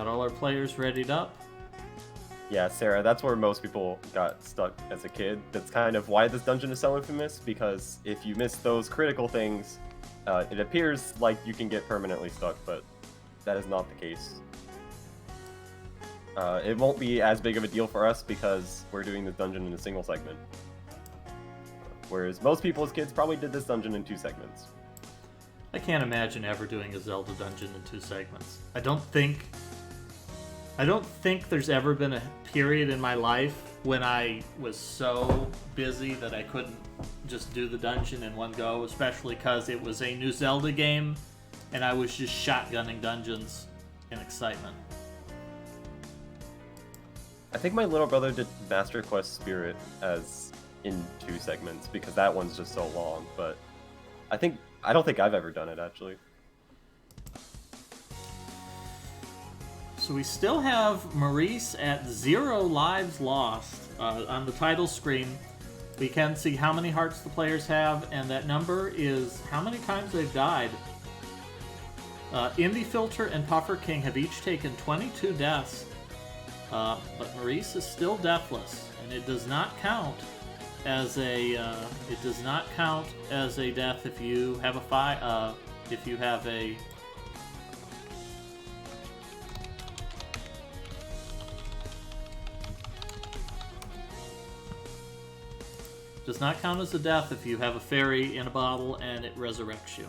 Got all our players readied up. Yeah, Sarah, that's where most people got stuck as a kid. That's kind of why this dungeon is so infamous, because if you miss those critical things, it appears like you can get permanently stuck, but that is not the case. It won't be as big of a deal for us because we're doing this dungeon in a single segment. Whereas most people as kids probably did this dungeon in 2 segments. I can't imagine ever doing a Zelda dungeon in 2 segments. I don't think there's ever been a period in my life when I was so busy that I couldn't just do the dungeon in one go, especially because it was a new Zelda game and I was just shotgunning dungeons in excitement. I think my little brother did Master Quest Spirit as in 2 segments because that one's just so long, but I don't think I've ever done it actually. So we still have Maurice at 0 lives lost. On the title screen, we can see how many hearts the players have, and that number is how many times they've died. Indie Filter and Puffer King have each taken 22 deaths, but Maurice is still deathless, and it does not count as a death if you have a does not count as a death if you have a fairy in a bottle and it resurrects you.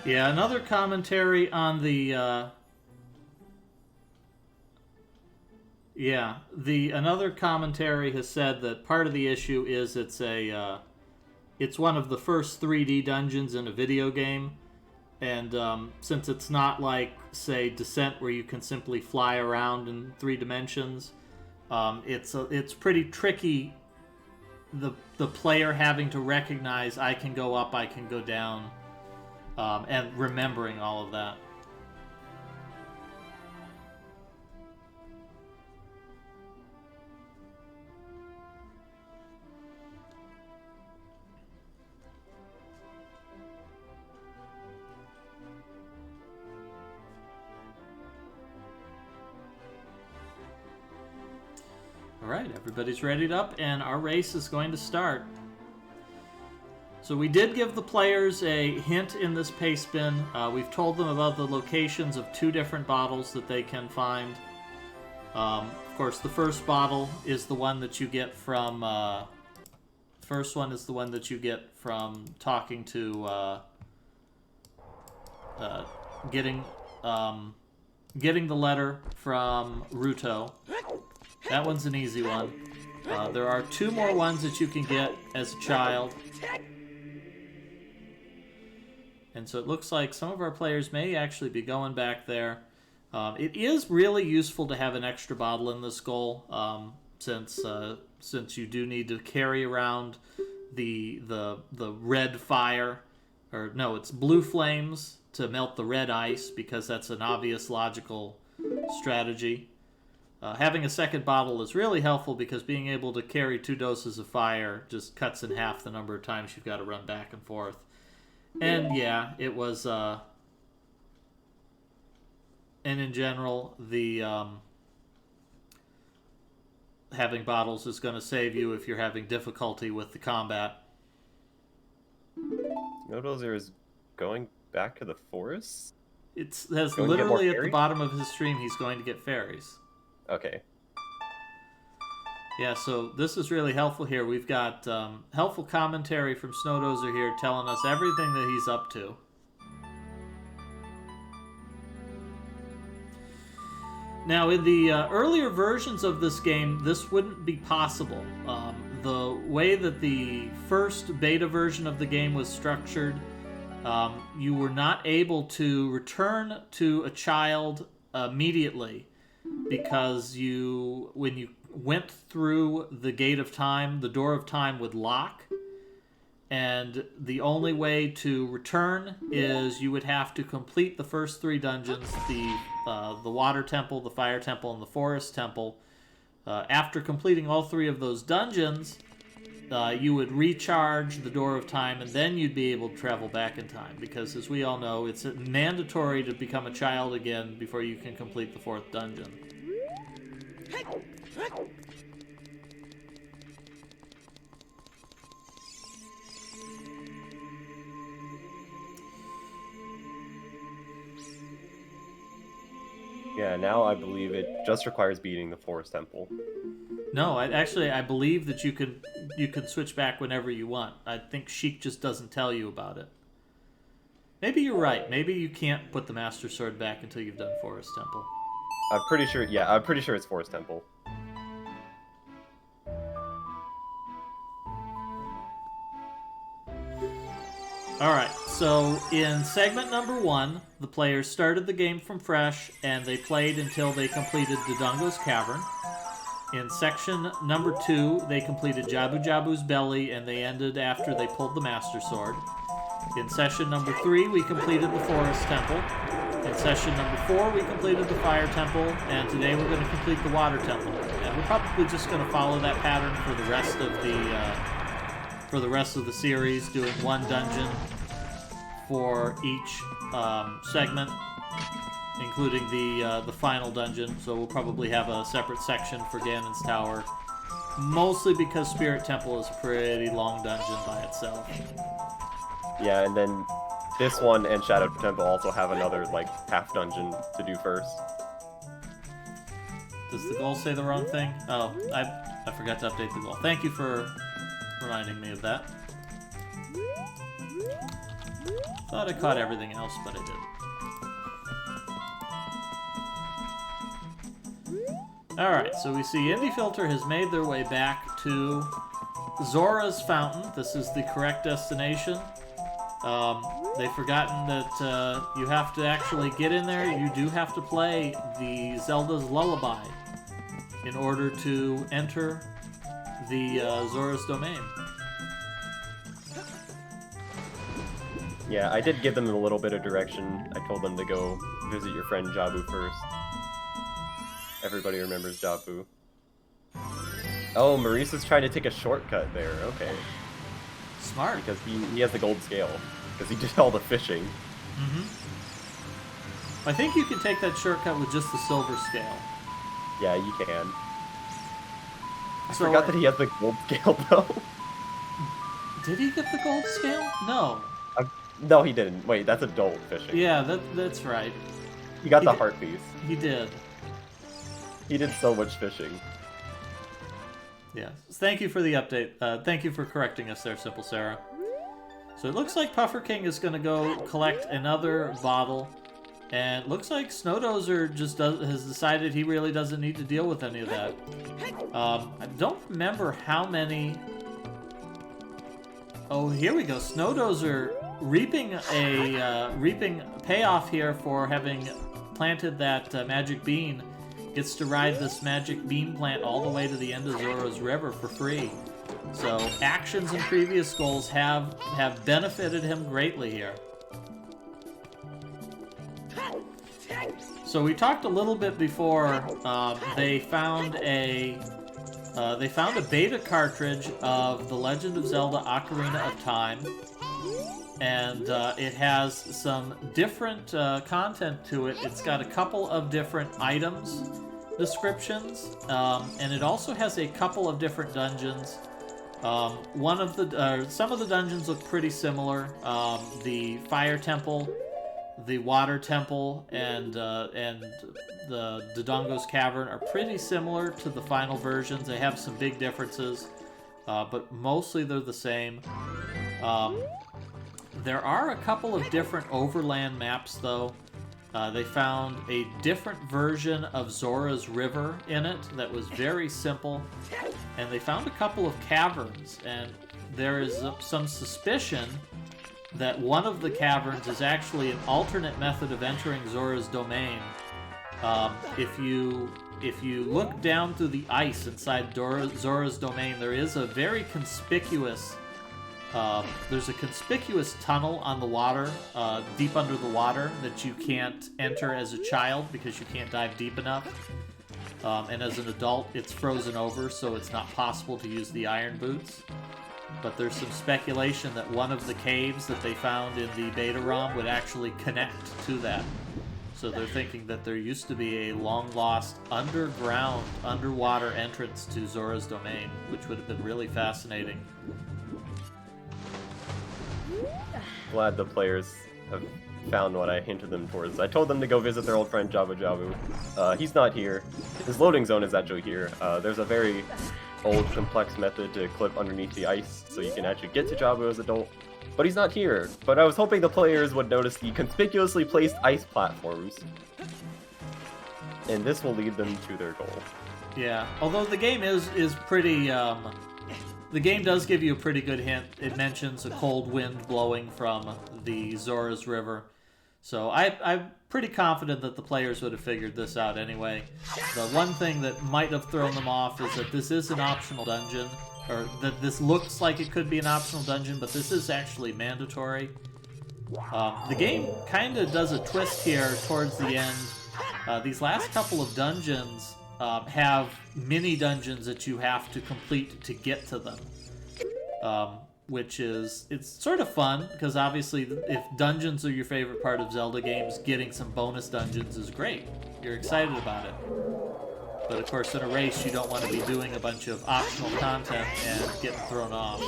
Yeah, another commentary on the another commentary has said that part of the issue is it's one of the first 3D dungeons in a video game, and since it's not like, say, Descent where you can simply fly around in 3 dimensions, it's pretty tricky. The player having to recognize I can go up, I can go down. And remembering all of that. All right, everybody's readied up, and our race is going to start. So we did give the players a hint in this pace bin. We've told them about the locations of 2 different bottles that they can find. Of course, the first bottle is the one that you get from. First one is the one that you get from talking to, getting the letter from Ruto. That one's an easy one. There are 2 more ones that you can get as a child. And so it looks like some of our players may actually be going back there. It is really useful to have an extra bottle in this goal, since you do need to carry around the red fire, or no, it's blue flames to melt the red ice, because that's an obvious logical strategy. Having a second bottle is really helpful because being able to carry 2 doses of fire just cuts in half the number of times you've got to run back and forth. And yeah, it was, and in general, the having bottles is going to save you if you're having difficulty with the combat. Nodozer is going back to the forest? It says literally at the bottom of his stream he's going to get fairies. Okay. Yeah, so this is really helpful here. We've got helpful commentary from Snowdozer here telling us everything that he's up to. Now, in the earlier versions of this game, this wouldn't be possible. the way that the first beta version of the game was structured, you were not able to return to a child immediately because when you went through the gate of time, the door of time would lock. And the only way to return is you would have to complete the first 3 dungeons, the water temple, the fire temple, and the forest temple. After completing all 3 of those dungeons, you would recharge the door of time, and then you'd be able to travel back in time. Because as we all know, it's mandatory to become a child again before you can complete the 4th dungeon. Yeah, now I believe it just requires beating the Forest Temple. No, I believe that you can switch back whenever you want. I think Sheik just doesn't tell you about it. Maybe you're right. Maybe you can't put the Master Sword back until you've done Forest Temple. I'm pretty sure it's Forest Temple. Alright, so in segment number 1, the players started the game from fresh, and they played until they completed Dodongo's Cavern. In section number 2, they completed Jabu Jabu's Belly, and they ended after they pulled the Master Sword. In session number 3, we completed the Forest Temple. In session number 4, we completed the Fire Temple, and today we're going to complete the Water Temple. And we're probably just going to follow that pattern for the rest of the series, doing 1 dungeon for each segment, including the final dungeon. So we'll probably have a separate section for Ganon's Tower, mostly because Spirit Temple is a pretty long dungeon by itself. Yeah, and then this one and Shadow Temple also have another, like, half dungeon to do first. Does the goal say the wrong thing? Oh, I forgot to update the goal. Thank you for reminding me of that. Thought I caught everything else, but I didn't. Alright, so we see Indie Filter has made their way back to Zora's Fountain. This is the correct destination. They've forgotten that you have to actually get in there. You do have to play the Zelda's Lullaby in order to enter the Zora's Domain. Yeah, I did give them a little bit of direction. I told them to go visit your friend Jabu first. Everybody remembers Jabu. Oh, Maurice is trying to take a shortcut there. Okay. Smart. Because he has the gold scale. Because he did all the fishing. Mm-hmm. I think you can take that shortcut with just the silver scale. Yeah, you can. I forgot that he has the gold scale, though. Did he get the gold scale? No. No, he didn't. Wait, that's adult fishing. Yeah, that's right. He got the heart piece. He did. He did so much fishing. Yeah. Thank you for the update. Thank you for correcting us there, Simple Sarah. So it looks like Puffer King is going to go collect another bottle. And it looks like Snowdozer just has decided he really doesn't need to deal with any of that. I don't remember how many... Oh, here we go. Snowdozer reaping payoff here for having planted that magic bean. Gets to ride this magic bean plant all the way to the end of Zora's River for free. So actions in previous goals have benefited him greatly here. So we talked a little bit before. They found a beta cartridge of The Legend of Zelda: Ocarina of Time. And it has some different content to it. It's got a couple of different items descriptions, and it also has a couple of different dungeons. Some of the dungeons look pretty similar. The Fire Temple, the Water Temple, and the Dodongo's Cavern are pretty similar to the final versions. They have some big differences, but mostly they're the same. There are a couple of different overland maps, though. They found a different version of Zora's River in it that was very simple. and they found a couple of caverns, and there is some suspicion that one of the caverns is actually an alternate method of entering Zora's domain. If you look down through the ice inside Zora's domain, there is a very conspicuous there's a conspicuous tunnel on the water, deep under the water, that you can't enter as a child because you can't dive deep enough. And as an adult, it's frozen over, so it's not possible to use the iron boots. But there's some speculation that one of the caves that they found in the beta ROM would actually connect to that. So they're thinking that there used to be a long-lost underwater entrance to Zora's domain, which would have been really fascinating. Glad the players have found what I hinted them towards. I told them to go visit their old friend Jabu Jabu. He's not here. His loading zone is actually here. There's a very old, complex method to clip underneath the ice so you can actually get to Jabu as an adult. But he's not here. But I was hoping the players would notice the conspicuously placed ice platforms. And this will lead them to their goal. Yeah, although the game is pretty... The game does give you a pretty good hint. It mentions a cold wind blowing from the Zora's River. So I'm pretty confident that the players would have figured this out anyway. The one thing that might have thrown them off is that this is an optional dungeon, or that this looks like it could be an optional dungeon, but this is actually mandatory. The game kind of does a twist here towards the end. These last couple of dungeons have mini dungeons that you have to complete to get to them, which is, it's sort of fun because obviously if dungeons are your favorite part of Zelda games, getting some bonus dungeons is great. You're excited about it. But of course in a race you don't want to be doing a bunch of optional content and getting thrown off.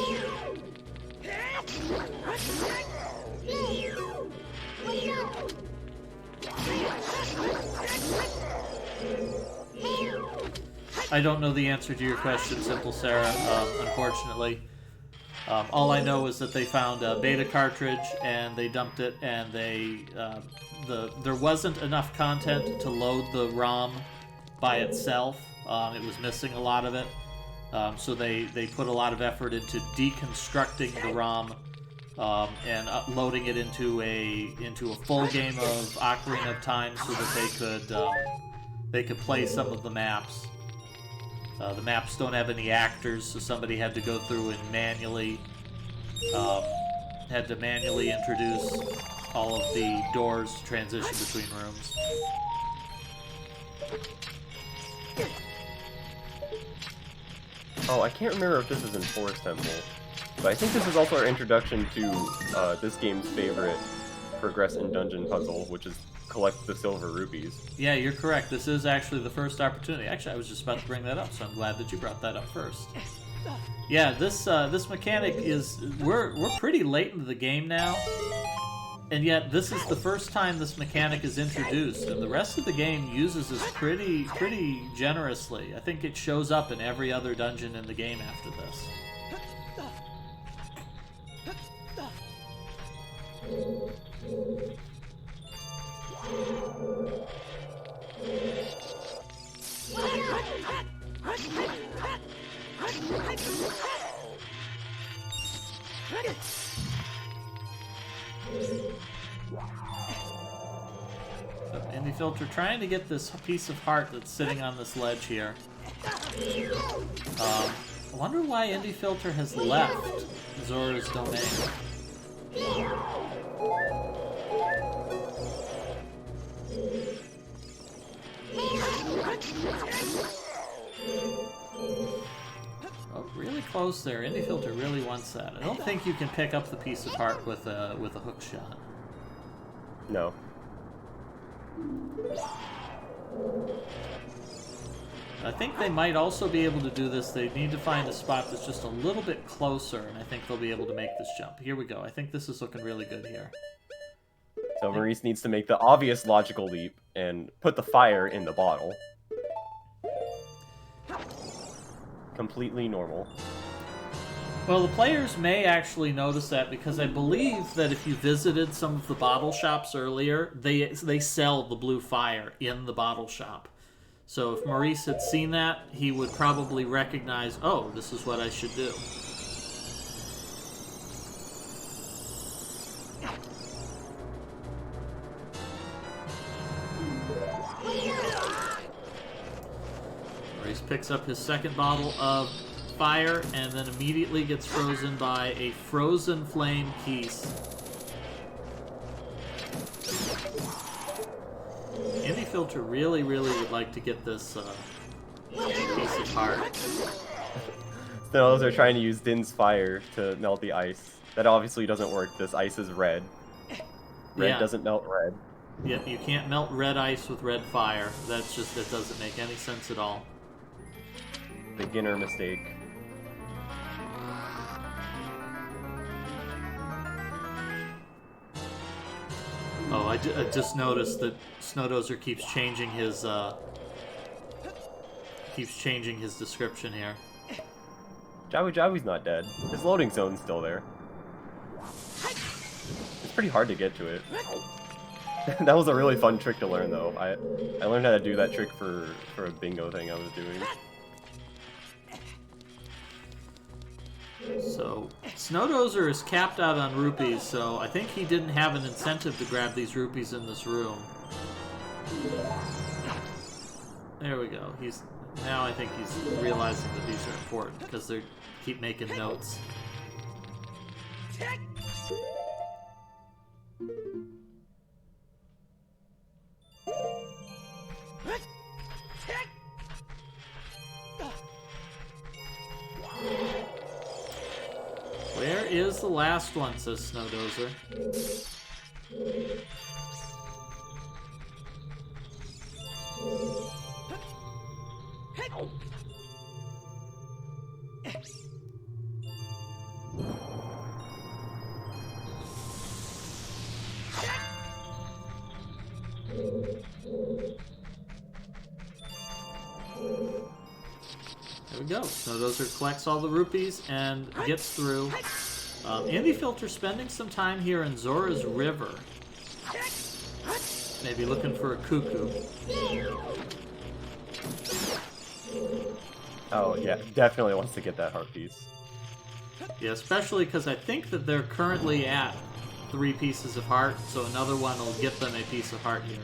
I don't know the answer to your question, Simple Sarah, unfortunately. All I know is that they found a beta cartridge and they dumped it, and there wasn't enough content to load the ROM by itself. It was missing a lot of it. So they put a lot of effort into deconstructing the ROM and loading it into a full game of Ocarina of Time so that they could play some of the maps. The maps don't have any actors, so somebody had to go through and manually introduce all of the doors to transition between rooms. Oh, I can't remember if this is in Forest Temple, but I think this is also our introduction to this game's favorite progress in dungeon puzzle, which is collect the silver rupees. Yeah, you're correct. This is actually the first opportunity. Actually, I was just about to bring that up, so I'm glad that you brought that up first. Yeah, this mechanic is... We're pretty late into the game now, and yet this is the first time this mechanic is introduced, and the rest of the game uses this pretty generously. I think it shows up in every other dungeon in the game after this. Indie Filter trying to get this piece of heart that's sitting on this ledge here. I wonder why Indie Filter has left Zora's domain. Oh, really close there. Indie Filter really wants that. I don't think you can pick up the piece of heart with a hook shot. No. I think they might also be able to do this. They need to find a spot that's just a little bit closer, and I think they'll be able to make this jump. Here we go. I think this is looking really good here. So Maurice needs to make the obvious logical leap and put the fire in the bottle. Completely normal. Well, the players may actually notice that because I believe that if you visited some of the bottle shops earlier, they sell the blue fire in the bottle shop. So if Maurice had seen that, he would probably recognize, oh, this is what I should do. Maurice picks up his second bottle of fire and then immediately gets frozen by a frozen flame Keese. Indie Filter really would like to get this piece of heart. So they're trying to use Din's fire to melt the ice. That obviously doesn't work. This ice is red. Red doesn't melt red. Yeah, you can't melt red ice with red fire. That doesn't make any sense at all. Beginner mistake. Oh, I just noticed that Snowdozer keeps changing his description here. Jawi's not dead. His loading zone's still there. It's pretty hard to get to it. That was a really fun trick to learn, though. I learned how to do that trick for a bingo thing I was doing. So, Snowdozer is capped out on rupees, so I think he didn't have an incentive to grab these rupees in this room. There we go. Now I think he's realizing that these are important, because they keep making notes. Where is the last one, says Snowdozer. There we go. Snowdozer collects all the rupees and gets through. Indie Filter spending some time here in Zora's River. Maybe looking for a cuckoo. Oh, yeah. Definitely wants to get that heart piece. Yeah, especially because I think that they're currently at 3 pieces of heart, so another one will get them a piece of heart here.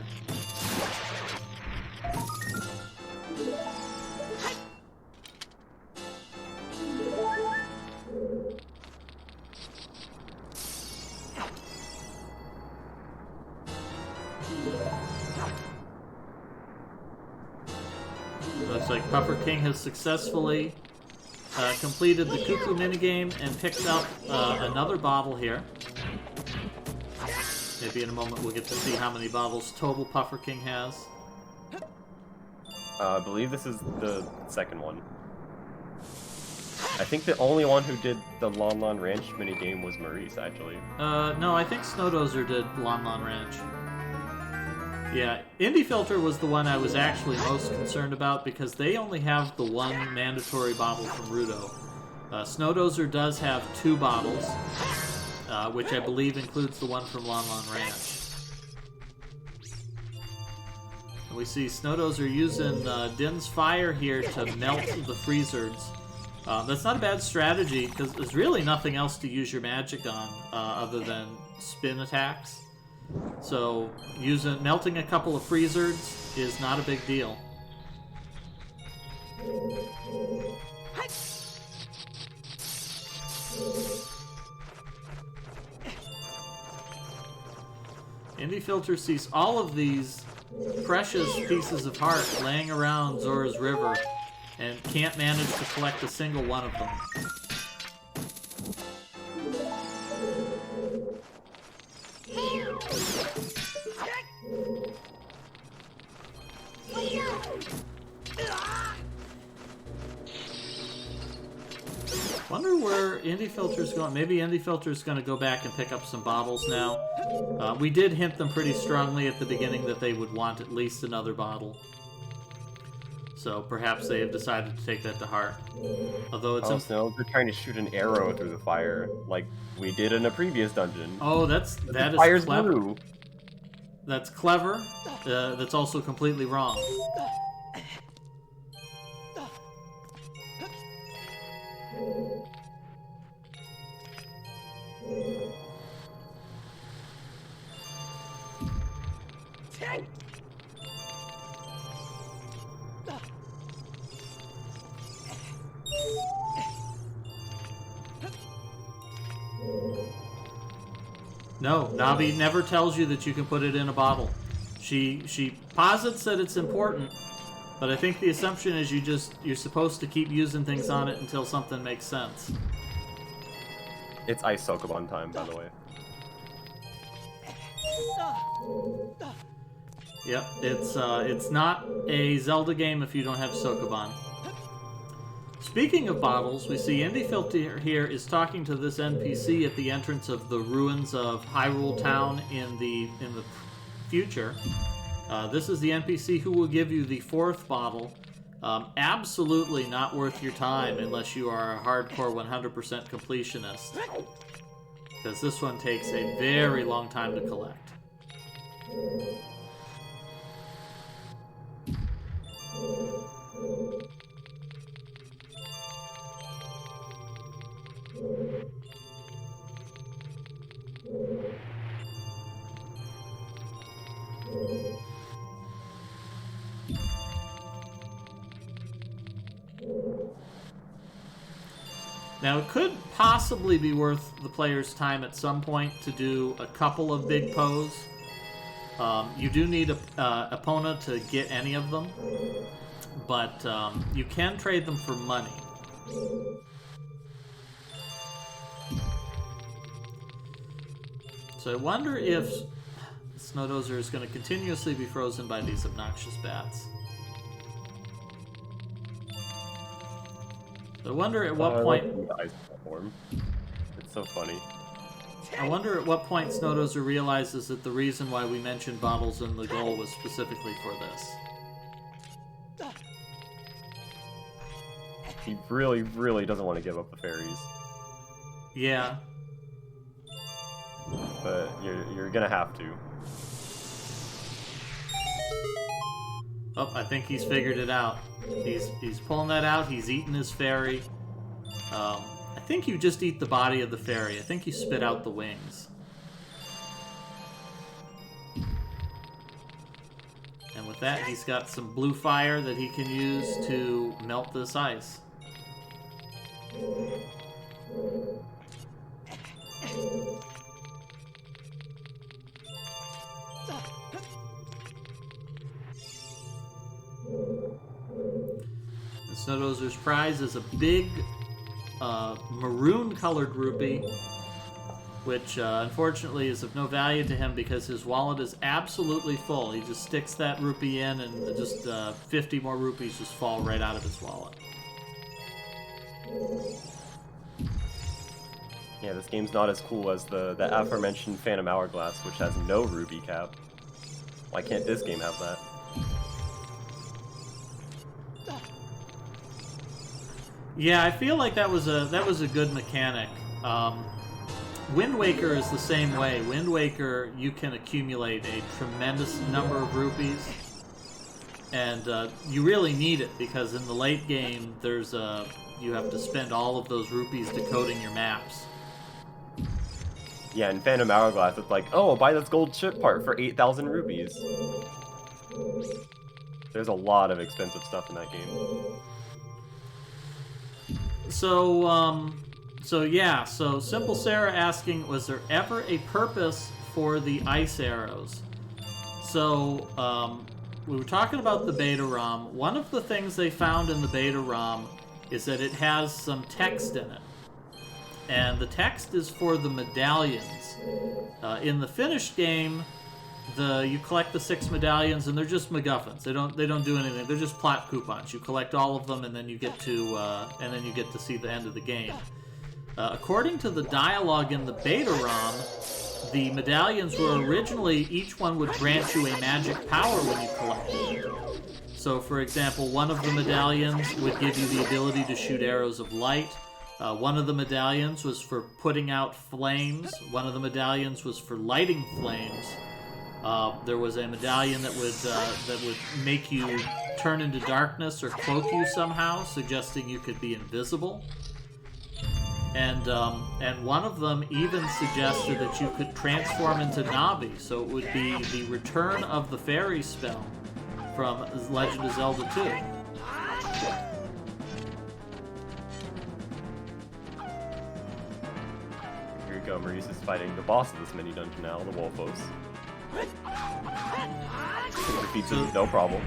Looks like Puffer King has successfully completed the Cuckoo minigame and picked up another bottle here. Maybe in a moment we'll get to see how many bottles total Puffer King has. I believe this is the second one. I think the only one who did the Lon Lon Ranch minigame was Maurice, actually. No, I think Snowdozer did Lon Lon Ranch. Yeah, Indie Filter was the one I was actually most concerned about because they only have the one mandatory bottle from Ruto. Snowdozer does have 2 bottles, which I believe includes the one from Lon Lon Ranch. And we see Snowdozer using Din's fire here to melt the freezers. That's not a bad strategy because there's really nothing else to use your magic on other than spin attacks. So melting a couple of freezers is not a big deal. Indie Filter sees all of these precious pieces of heart laying around Zora's River and can't manage to collect a single one of them. Wonder where Indie Filter's going. Maybe Indie Filter's going to go back and pick up some bottles now. We did hint them pretty strongly at the beginning that they would want at least another bottle. So perhaps they have decided to take that to heart. Although it's no, they're trying to shoot an arrow through the fire, like we did in a previous dungeon. Oh, that is fire's clever. Blue. That's clever. That's also completely wrong. No, Navi never tells you that you can put it in a bottle. She posits that it's important, but I think the assumption is you're supposed to keep using things on it until something makes sense. It's Ice Sokoban time, by the way. Yep, it's not a Zelda game if you don't have Sokoban. Speaking of bottles, we see Indy Filter here is talking to this NPC at the entrance of the ruins of Hyrule Town in the future. This is the NPC who will give you the 4th bottle. Absolutely not worth your time unless you are a hardcore 100% completionist, because this one takes a very long time to collect. Now, it could possibly be worth the player's time at some point to do a couple of big pose. You do need a opponent to get any of them, but you can trade them for money. So I wonder if Snowdozer is going to continuously be frozen by these obnoxious bats. I wonder at what point... The ice platform. It's so funny. I wonder at what point Snowdozer realizes that the reason why we mentioned bottles in the goal was specifically for this. He really, really doesn't want to give up the fairies. Yeah. But you're gonna have to. Oh, I think he's figured it out. He's pulling that out. He's eating his fairy. I think you just eat the body of the fairy. I think you spit out the wings. And with that, he's got some blue fire that he can use to melt this ice. And Snowdozer's prize is a big maroon-colored rupee, which unfortunately is of no value to him because his wallet is absolutely full. He just sticks that rupee in and just 50 more rupees just fall right out of his wallet. Yeah, this game's not as cool as the aforementioned Phantom Hourglass, which has no rupee cap. Why can't this game have that? Yeah, I feel like that was a good mechanic. Wind Waker is the same way. Wind Waker, you can accumulate a tremendous number of rupees, and you really need it because in the late game, you have to spend all of those rupees decoding your maps. Yeah, in Phantom Hourglass, it's like, oh, I'll buy this gold chip part for 8,000 rupees. There's a lot of expensive stuff in that game. So Simple Sarah asking, was there ever a purpose for the ice arrows? So, we were talking about the beta ROM. One of the things they found in the beta ROM is that it has some text in it. And the text is for the medallions. In the finished game, you collect the 6 medallions, and they're just MacGuffins. They don't do anything. They're just plot coupons. You collect all of them, and then you get to see the end of the game. According to the dialogue in the beta ROM, the medallions were originally, each one would grant you a magic power when you collect it. So, for example, one of the medallions would give you the ability to shoot arrows of light. One of the medallions was for putting out flames. One of the medallions was for lighting flames. There was a medallion that would make you turn into darkness or cloak you somehow, suggesting you could be invisible. And one of them even suggested that you could transform into Navi, so it would be the return of the fairy spell from Legend of Zelda 2. Here you go, Maurice is fighting the boss of this mini dungeon now, the Wolfos. Defeats him, no problem.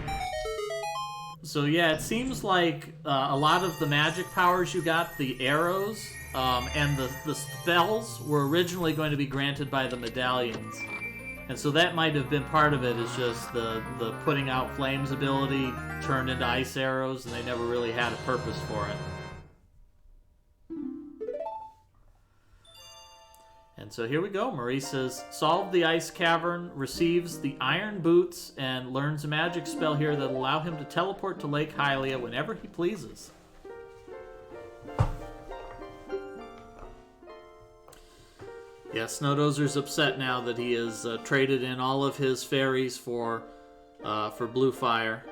So yeah, it seems like a lot of the magic powers you got, the arrows, and the spells were originally going to be granted by the medallions. And so that might have been part of it, is just the putting out flames ability turned into ice arrows, and they never really had a purpose for it. And so here we go. Maurice has solved the Ice Cavern, receives the Iron Boots, and learns a magic spell here that'll allow him to teleport to Lake Hylia whenever he pleases. Yeah, Snowdozer's upset now that he has traded in all of his fairies for Blue Fire.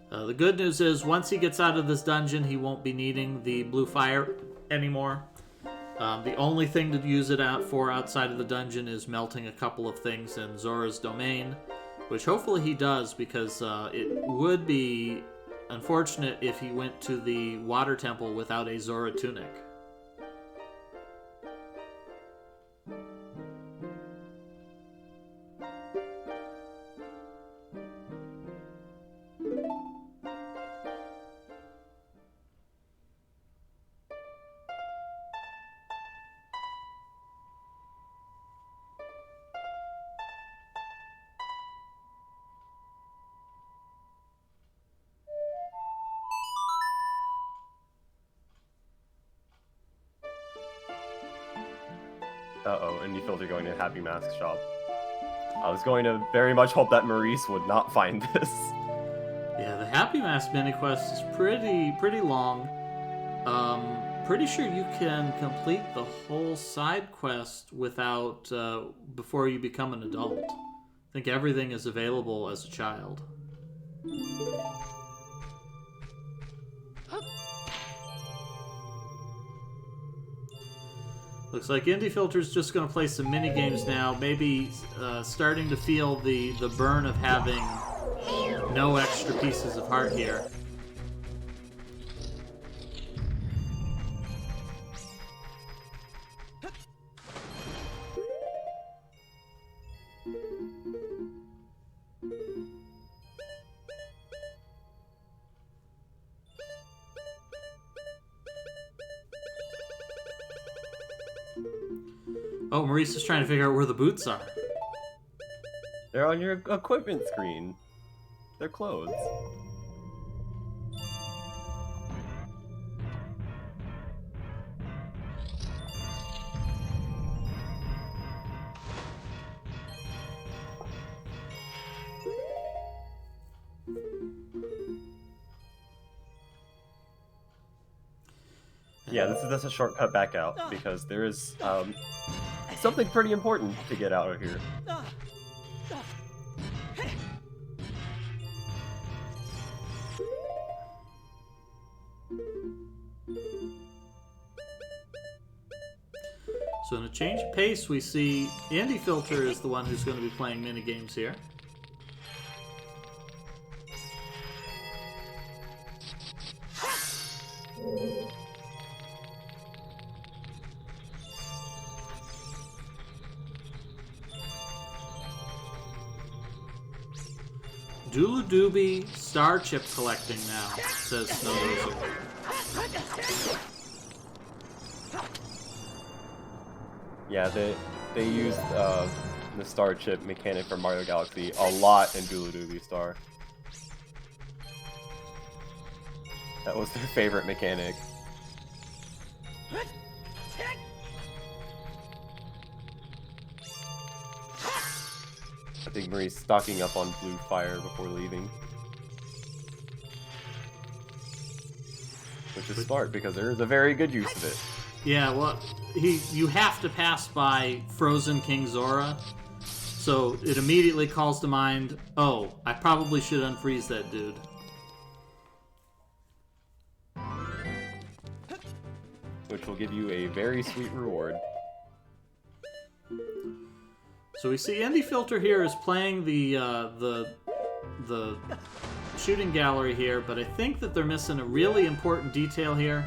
The good news is, once he gets out of this dungeon, he won't be needing the Blue Fire anymore. The only thing to use it out for outside of the dungeon is melting a couple of things in Zora's domain, which hopefully he does, because it would be unfortunate if he went to the Water Temple without a Zora Tunic. Uh-oh, Indie Filter going to Happy Mask Shop. I was going to very much hope that Maurice would not find this. Yeah, the Happy Mask mini quest is pretty long. Pretty sure you can complete the whole side quest without before you become an adult. I think everything is available as a child. Looks like Indie Filter's just going to play some mini games now, maybe starting to feel the burn of having no extra pieces of heart here. Oh, Maurice is trying to figure out where the boots are. They're on your equipment screen. They're clothes. Yeah, this is just a shortcut back out, because there is something pretty important to get out of here. So in a change of pace, we see Indie Filter is the one who's going to be playing minigames here. Doobie star chip collecting now, says Snowdozer. Yeah, they used the star chip mechanic from Mario Galaxy a lot in Doobie Star. That was their favorite mechanic. I think Marie's stocking up on Blue Fire before leaving. Which is smart, because there is a very good use of it. Yeah, well, you have to pass by Frozen King Zora, so it immediately calls to mind, oh, I probably should unfreeze that dude. which will give you a very sweet reward. So we see Indie Filter here is playing the shooting gallery here, but I think that they're missing a really important detail here.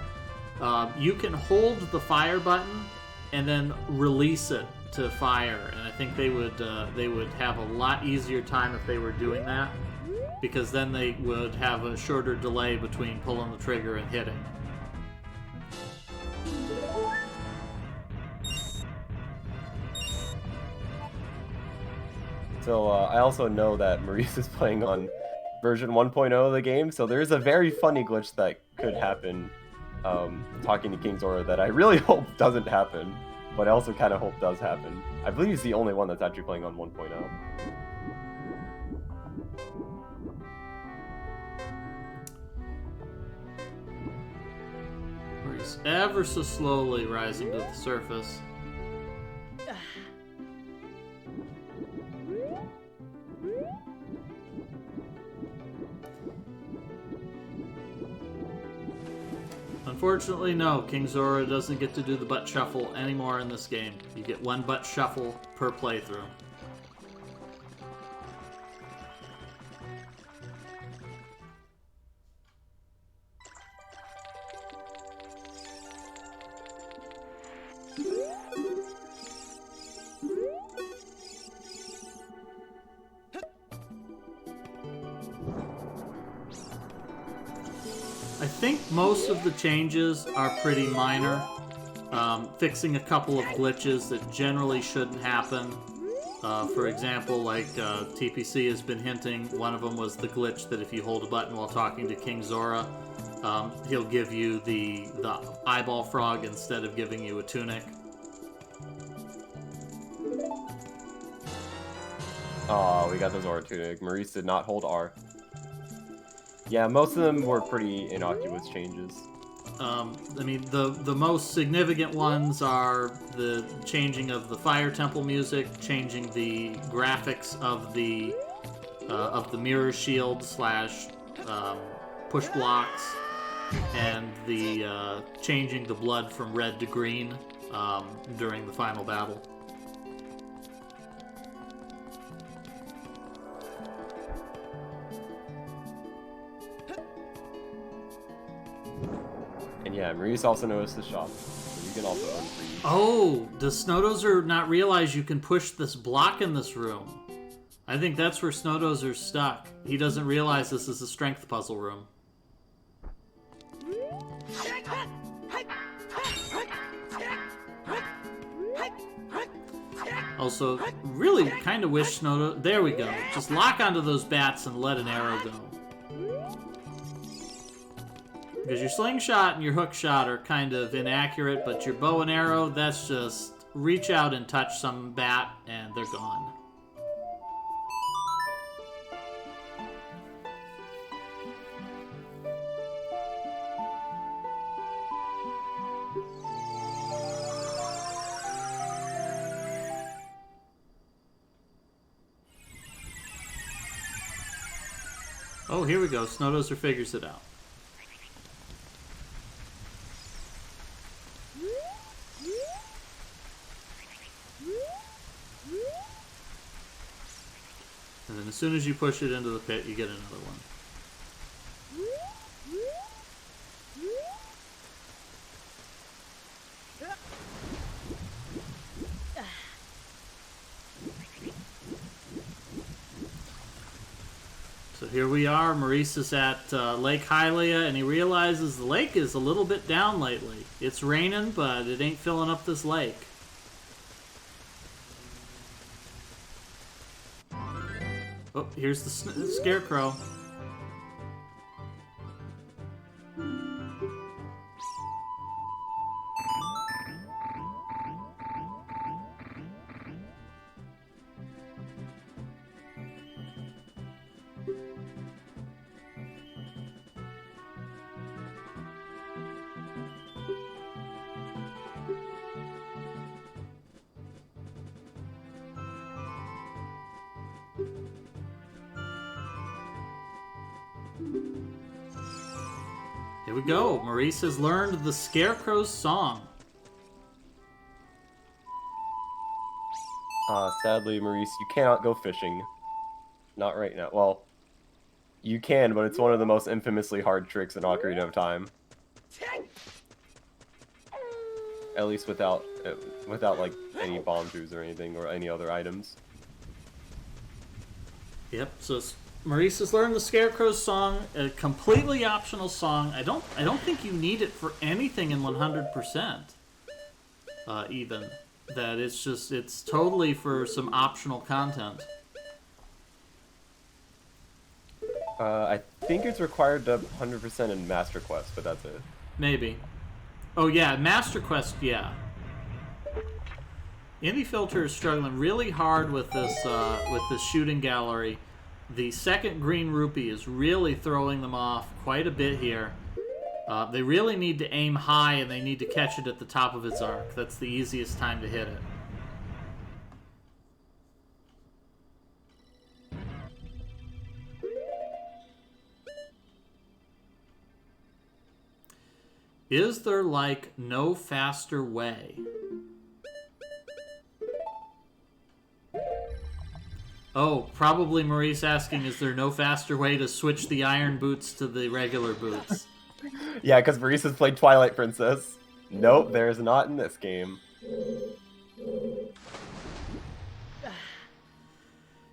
You can hold the fire button and then release it to fire, and I think they would have a lot easier time if they were doing that, because then they would have a shorter delay between pulling the trigger and hitting. So I also know that Maurice is playing on version 1.0 of the game, so there's a very funny glitch that could happen talking to King Zora that I really hope doesn't happen, but I also kind of hope does happen. I believe he's the only one that's actually playing on 1.0. He's ever so slowly rising to the surface. Unfortunately, no, King Zora doesn't get to do the butt shuffle anymore in this game. You get one butt shuffle per playthrough. I think most of the changes are pretty minor. Fixing a couple of glitches that generally shouldn't happen. For example, like TPC has been hinting, one of them was the glitch that if you hold a button while talking to King Zora, he'll give you the eyeball frog instead of giving you a tunic. Oh, we got the Zora Tunic. Maurice did not hold R. Yeah, most of them were pretty innocuous changes. I mean, the most significant ones are the changing of the Fire Temple music, changing the graphics of the mirror shield slash push blocks, and the changing the blood from red to green during the final battle. And yeah, Maurice also noticed the shop, so you can also unfreeze. Oh, does Snowdozer not realize you can push this block in this room? I think that's where Snowdozer's stuck. He doesn't realize this is a strength puzzle room. Also, really kind of wish Snowdozer... There we go. Just lock onto those bats and let an arrow go. Because your slingshot and your hook shot are kind of inaccurate, but your bow and arrow, that's just reach out and touch some bat and they're gone. Oh, here we go. Snowdozer figures it out. And then as soon as you push it into the pit, you get another one. So here we are. Maurice is at Lake Hylia, and he realizes the lake is a little bit down lately. It's raining, but it ain't filling up this lake. Oh, here's the Scarecrow. we go. Maurice has learned the Scarecrow's song. Sadly, Maurice, you cannot go fishing. Not right now. Well, you can, but it's one of the most infamously hard tricks in Ocarina of Time. At least without like any bomb shoes or anything or any other items. Yep. So Maurice has learned the Scarecrow's song, a completely optional song. I don't think you need it for anything in 100%. Even that it's totally for some optional content. I think it's required to 100% in Master Quest, but that's it. Maybe. Oh yeah, Master Quest, yeah. Indie Filter is struggling really hard with this shooting gallery. The second green rupee is really throwing them off quite a bit here. They really need to aim high, and they need to catch it at the top of its arc. That's the easiest time to hit it. Is there, like, no faster way? Oh, probably Maurice asking, is there no faster way to switch the iron boots to the regular boots? Yeah, because Maurice has played Twilight Princess. Nope, there's not in this game.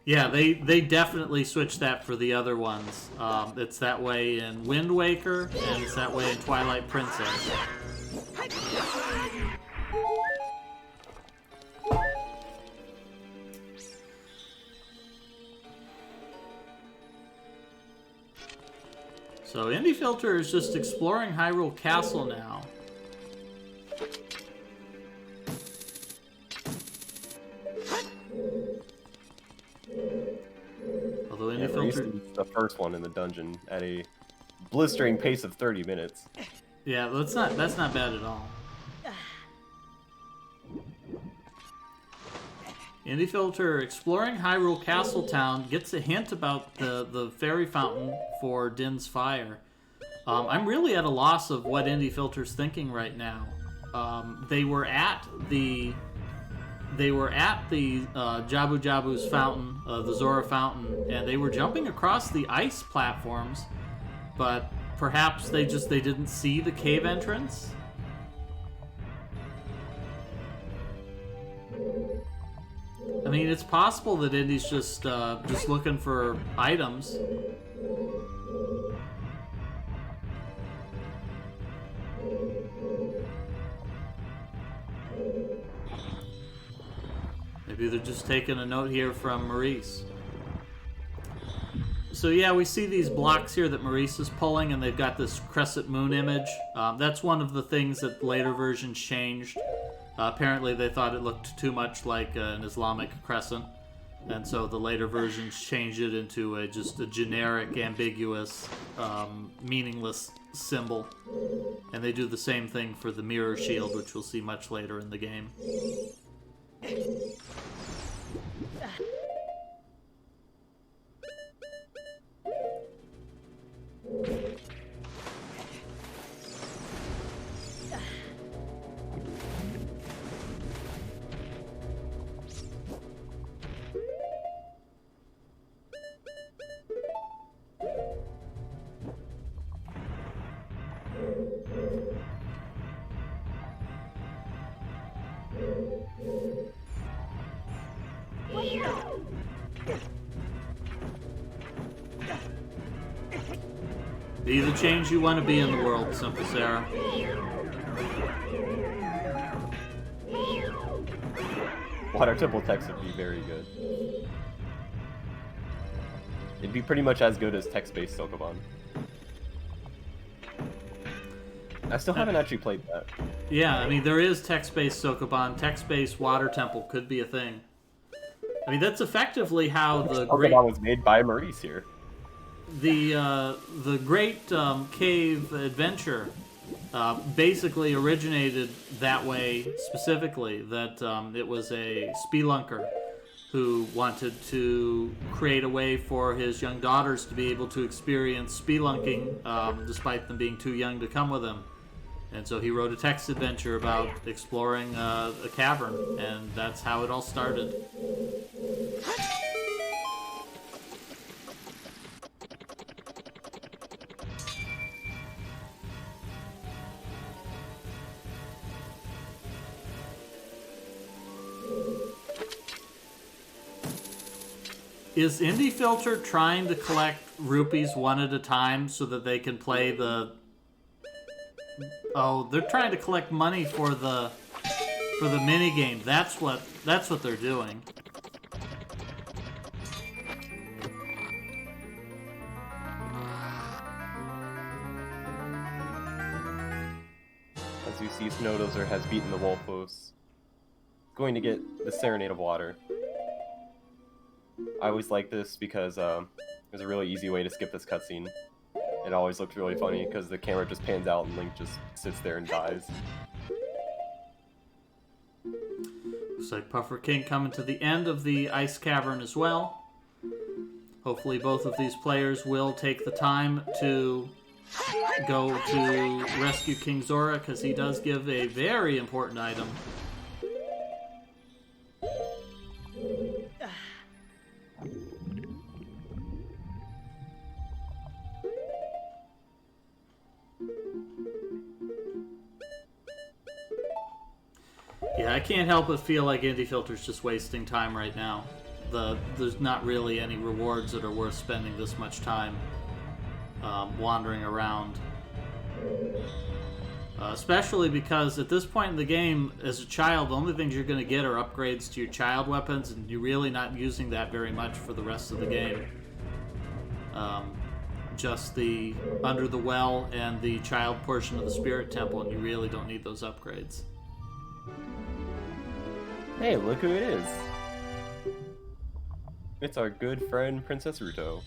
Yeah, they definitely switched that for the other ones. It's that way in Wind Waker, and it's that way in Twilight Princess. So Indie Filter is just exploring Hyrule Castle now. Although Indie Filter is the first one in the dungeon at a blistering pace of 30 minutes. Yeah, that's not bad at all. Indie Filter exploring Hyrule Castle Town gets a hint about the fairy fountain for Din's Fire. I'm really at a loss of what Indie Filter's thinking right now. They were at the Jabu Jabu's fountain, the Zora fountain, and they were jumping across the ice platforms, but perhaps they didn't see the cave entrance. I mean, it's possible that Indy's just looking for items. Maybe they're just taking a note here from Maurice. So yeah, we see these blocks here that Maurice is pulling, and they've got this crescent moon image. That's one of the things that later versions changed. Apparently they thought it looked too much like an Islamic crescent, and so the later versions changed it into just a generic, ambiguous, meaningless symbol. And they do the same thing for the mirror shield, which we'll see much later in the game. Be the change you want to be in the world, Simple Sarah. Water Temple text would be very good. It'd be pretty much as good as text-based Sokoban. I still haven't actually played that. Yeah, I mean, there is text-based Sokoban. Text-based Water Temple could be a thing. I mean, that's effectively how the Sokoban was made by Maurice here. The Great Cave Adventure basically originated that way specifically, that it was a spelunker who wanted to create a way for his young daughters to be able to experience spelunking, despite them being too young to come with him. And so he wrote a text adventure about exploring a cavern, and that's how it all started. Is Indie Filter trying to collect rupees one at a time so that they can play the... Oh, they're trying to collect money for the mini game. That's what they're doing. As you see, Snowdozer has beaten the Wolfos. Going to get the Serenade of Water. I always like this because there's a really easy way to skip this cutscene. It always looks really funny because the camera just pans out and Link just sits there and dies. Looks like Puffer King coming to the end of the Ice Cavern as well. Hopefully both of these players will take the time to go to rescue King Zora, because he does give a very important item. Yeah, I can't help but feel like Indie Filter's just wasting time right now. There's not really any rewards that are worth spending this much time wandering around. Especially because at this point in the game, as a child, the only things you're going to get are upgrades to your child weapons, and you're really not using that very much for the rest of the game. Just the Under the Well and the child portion of the Spirit Temple, and you really don't need those upgrades. Hey, look who it is! It's our good friend, Princess Ruto.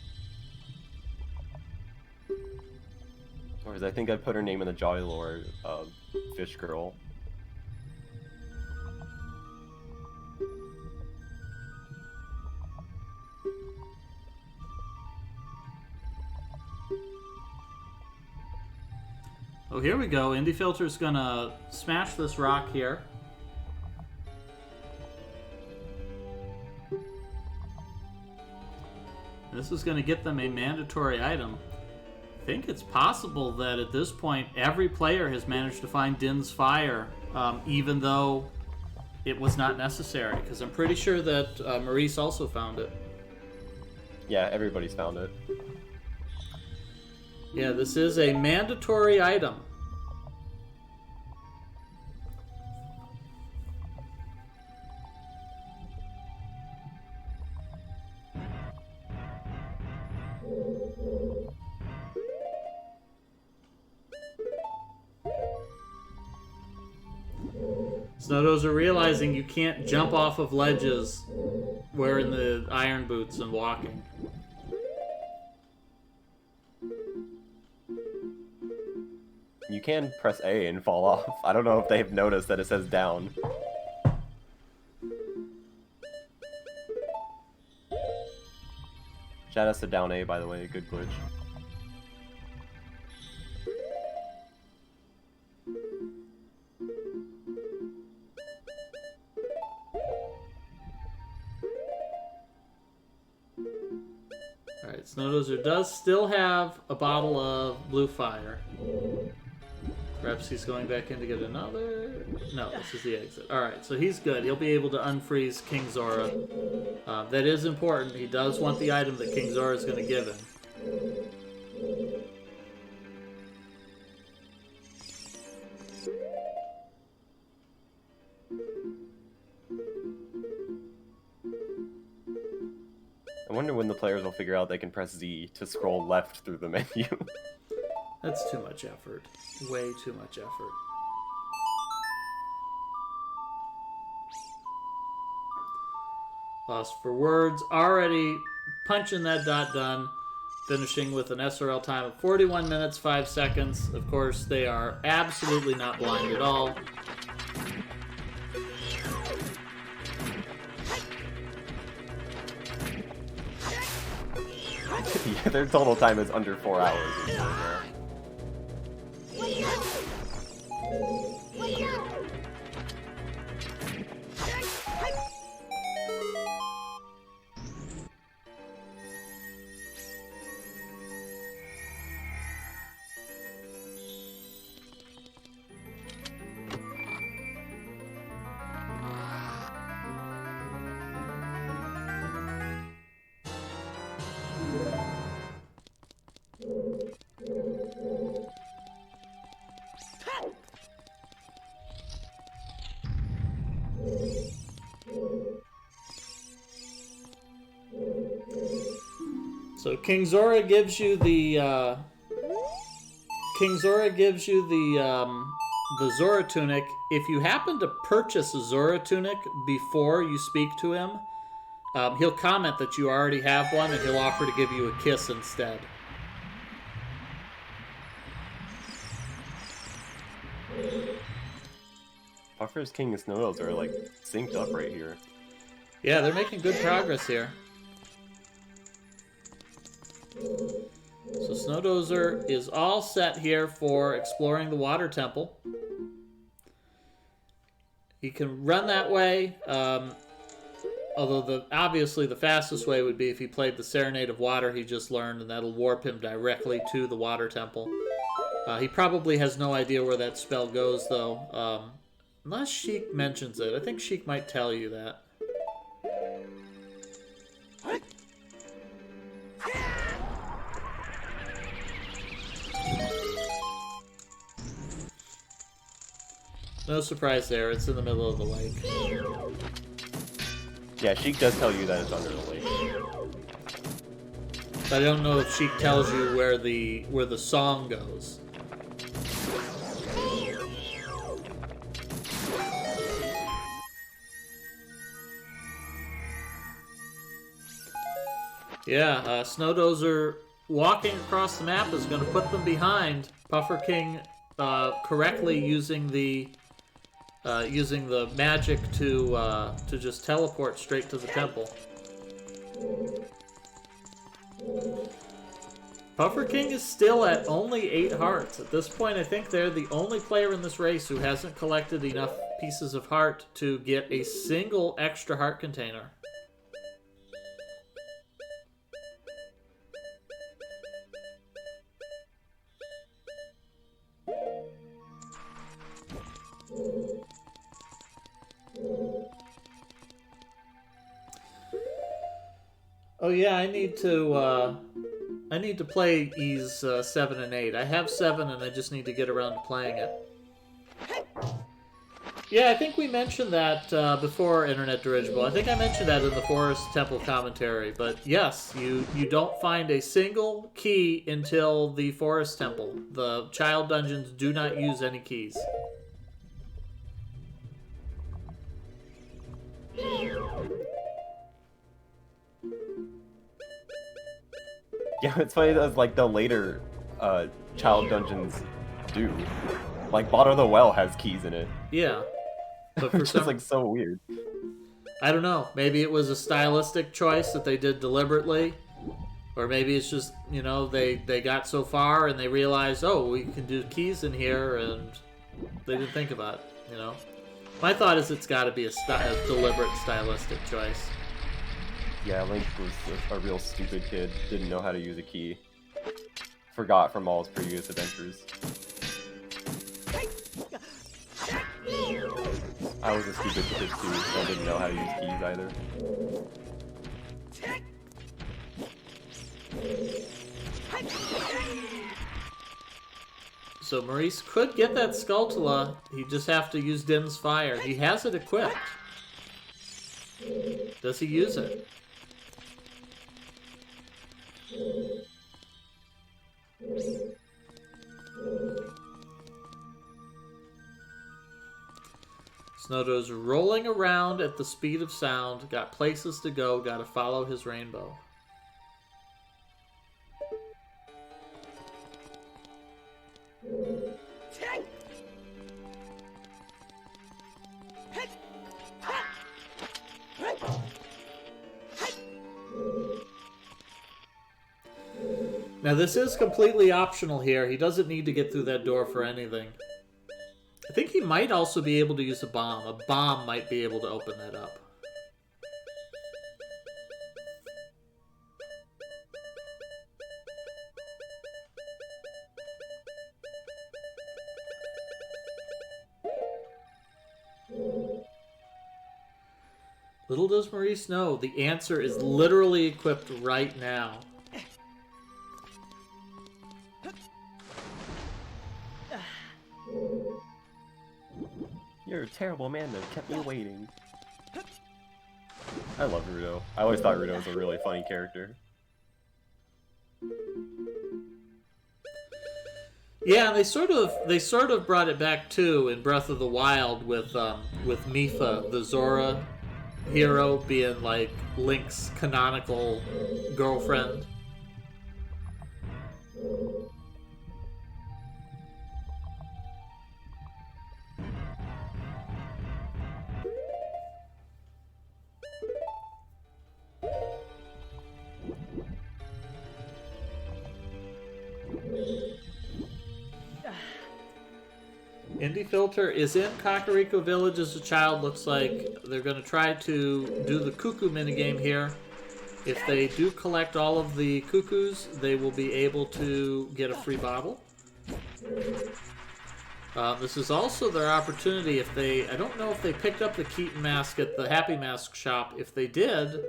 Or as I think I put her name in the Jolly Lore, Fish Girl. Oh, here we go. Indie Filter's gonna smash this rock here. This is going to get them a mandatory item. I think it's possible that at this point every player has managed to find Din's Fire, even though it was not necessary, because I'm pretty sure that Maurice also found it. Yeah, everybody's found it. Yeah, this is a mandatory item. Snowdozer realizing you can't jump off of ledges wearing the iron boots and walking. You can press A and fall off. I don't know if they've noticed that it says down. Shout out to down A, by the way, good glitch. Alright, Snowdozer does still have a bottle of blue fire. Perhaps he's going back in to get another... No, this is the exit. Alright, so he's good. He'll be able to unfreeze King Zora. That is important. He does want the item that King Zora is going to give him. I wonder when the players will figure out they can press Z to scroll left through the menu. That's too much effort. Way too much effort. Lost for words. Already punching that dot done. Finishing with an SRL time of 41 minutes, 5 seconds. Of course, they are absolutely not blind at all. Their total time is under 4 hours. Or so now. So King Zora gives you the the Zora Tunic. If you happen to purchase a Zora Tunic before you speak to him, he'll comment that you already have one, and he'll offer to give you a kiss instead. Puffer's King and Snowdolls are like synced up right here. Yeah, they're making good progress here. So Snowdozer is all set here for exploring the water temple. He can run that way, although obviously the fastest way would be if he played the Serenade of Water he just learned, and that'll warp him directly to the water temple. He probably has no idea where that spell goes, though, unless Sheik mentions it. I think Sheik might tell you that. No surprise there, it's in the middle of the lake. Yeah, Sheik does tell you that it's under the lake. But I don't know if Sheik tells you where the song goes. Yeah, Snowdozer walking across the map is going to put them behind. Puffer King correctly using the magic to just teleport straight to the temple. Puffer King is still at only 8 hearts. At this point, I think they're the only player in this race who hasn't collected enough pieces of heart to get a single extra heart container. Oh yeah, I need to play E's 7 and 8. I have 7 and I just need to get around to playing it. Yeah, I think we mentioned that before Internet Dirigible. I think I mentioned that in the Forest Temple commentary. But yes, you don't find a single key until the Forest Temple. The child dungeons do not use any keys. Yeah, it's funny that like the later child dungeons do. Like Bottle of the Well has keys in it. Yeah. But for It's just like so weird. I don't know. Maybe it was a stylistic choice that they did deliberately. Or maybe it's just, you know, they got so far and they realized, oh, we can do keys in here, and they didn't think about it, you know. My thought is it's got to be a deliberate stylistic choice. Yeah, Link was a real stupid kid. Didn't know how to use a key. Forgot from all his previous adventures. I was a stupid kid too, so I didn't know how to use keys either. So Maurice could get that Skulltula. He'd just have to use Dim's Fire. He has it equipped. Does he use it? Snowdo's rolling around at the speed of sound. Got places to go. Got to follow his rainbow. Now this is completely optional here. He doesn't need to get through that door for anything. I think he might also be able to use a bomb. A bomb might be able to open that up. Little does Maurice know, the answer is literally equipped right now. You're a terrible man that kept me waiting. I love Ruto. I always thought Ruto was a really funny character. Yeah, they sort of brought it back too in Breath of the Wild with Mipha, the Zora hero, being like Link's canonical girlfriend. Indie Filter is in Kakariko Village as a child. Looks like they're going to try to do the cuckoo minigame here. If they do collect all of the cuckoos, they will be able to get a free bottle. This is also their opportunity if they... I don't know if they picked up the Keaton mask at the Happy Mask shop. If they did,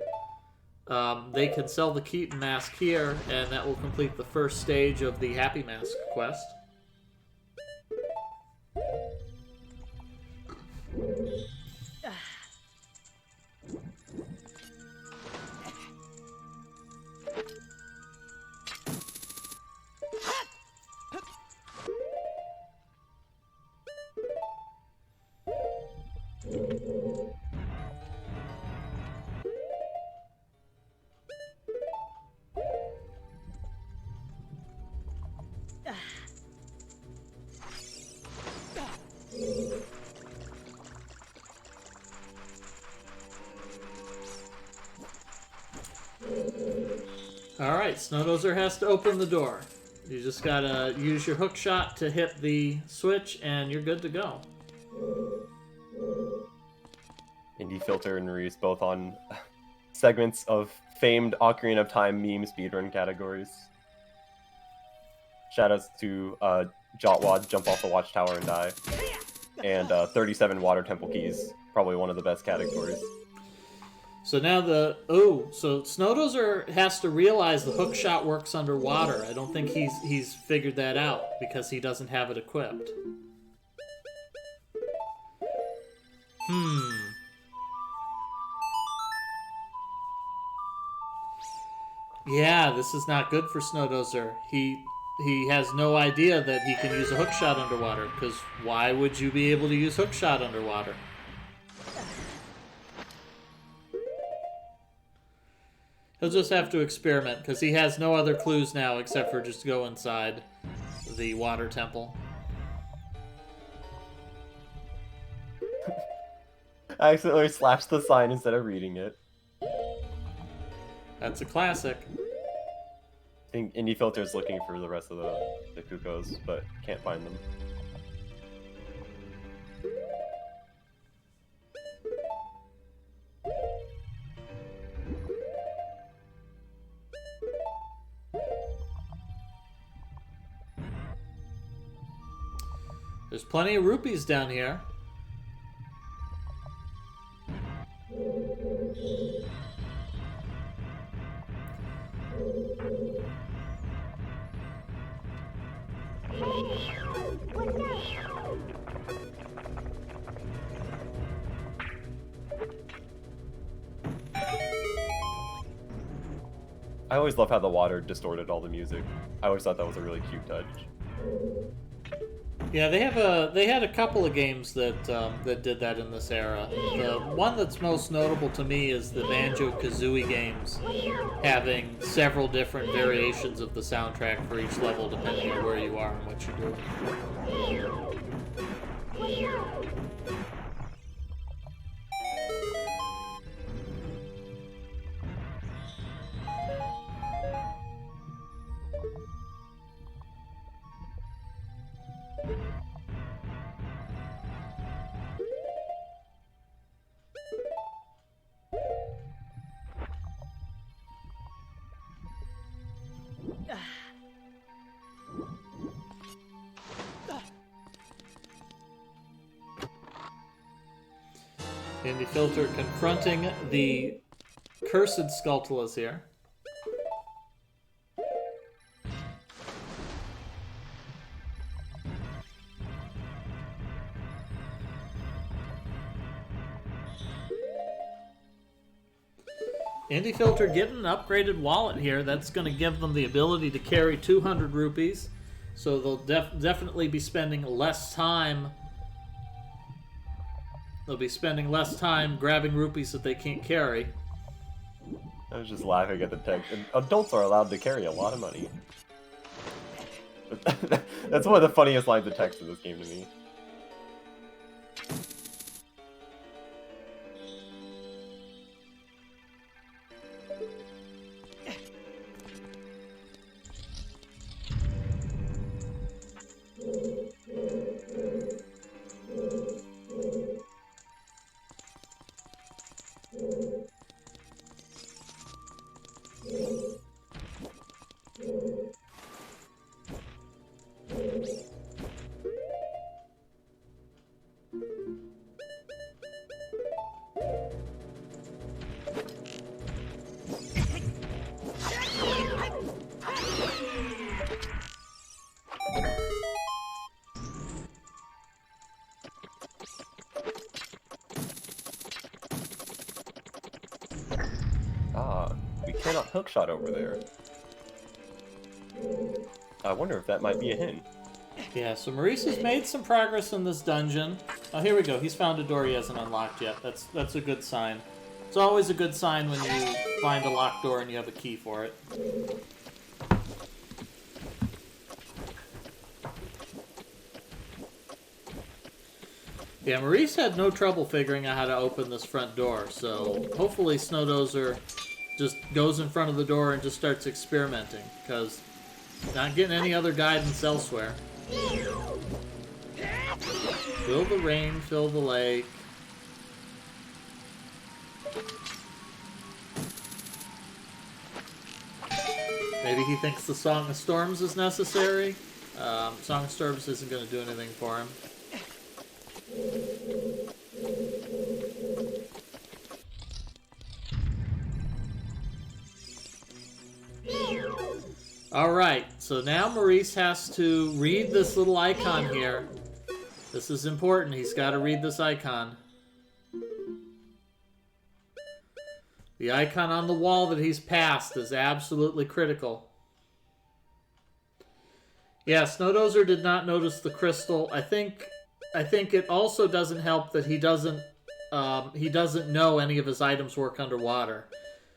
they can sell the Keaton mask here, and that will complete the first stage of the Happy Mask quest. Alright, Snowdozer has to open the door. You just gotta use your hook shot to hit the switch and you're good to go. Indie Filter and Reese both on segments of famed Ocarina of Time meme speedrun categories. Shoutouts to Jotwad, Jump Off the Watchtower and Die. And 37 Water Temple Keys, probably one of the best categories. So now so Snowdozer has to realize the hook shot works underwater. I don't think he's figured that out because he doesn't have it equipped. Yeah, this is not good for Snowdozer. He has no idea that he can use a hook shot underwater, because why would you be able to use hook shot underwater? He'll just have to experiment, because he has no other clues now except for just go inside the water temple. I accidentally slashed the sign instead of reading it. That's a classic. I think Indie Filter is looking for the rest of the Cuckoos, but can't find them. There's plenty of rupees down here. I always love how the water distorted all the music. I always thought that was a really cute touch. Yeah, they had a couple of games that did that in this era. The one that's most notable to me is the Banjo-Kazooie games, having several different variations of the soundtrack for each level depending on where you are and what you're doing. Andy Filter confronting the cursed Skulltulas here. Andy Filter getting an upgraded wallet here. That's going to give them the ability to carry 200 rupees. So they'll definitely be spending less time. They'll be spending less time grabbing rupees that they can't carry. I was just laughing at the text. Adults are allowed to carry a lot of money. That's one of the funniest lines of text in this game to me. We cannot hookshot over there. I wonder if that might be a hint. Yeah, so Maurice has made some progress in this dungeon. Oh, here we go. He's found a door he hasn't unlocked yet. That's a good sign. It's always a good sign when you find a locked door and you have a key for it. Yeah, Maurice had no trouble figuring out how to open this front door, so hopefully Snowdozer just goes in front of the door and just starts experimenting, because not getting any other guidance elsewhere. Fill the rain, fill the lake. Maybe he thinks the Song of Storms is necessary. Song of Storms isn't going to do anything for him. Alright, so now Maurice has to read this little icon here. This is important. He's got to read this icon. The icon on the wall that he's passed is absolutely critical. Yeah, Snowdozer did not notice the crystal. I think it also doesn't help that he doesn't know any of his items work underwater.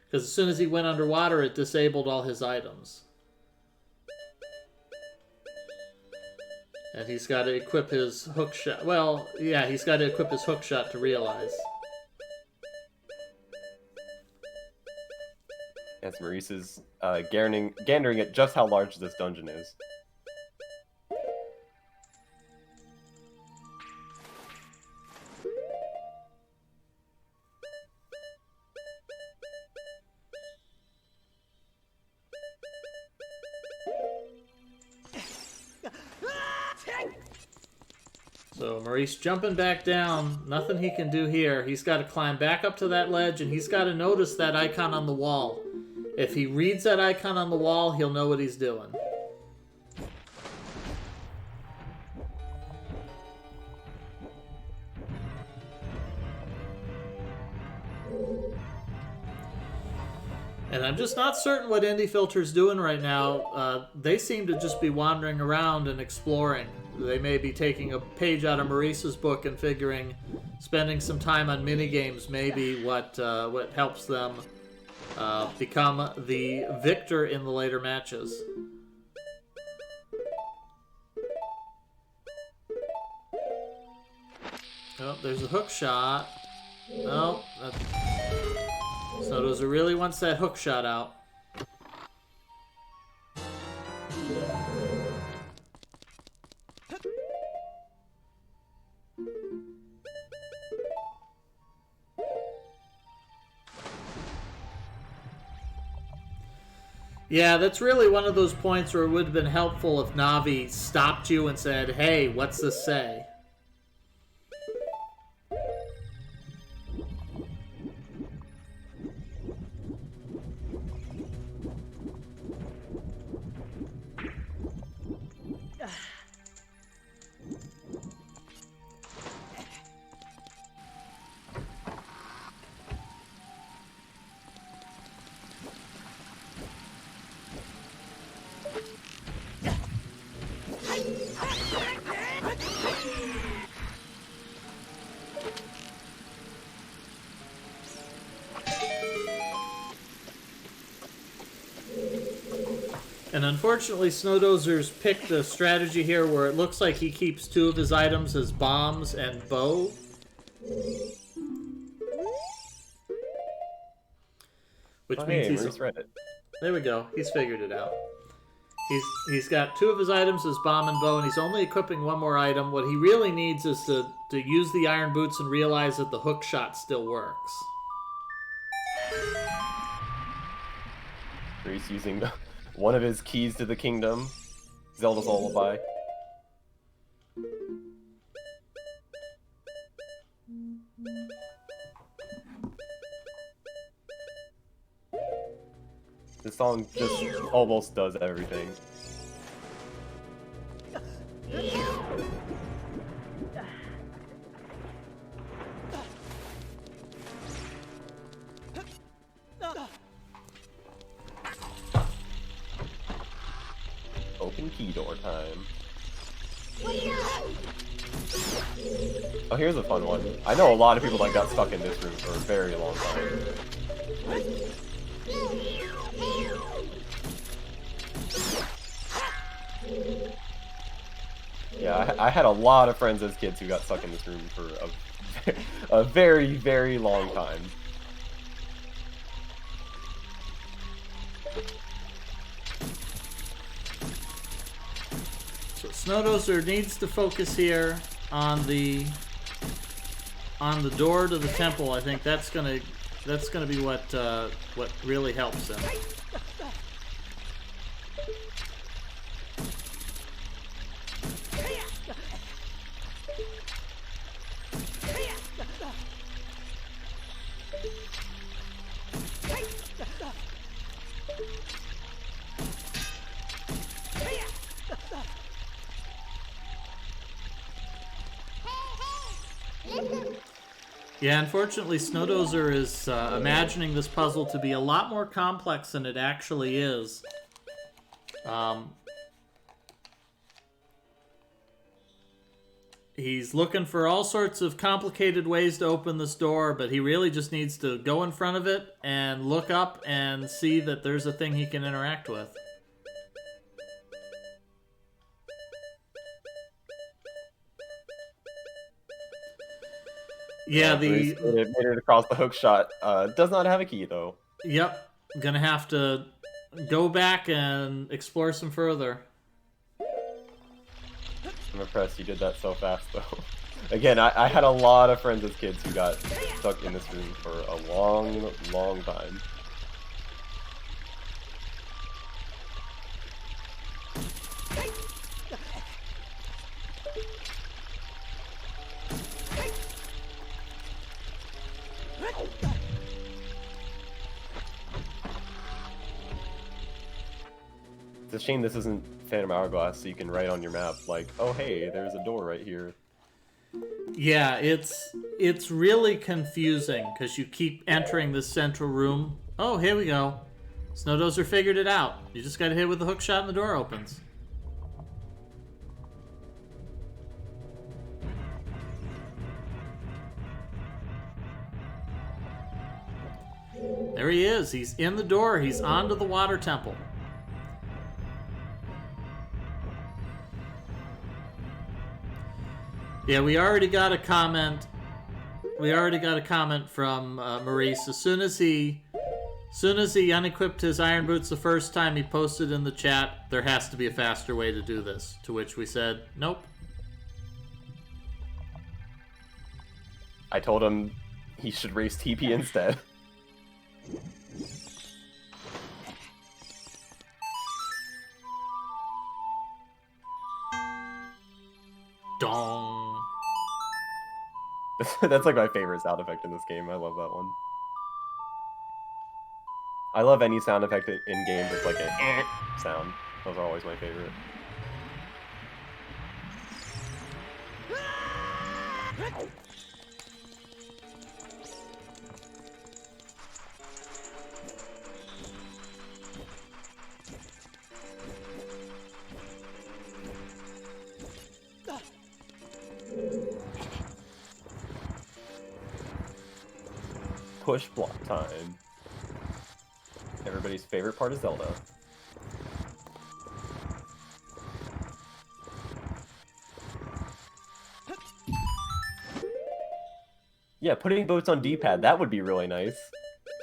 Because as soon as he went underwater, it disabled all his items. And he's got to equip his hook shot. Well, yeah, he's got to equip his hook shot to realize. Yes, Maurice is gandering at just how large this dungeon is. So Maurice jumping back down. Nothing he can do here. He's got to climb back up to that ledge, and he's got to notice that icon on the wall. If he reads that icon on the wall, he'll know what he's doing. And I'm just not certain what Indie Filter's doing right now. They seem to just be wandering around and exploring. They may be taking a page out of Maurice's book and figuring spending some time on minigames may be what helps them become the victor in the later matches. Oh, there's a hook shot. Oh, Snowdozer really wants that hook shot out. Yeah, that's really one of those points where it would have been helpful if Navi stopped you and said, "Hey, what's this say?" And unfortunately, Snowdozer's picked a strategy here where it looks like he keeps 2 of his items as bombs and bow. Which means he's... read it. There we go. He's figured it out. He's got 2 of his items as bomb and bow, and he's only equipping 1 more item. What he really needs is to use the iron boots and realize that the hook shot still works. He's using one of his keys to the kingdom, Zelda's lullaby. This song just almost does everything. Open key door time. Oh, here's a fun one. I know a lot of people that got stuck in this room for a very long time. Yeah, I had a lot of friends as kids who got stuck in this room for a very, very long time. So Snowdozer needs to focus here on the door to the temple. I think that's gonna be what really helps him. Yeah, unfortunately, Snowdozer is imagining this puzzle to be a lot more complex than it actually is. He's looking for all sorts of complicated ways to open this door, but he really just needs to go in front of it and look up and see that there's a thing he can interact with. Yeah, it made it across the hook shot. Does not have a key though. Yep, gonna have to go back and explore some further. I'm impressed you did that so fast though. Again, I had a lot of friends as kids who got stuck in this room for a long, long time. It's a shame this isn't Phantom Hourglass, so you can write on your map, like, oh hey, there's a door right here. Yeah, it's really confusing, because you keep entering this central room. Oh, here we go. Snowdozer figured it out. You just gotta hit with the hook shot and the door opens. There he is. He's in the door. He's onto the water temple. Yeah, we already got a comment. We already got a comment from Maurice. As soon as he unequipped his iron boots the first time, he posted in the chat, "There has to be a faster way to do this." To which we said, "Nope." I told him he should race TP instead. Dong. That's like my favorite sound effect in this game. I love that one. I love any sound effect in game that's like a sound. Those are always my favorite. Push block time. Everybody's favorite part of Zelda. Yeah, putting boats on D-pad, that would be really nice.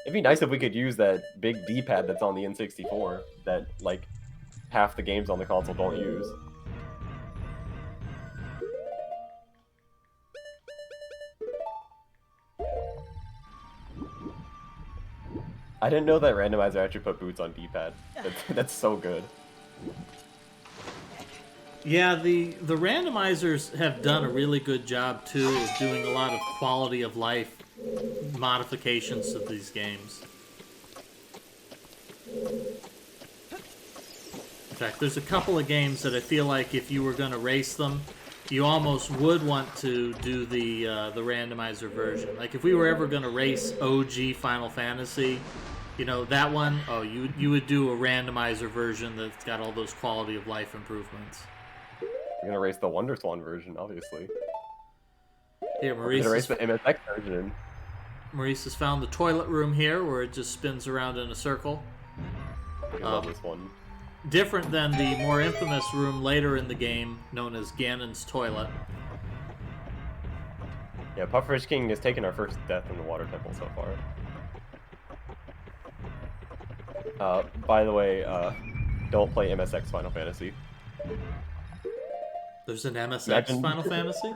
It'd be nice if we could use that big D-pad that's on the N64 that, like, half the games on the console don't use. I didn't know that randomizer actually put boots on D-pad. That's so good. Yeah, the randomizers have done a really good job too of doing a lot of quality of life modifications to these games. In fact, there's a couple of games that I feel like if you were going to race them, you almost would want to do the randomizer version. Like if we were ever going to race OG Final Fantasy, you know, that one, oh, you would do a randomizer version that's got all those quality of life improvements. We're gonna race the WonderSwan version, obviously. Here, We're gonna race the MSX version. Maurice has found the toilet room here, where it just spins around in a circle. I love this one. Different than the more infamous room later in the game, known as Ganon's toilet. Yeah, Pufferfish King has taken our first death in the Water Temple so far. By the way, don't play MSX Final Fantasy. There's an MSX Final Fantasy?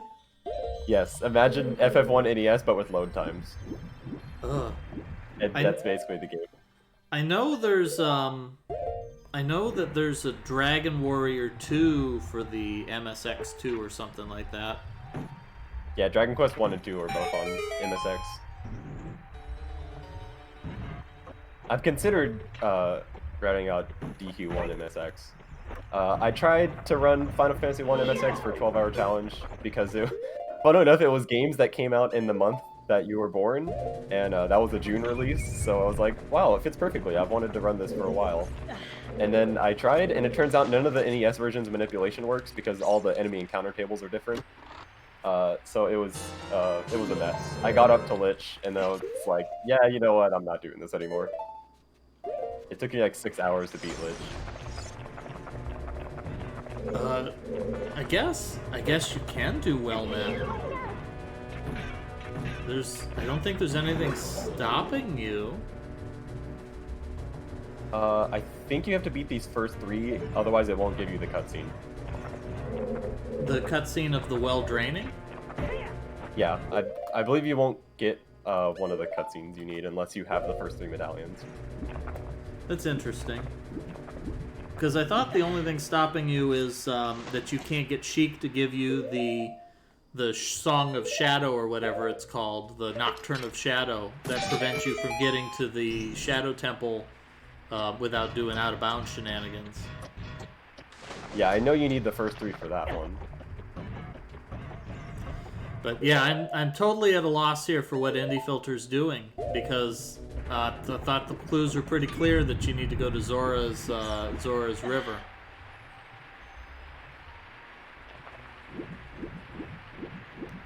Yes, imagine FF1 NES but with load times. Ugh. That's basically the game. I know there's I know that there's a Dragon Warrior 2 for the MSX2 or something like that. Yeah, Dragon Quest 1 and 2 are both on MSX. I've considered routing out DQ1 MSX. I tried to run Final Fantasy 1 MSX for a 12-hour challenge because, funnily enough, it was games that came out in the month that you were born, and that was a June release, so I was like, wow, it fits perfectly. I've wanted to run this for a while. And then I tried, and it turns out none of the NES versions manipulation works because all the enemy encounter tables are different. So it was a mess. I got up to Lich, and then I was like, yeah, you know what, I'm not doing this anymore. It took me like 6 hours to beat Lich. I guess you can do well now. I don't think there's anything stopping you. I think you have to beat these first 3, otherwise it won't give you the cutscene. The cutscene of the well draining? Yeah, I believe you won't get one of the cutscenes you need unless you have the first 3 medallions. That's interesting. Because I thought the only thing stopping you is that you can't get Sheik to give you the Song of Shadow or whatever it's called, the Nocturne of Shadow, that prevents you from getting to the Shadow Temple without doing out-of-bounds shenanigans. Yeah, I know you need the first 3 for that one. But yeah, I'm totally at a loss here for what Indie Filter's doing, because I thought the clues were pretty clear that you need to go to Zora's River.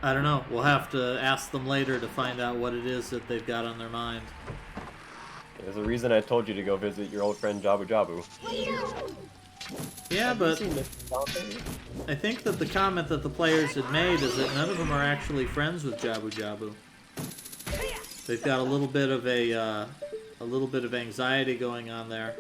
I don't know. We'll have to ask them later to find out what it is that they've got on their mind. There's a reason I told you to go visit your old friend Jabu Jabu. Yeah, but I think that the comment that the players had made is that none of them are actually friends with Jabu Jabu. They've got a little bit of anxiety going on there.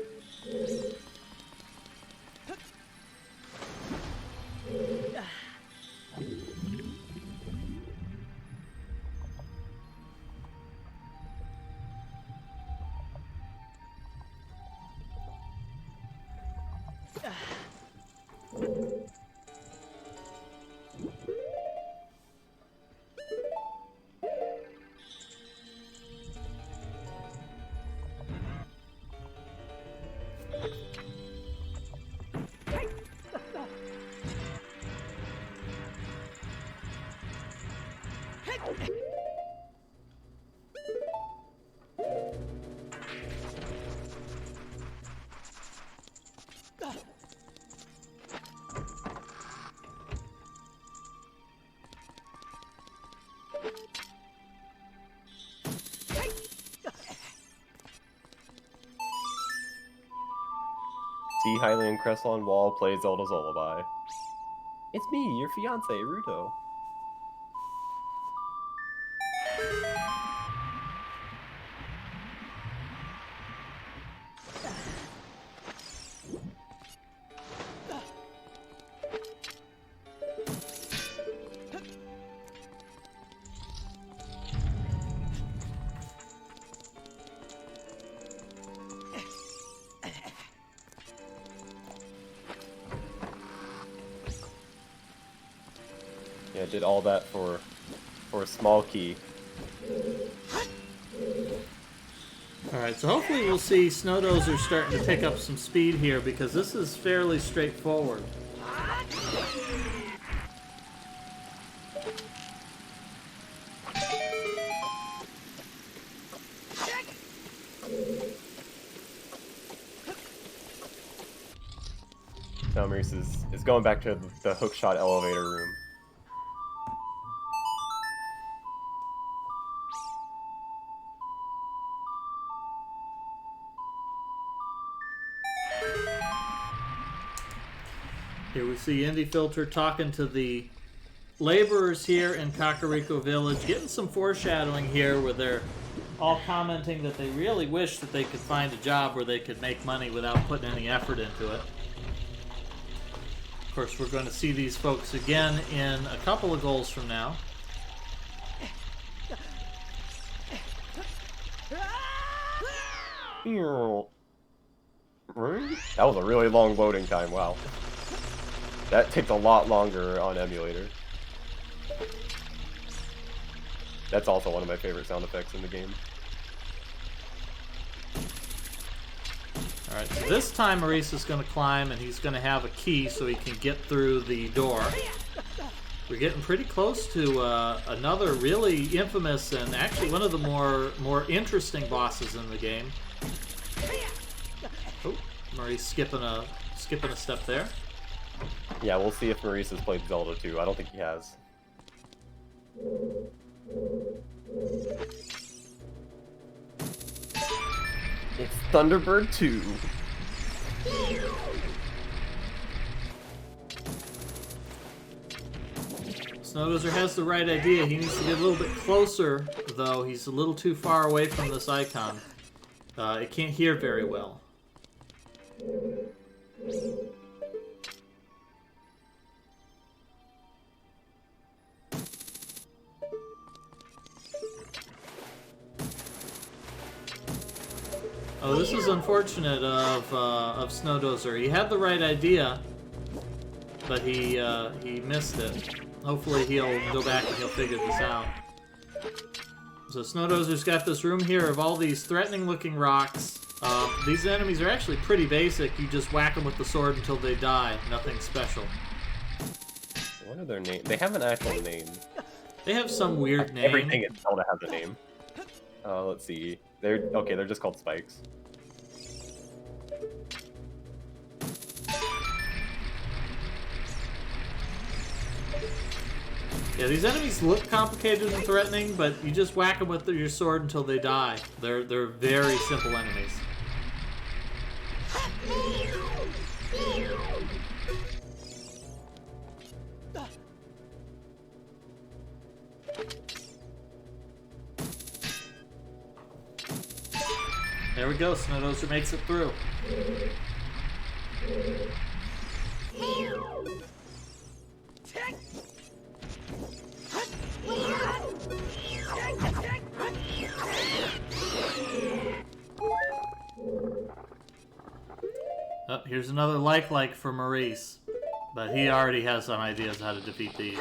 See Hylian Crestlon Wall play Zelda's Lullaby. It's me, your fiance, Ruto. Yeah, did all that for a small key. Alright, so hopefully we'll see Snowdozer starting to pick up some speed here, because this is fairly straightforward. Now Maurice is going back to the hookshot elevator room. Here we see Indie Filter talking to the laborers here in Kakariko Village, getting some foreshadowing here where they're all commenting that they really wish that they could find a job where they could make money without putting any effort into it. Of course, we're going to see these folks again in a couple of goals from now. That was a really long loading time, wow. That takes a lot longer on emulator. That's also one of my favorite sound effects in the game. Alright, so this time Maurice is going to climb and he's going to have a key so he can get through the door. We're getting pretty close to another really infamous and actually one of the more interesting bosses in the game. Oh, Maurice skipping a step there. Yeah, we'll see if Maurice has played Zelda too. I don't think he has. It's Thunderbird 2. Snowdozer has the right idea. He needs to get a little bit closer, though. He's a little too far away from this icon. It can't hear very well. Oh, this is unfortunate of Snowdozer. He had the right idea, but he missed it. Hopefully he'll go back and he'll figure this out. So Snowdozer's got this room here of all these threatening-looking rocks. These enemies are actually pretty basic. You just whack them with the sword until they die. Nothing special. What are their names? They have an actual name. They have some weird name. Everything in Zelda has a name. Let's see. They're just called spikes. Yeah, these enemies look complicated and threatening, but you just whack them with your sword until they die. They're very simple enemies. There we go, Snowdozer makes it through. Oh, here's another like for Maurice, but he already has some ideas how to defeat these.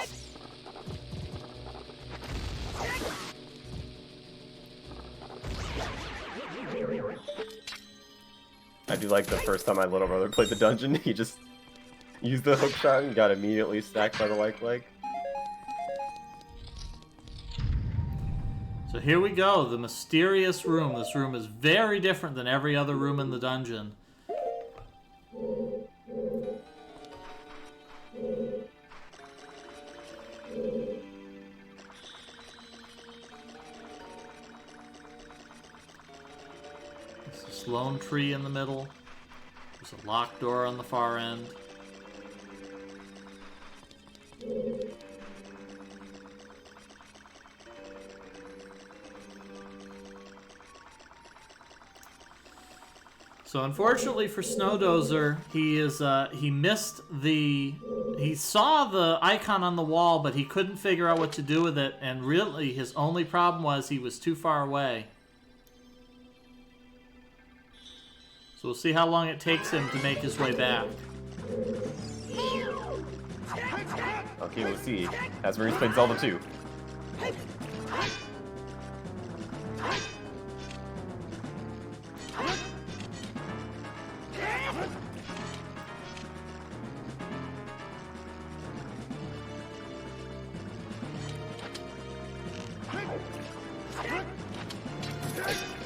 I do like the first time my little brother played the dungeon, he just used the hookshot and got immediately stacked by the like. So here we go, the mysterious room. This room is very different than every other room in the dungeon. This lone tree in the middle. There's a locked door on the far end. So unfortunately for Snowdozer, he saw the icon on the wall, but he couldn't figure out what to do with it, and really his only problem was he was too far away. So we'll see how long it takes him to make his way back. Okay, we'll see. Has Maurice played Zelda 2?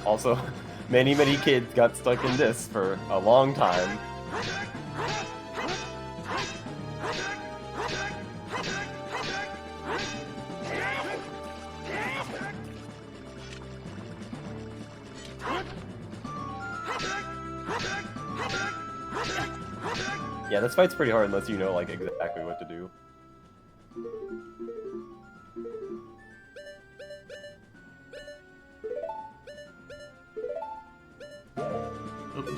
Also, many kids got stuck in this for a long time. Yeah, this fight's pretty hard unless you know like exactly what to do.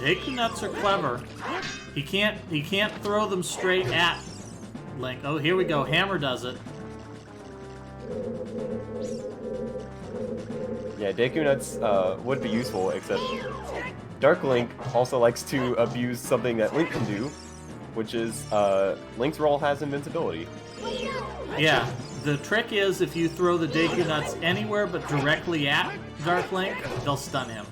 Deku Nuts are clever. He can't throw them straight at Link. Oh, here we go. Hammer does it. Yeah, Deku Nuts would be useful, except Dark Link also likes to abuse something that Link can do, which is Link's roll has invincibility. Yeah, the trick is if you throw the Deku Nuts anywhere but directly at Dark Link, they'll stun him.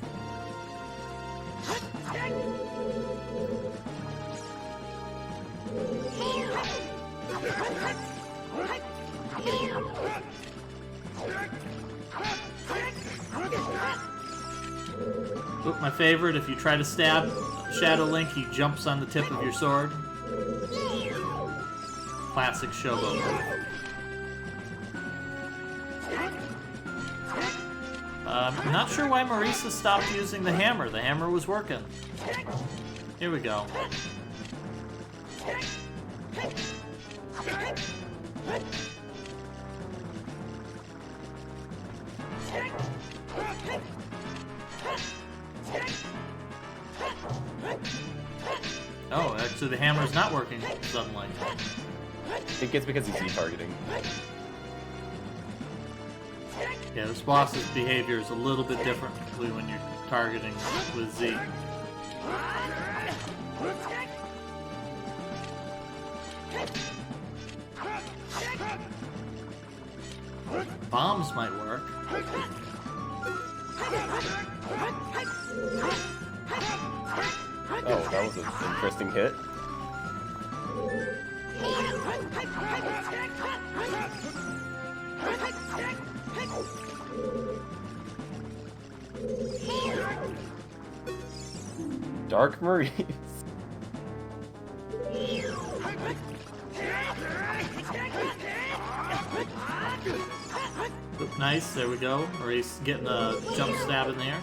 Oop, my favorite, if you try to stab Shadow Link, he jumps on the tip of your sword. Classic showboat move. I'm not sure why Marisa stopped using the hammer. The hammer was working. Here we go. Oh, actually the hammer's not working suddenly. I think it's because he's Z-targeting. Yeah, this boss's behavior is a little bit differently when you're targeting with Z. Bombs might work. Oh, that was an interesting hit. Dark Maurice. Nice, there we go. Maurice getting a jump stab in the air.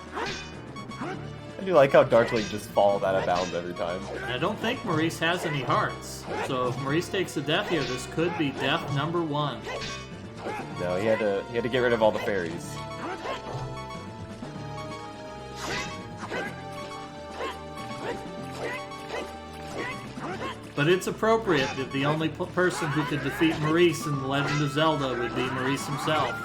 I do like how Dark Link just falls out of bounds every time. And I don't think Maurice has any hearts. So if Maurice takes a death here, this could be death number 1. No, he had to get rid of all the fairies. But it's appropriate that the only person who could defeat Maurice in The Legend of Zelda would be Maurice himself.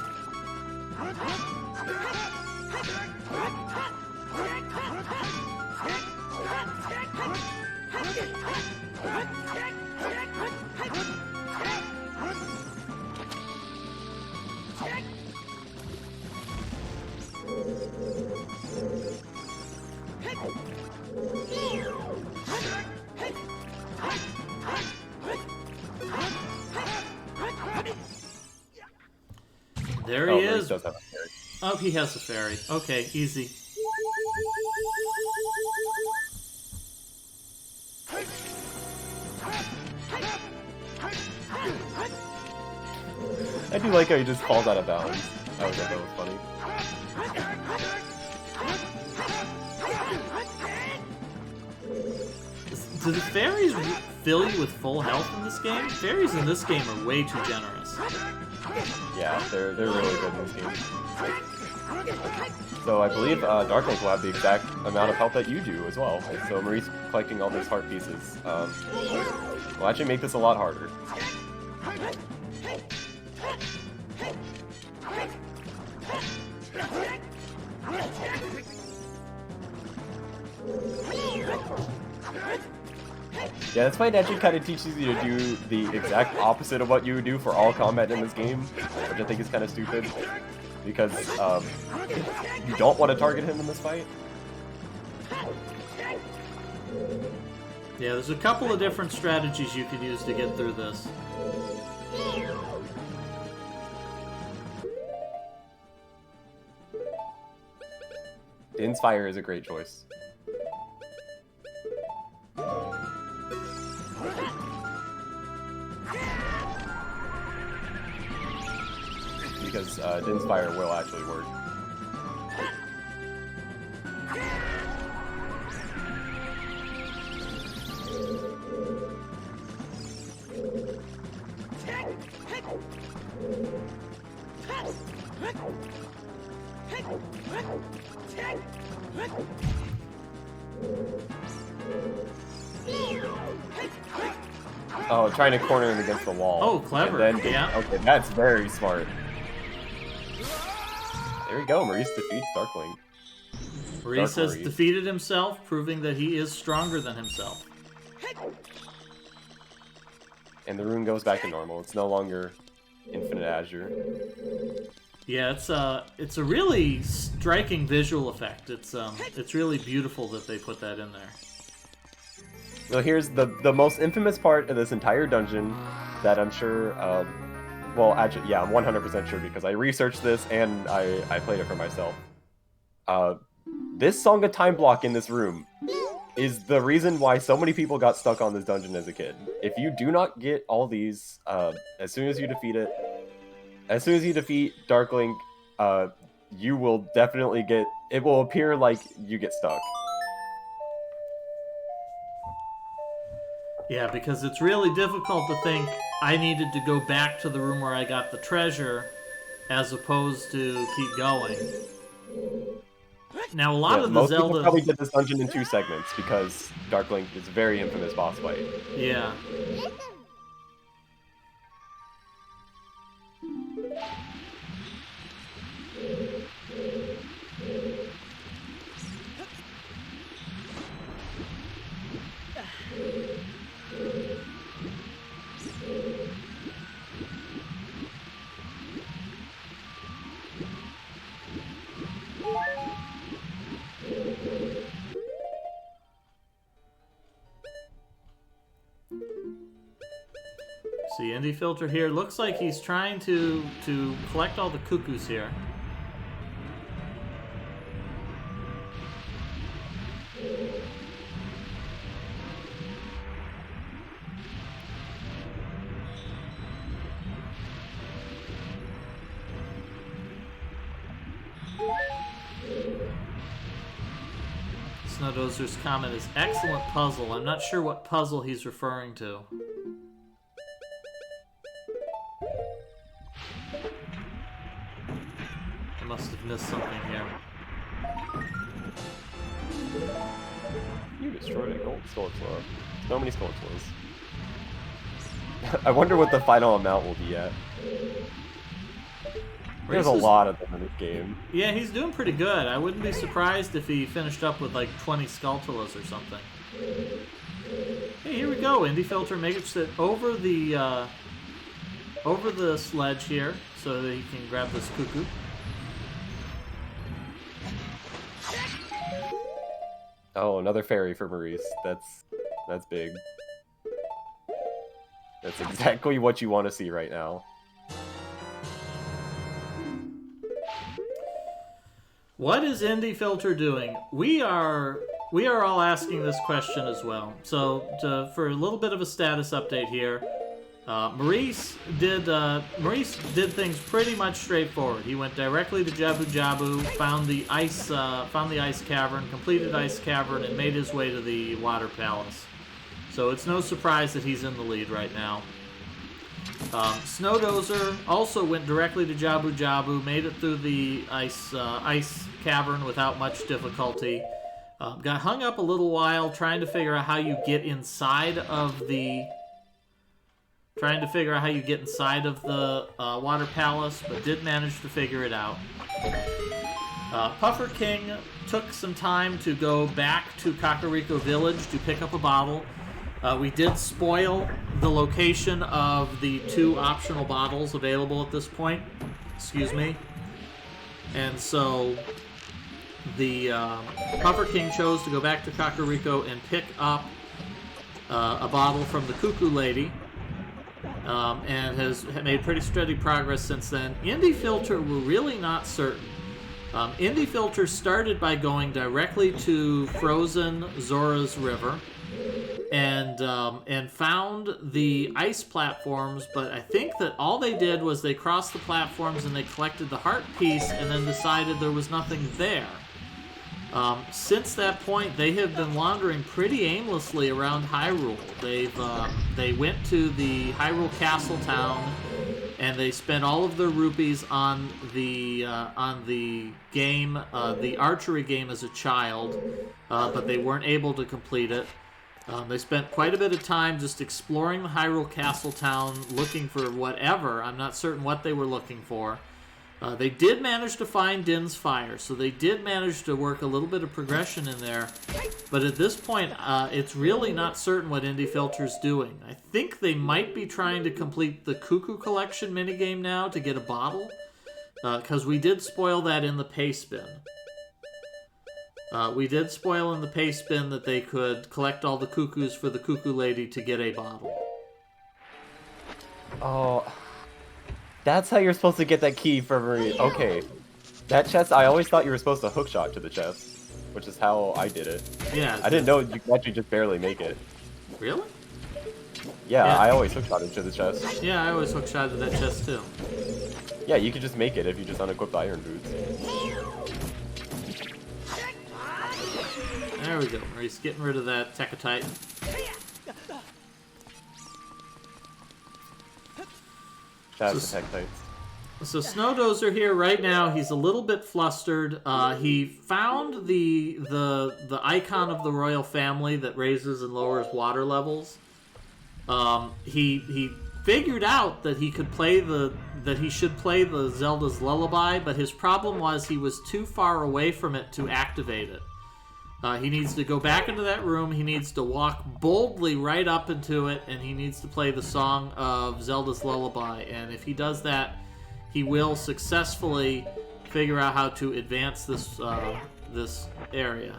There he is. Does have a fairy. Oh, he has a fairy. Okay, easy. I do like how he just falls out of bounds. I always thought that was funny. Do the fairies fill you with full health in this game? Fairies in this game are way too generous. Yeah, they're really good in this game. So I believe Dark Link will have the exact amount of health that you do as well. So Maurice collecting all those heart pieces will actually make this a lot harder. Yeah, this fight actually kind of teaches you to do the exact opposite of what you would do for all combat in this game, which I think is kind of stupid, because you don't want to target him in this fight. Yeah, there's a couple of different strategies you could use to get through this. Din's Fire is a great choice. Because Din's Fire will actually work. Oh, trying to corner him against the wall. Oh, clever. Yeah. Okay, that's very smart. There we go. Maurice defeats Darkling. Maurice has defeated himself, proving that he is stronger than himself. And the rune goes back to normal. It's no longer Infinite Azure. Yeah, it's a really striking visual effect. It's really beautiful that they put that in there. So here's the most infamous part of this entire dungeon that I'm sure, well, actually, yeah, I'm 100% sure because I researched this and I played it for myself. This Song of Time block in this room is the reason why so many people got stuck on this dungeon as a kid. If you do not get all these, as soon as you defeat Darkling, you will definitely get, it will appear like you get stuck. Yeah, because it's really difficult to think I needed to go back to the room where I got the treasure as opposed to keep going. Now, a lot of the most Zelda... people probably did this dungeon in 2 segments because Darkling is a very infamous boss fight. Yeah. See, Indie Filter here. Looks like he's trying to collect all the cuckoos here. Snowdozer's comment is excellent puzzle. I'm not sure what puzzle he's referring to. I must have missed something here. You destroyed a gold Scourge. So many Scourge. I wonder what the final amount will be at. There's a lot of them in this game. Yeah, he's doing pretty good. I wouldn't be surprised if he finished up with like 20 Skulltulas or something. Hey, here we go. Indie Filter makes it over the sledge here so that he can grab this cuckoo. Oh, another fairy for Maurice. That's big. That's exactly what you want to see right now. What is Indie Filter doing? We are all asking this question as well. So for a little bit of a status update here, Maurice did things pretty much straightforward. He went directly to Jabu Jabu, found the Ice Cavern, completed Ice Cavern, and made his way to the Water Palace. So it's no surprise that he's in the lead right now. Snowdozer also went directly to Jabu Jabu, made it through the Ice Cavern without much difficulty. Got hung up a little while trying to figure out how you get inside of the Water Palace, but did manage to figure it out. Puffer King took some time to go back to Kakariko Village to pick up a bottle. We did spoil the location of the 2 optional bottles available at this point. Excuse me. And so the Puffer King chose to go back to Kakariko and pick up a bottle from the Cuckoo Lady, and has made pretty steady progress since then. Indie Filter were really not certain. Indie Filter started by going directly to frozen Zora's River and found the ice platforms, but I think that all they did was they crossed the platforms and they collected the heart piece and then decided there was nothing there. Since that point, they have been wandering pretty aimlessly around Hyrule. They went to the Hyrule Castle town, and they spent all of their rupees on the game, the archery game as a child, but they weren't able to complete it. They spent quite a bit of time just exploring the Hyrule Castle town, looking for whatever. I'm not certain what they were looking for. They did manage to find Din's Fire, so they did manage to work a little bit of progression in there. But at this point, it's really not certain what Indie Filter's doing. I think they might be trying to complete the Cuckoo Collection minigame now to get a bottle, because we did spoil that in the paste bin. We did spoil in the paste bin that they could collect all the cuckoos for the Cuckoo Lady to get a bottle. Oh... That's how you're supposed to get that key for Marie. Okay. That chest, I always thought you were supposed to hookshot to the chest, which is how I did it. Yeah. I didn't know you could actually just barely make it. Really? Yeah, I always hookshotted to the chest. Yeah, I always hookshotted to that chest too. Yeah, you could just make it if you just unequip the iron boots. There we go. Marie's getting rid of that Tekatite. That's the Tekatites. So Snowdozer here right now. He's a little bit flustered. He found the icon of the royal family that raises and lowers water levels. He figured out that he should play the Zelda's Lullaby, but his problem was he was too far away from it to activate it. He needs to go back into that room, he needs to walk boldly right up into it, and he needs to play the song of Zelda's Lullaby. And if he does that, he will successfully figure out how to advance this area.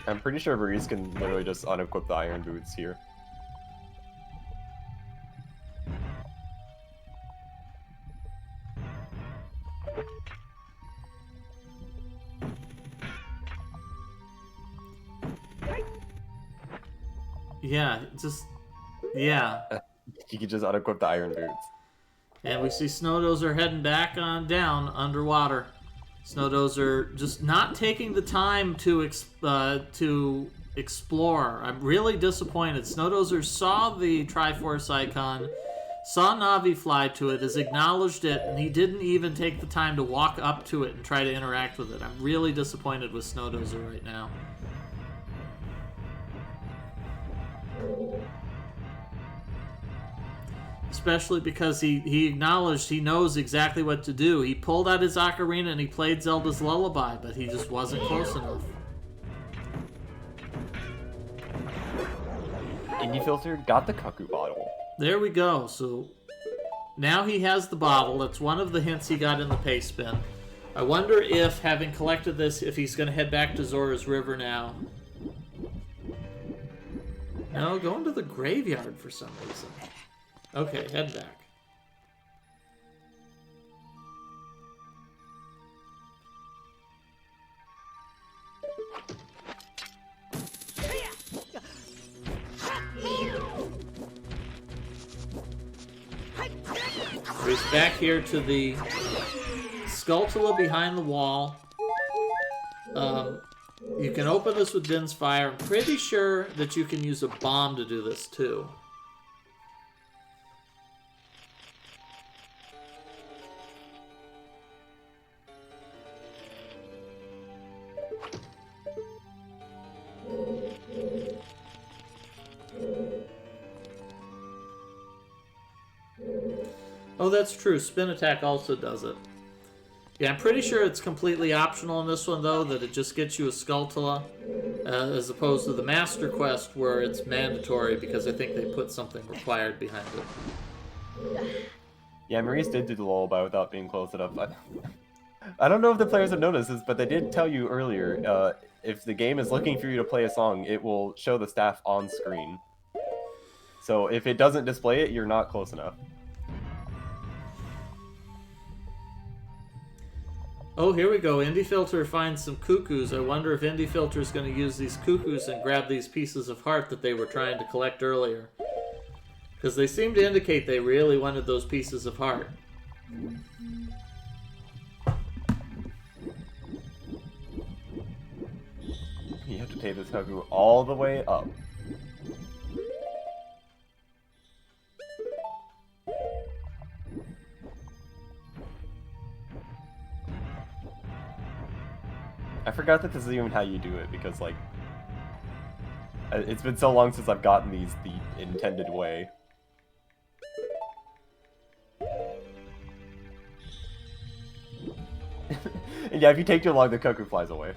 I'm pretty sure Maurice can literally just unequip the iron boots here. Yeah, yeah. You can just unequip the iron boots. And we see Snowdozer heading back on down underwater. Snowdozer just not taking the time to explore. I'm really disappointed. Snowdozer saw the Triforce icon, saw Navi fly to it, has acknowledged it, and he didn't even take the time to walk up to it and try to interact with it. I'm really disappointed with Snowdozer right now. Especially because he acknowledged he knows exactly what to do. He pulled out his ocarina and he played Zelda's Lullaby, but he just wasn't close enough. Indie Filter got the Cuckoo bottle. There we go. So now he has the bottle. That's one of the hints he got in the paste bin. I wonder if, having collected this, if he's going to head back to Zora's River now. No, going to the graveyard for some reason. Okay, head back. He's back here to the Skulltula behind the wall. You can open this with Din's Fire. I'm pretty sure that you can use a bomb to do this too. Oh, that's true. Spin attack also does it. Yeah, I'm pretty sure it's completely optional in this one, though, that it just gets you a Skulltula, as opposed to the Master Quest, where it's mandatory, because I think they put something required behind it. Yeah, Maurice did do the lullaby without being close enough. I don't know if the players have noticed this, but they did tell you earlier, if the game is looking for you to play a song, it will show the staff on screen. So if it doesn't display it, you're not close enough. Oh, here we go. Indie Filter finds some cuckoos. I wonder if Indie Filter is going to use these cuckoos and grab these pieces of heart that they were trying to collect earlier. Because they seem to indicate they really wanted those pieces of heart. You have to take this cuckoo all the way up. I forgot that this is even how you do it, because, like, it's been so long since I've gotten these the intended way. And yeah, if you take too long, the cuckoo flies away.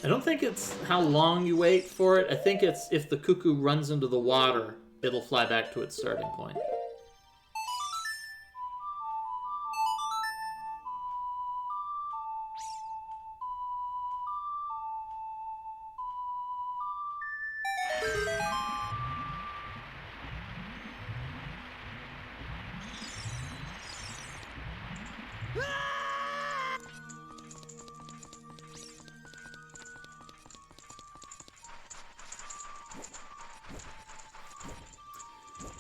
I don't think it's how long you wait for it. I think it's if the cuckoo runs into the water, it'll fly back to its starting point.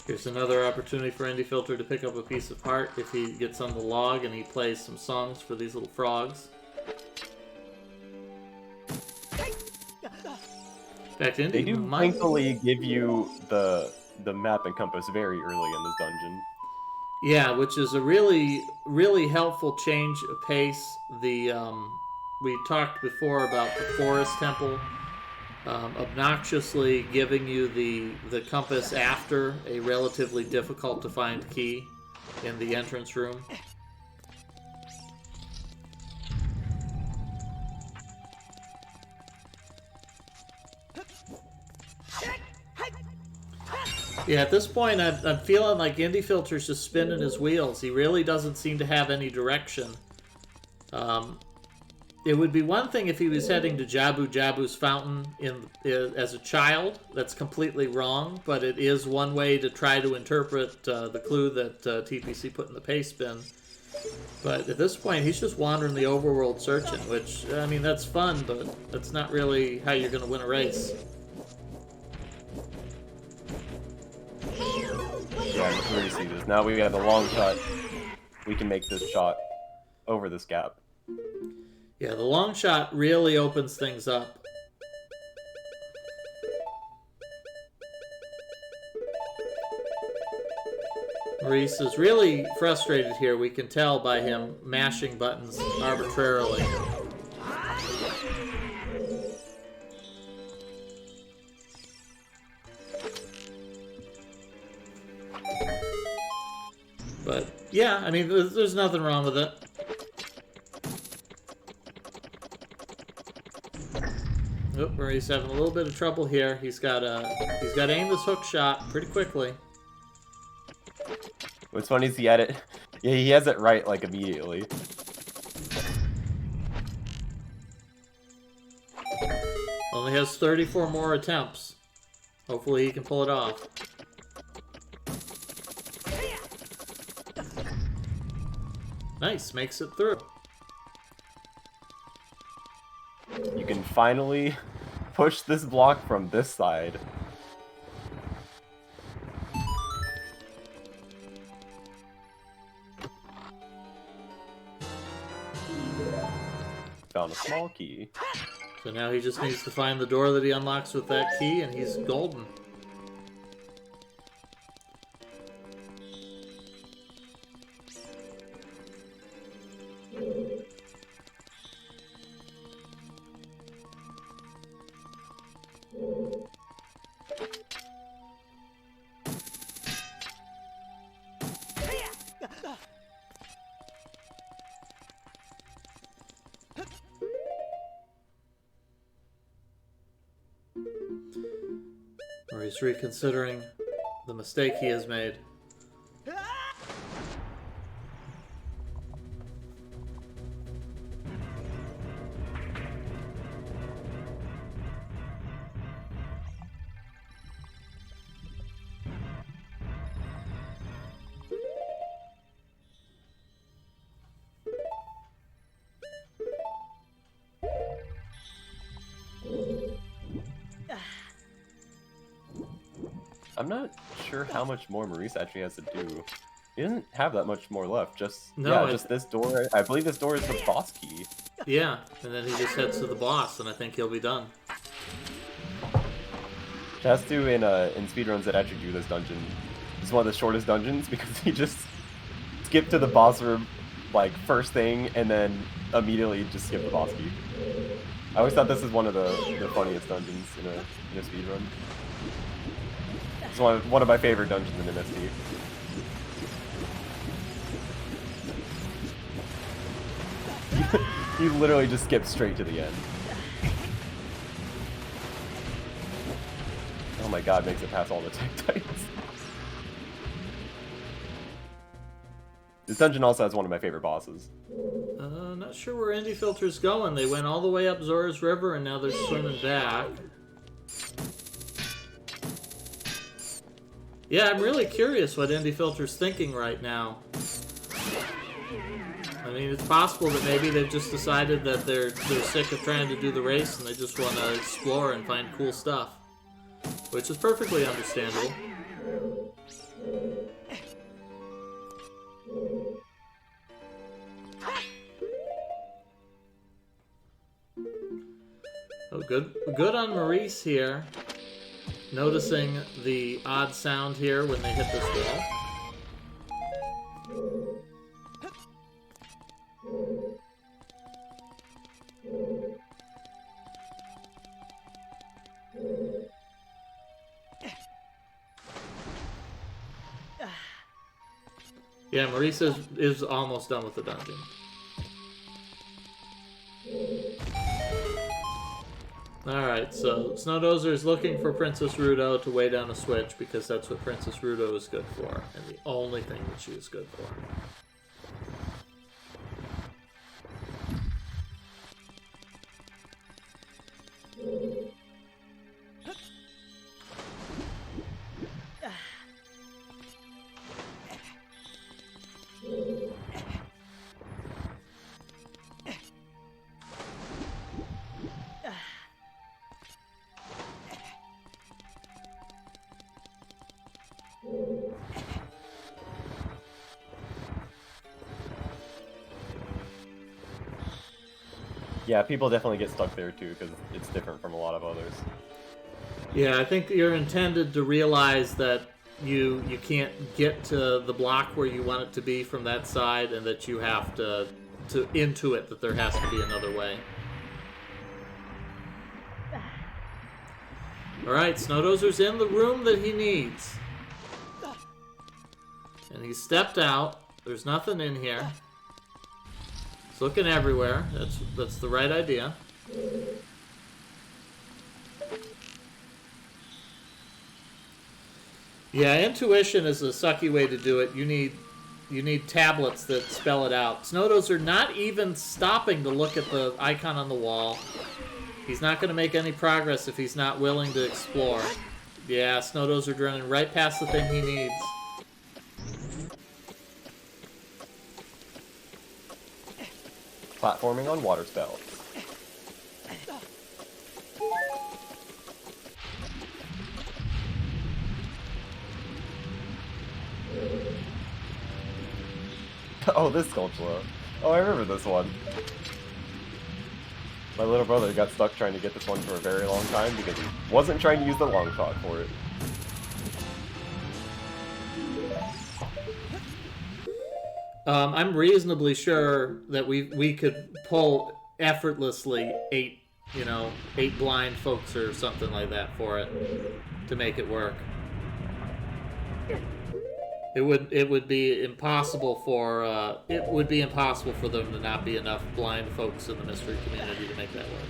Here's another opportunity for Indie Filter to pick up a piece of heart if he gets on the log and he plays some songs for these little frogs. In fact, Indie They do might... thankfully give you the map and compass very early in this dungeon. Yeah, which is a really, really helpful change of pace. We talked before about the Forest Temple obnoxiously giving you the compass after a relatively difficult to find key in the entrance room. Yeah, at this point, I'm feeling like Indie Filter's just spinning his wheels. He really doesn't seem to have any direction. It would be one thing if he was heading to Jabu Jabu's fountain as a child. That's completely wrong, but it is one way to try to interpret the clue that TPC put in the paste bin. But at this point, he's just wandering the overworld searching, which, I mean, that's fun, but that's not really how you're going to win a race. Yeah, I'm clear to see this. Now we have the long shot. We can make this shot over this gap. Yeah, the long shot really opens things up. Maurice is really frustrated here. We can tell by him mashing buttons arbitrarily. But, yeah, I mean, there's nothing wrong with it. Oop, Maurice having a little bit of trouble here. He's got to aim this hook shot pretty quickly. What's funny is he had it. Yeah, he has it right like immediately. Only has 34 more attempts. Hopefully he can pull it off. Nice, makes it through. You can finally push this block from this side. Found a small key. So now he just needs to find the door that he unlocks with that key, and he's golden. Or he's reconsidering the mistake he has made. I'm not sure how much more Maurice actually has to do. He doesn't have that much more left. Just just this door. I believe this door is the boss key. Yeah, and then he just heads to the boss, and I think he'll be done. Has to in speedruns that actually do this dungeon. It's one of the shortest dungeons because he just skipped to the boss room like first thing and then immediately just skipped the boss key. I always thought this is one of the funniest dungeons in a speedrun. It's one of my favorite dungeons in MST. You literally just skip straight to the end. Oh my god, makes it past all the tech types. This dungeon also has one of my favorite bosses. Not sure where Indie Filter's going. They went all the way up Zora's River and now they're swimming back. Yeah, I'm really curious what Indie Filter's thinking right now. I mean, it's possible that maybe they've just decided that they're sick of trying to do the race and they just want to explore and find cool stuff. Which is perfectly understandable. Oh, good on Maurice here. Noticing the odd sound here when they hit this wall. Yeah, Maurice is almost done with the dungeon. Alright, so Snowdozer is looking for Princess Ruto to weigh down a switch because that's what Princess Ruto is good for, and the only thing that she is good for. Yeah, people definitely get stuck there too because it's different from a lot of others. Yeah, I think you're intended to realize that you can't get to the block where you want it to be from that side, and that you have to intuit that there has to be another way. Alright, Snowdozer's in the room that he needs. And he stepped out. There's nothing in here. He's looking everywhere. That's the right idea. Yeah, intuition is a sucky way to do it. You need tablets that spell it out. Snowdozer not even stopping to look at the icon on the wall. He's not going to make any progress if he's not willing to explore. Yeah, Snowdozer running right past the thing he needs. Platforming on water spells. Oh, this sculpture. Oh, I remember this one. My little brother got stuck trying to get this one for a very long time because he wasn't trying to use the long shot for it. I'm reasonably sure that we could pull effortlessly eight blind folks or something like that for it to make it work. It would be impossible for them to not be enough blind folks in the mystery community to make that work.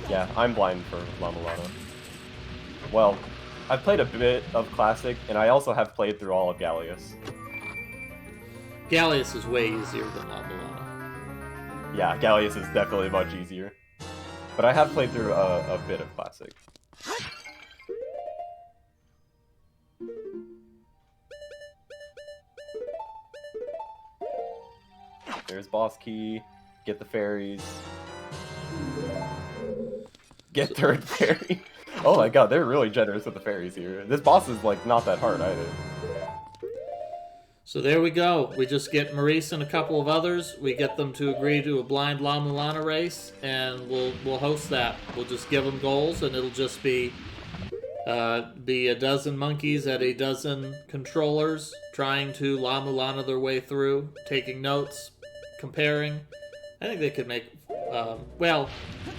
Yeah, I'm blind for Lama Lana. Well, I've played a bit of Classic, and I also have played through all of Gallius. Gallius is way easier than La Mulana. Yeah, Gallius is definitely much easier. But I have played through a bit of Classic. There's boss key. Get the fairies. Get third fairy. Oh my god, they're really generous with the fairies here. This boss is like not that hard either. So there we go. We just get Maurice and a couple of others. We get them to agree to a blind La Mulana race, and we'll host that. We'll just give them goals, and it'll just be a dozen monkeys at a dozen controllers trying to La Mulana their way through, taking notes, comparing. I think they could make... well,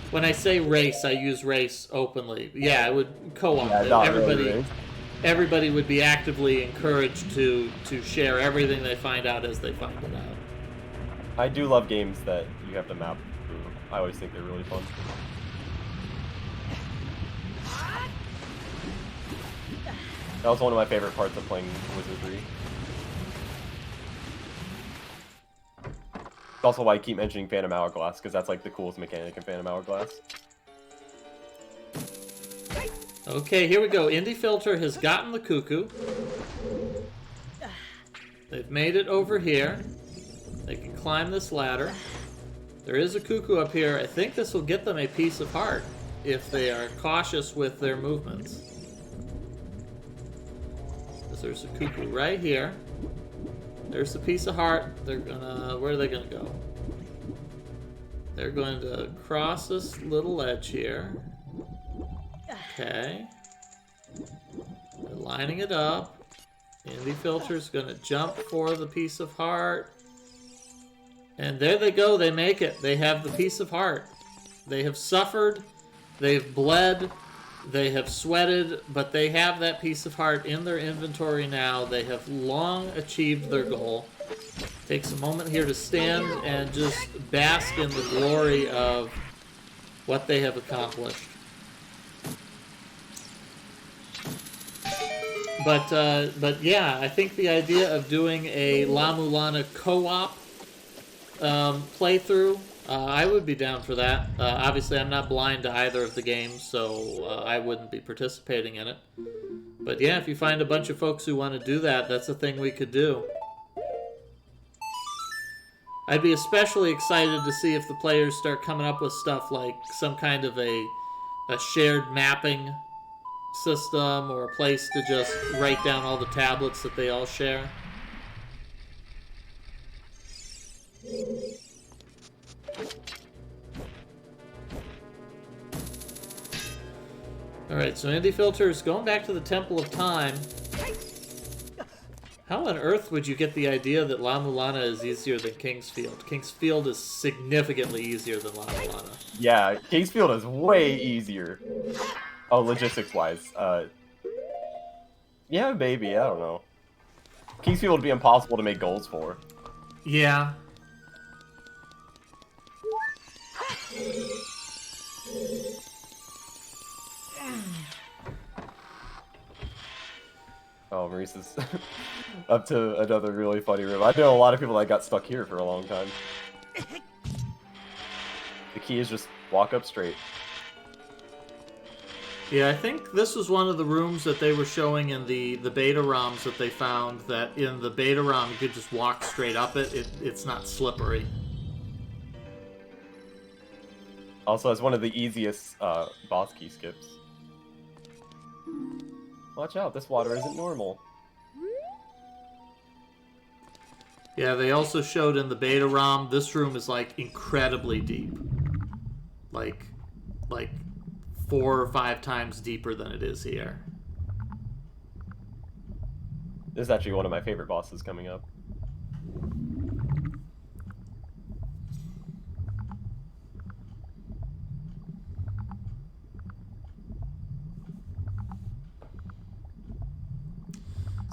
when I say race, I use race openly. Yeah, it would co-op. Yeah, everybody would be actively encouraged to share everything they find out as they find it out. I do love games that you have to map through. I always think they're really fun. That was one of my favorite parts of playing Wizardry. It's also why I keep mentioning Phantom Hourglass, because that's like the coolest mechanic in Phantom Hourglass. Okay, here we go. Indie Filter has gotten the cuckoo. They've made it over here. They can climb this ladder. There is a cuckoo up here. I think this will get them a piece of heart if they are cautious with their movements. Because there's a cuckoo right here. There's the piece of heart. They're gonna... Where are they gonna go? They're going to cross this little edge here. Okay. They're lining it up. Indie Filter's gonna jump for the piece of heart. And there they go, they make it. They have the piece of heart. They have suffered, they've bled, they have sweated, but they have that piece of heart in their inventory now. They have long achieved their goal. Takes a moment here to stand and just bask in the glory of what they have accomplished. But yeah, I think the idea of doing a La Mulana co-op playthrough, I would be down for that. Obviously, I'm not blind to either of the games, so I wouldn't be participating in it. But yeah, if you find a bunch of folks who want to do that, that's a thing we could do. I'd be especially excited to see if the players start coming up with stuff like some kind of a shared mapping system or a place to just write down all the tablets that they all share. Alright, so Indie Filter is going back to the Temple of Time. How on earth would you get the idea that La Mulana is easier than Kingsfield? Kingsfield is significantly easier than La Mulana. Yeah, Kingsfield is way easier. Oh, logistics-wise. Yeah, maybe. I don't know. Kingsfield would be impossible to make goals for. Yeah. Oh, Maurice is up to another really funny room. I know a lot of people that got stuck here for a long time. The key is just walk up straight. Yeah, I think this was one of the rooms that they were showing in the beta ROMs that they found, that in the beta ROM you could just walk straight up it. It's not slippery. Also, it's one of the easiest boss key skips. Watch out, this water isn't normal. Yeah, they also showed in the beta ROM, this room is like incredibly deep. Like 4 or 5 times deeper than it is here. This is actually one of my favorite bosses coming up.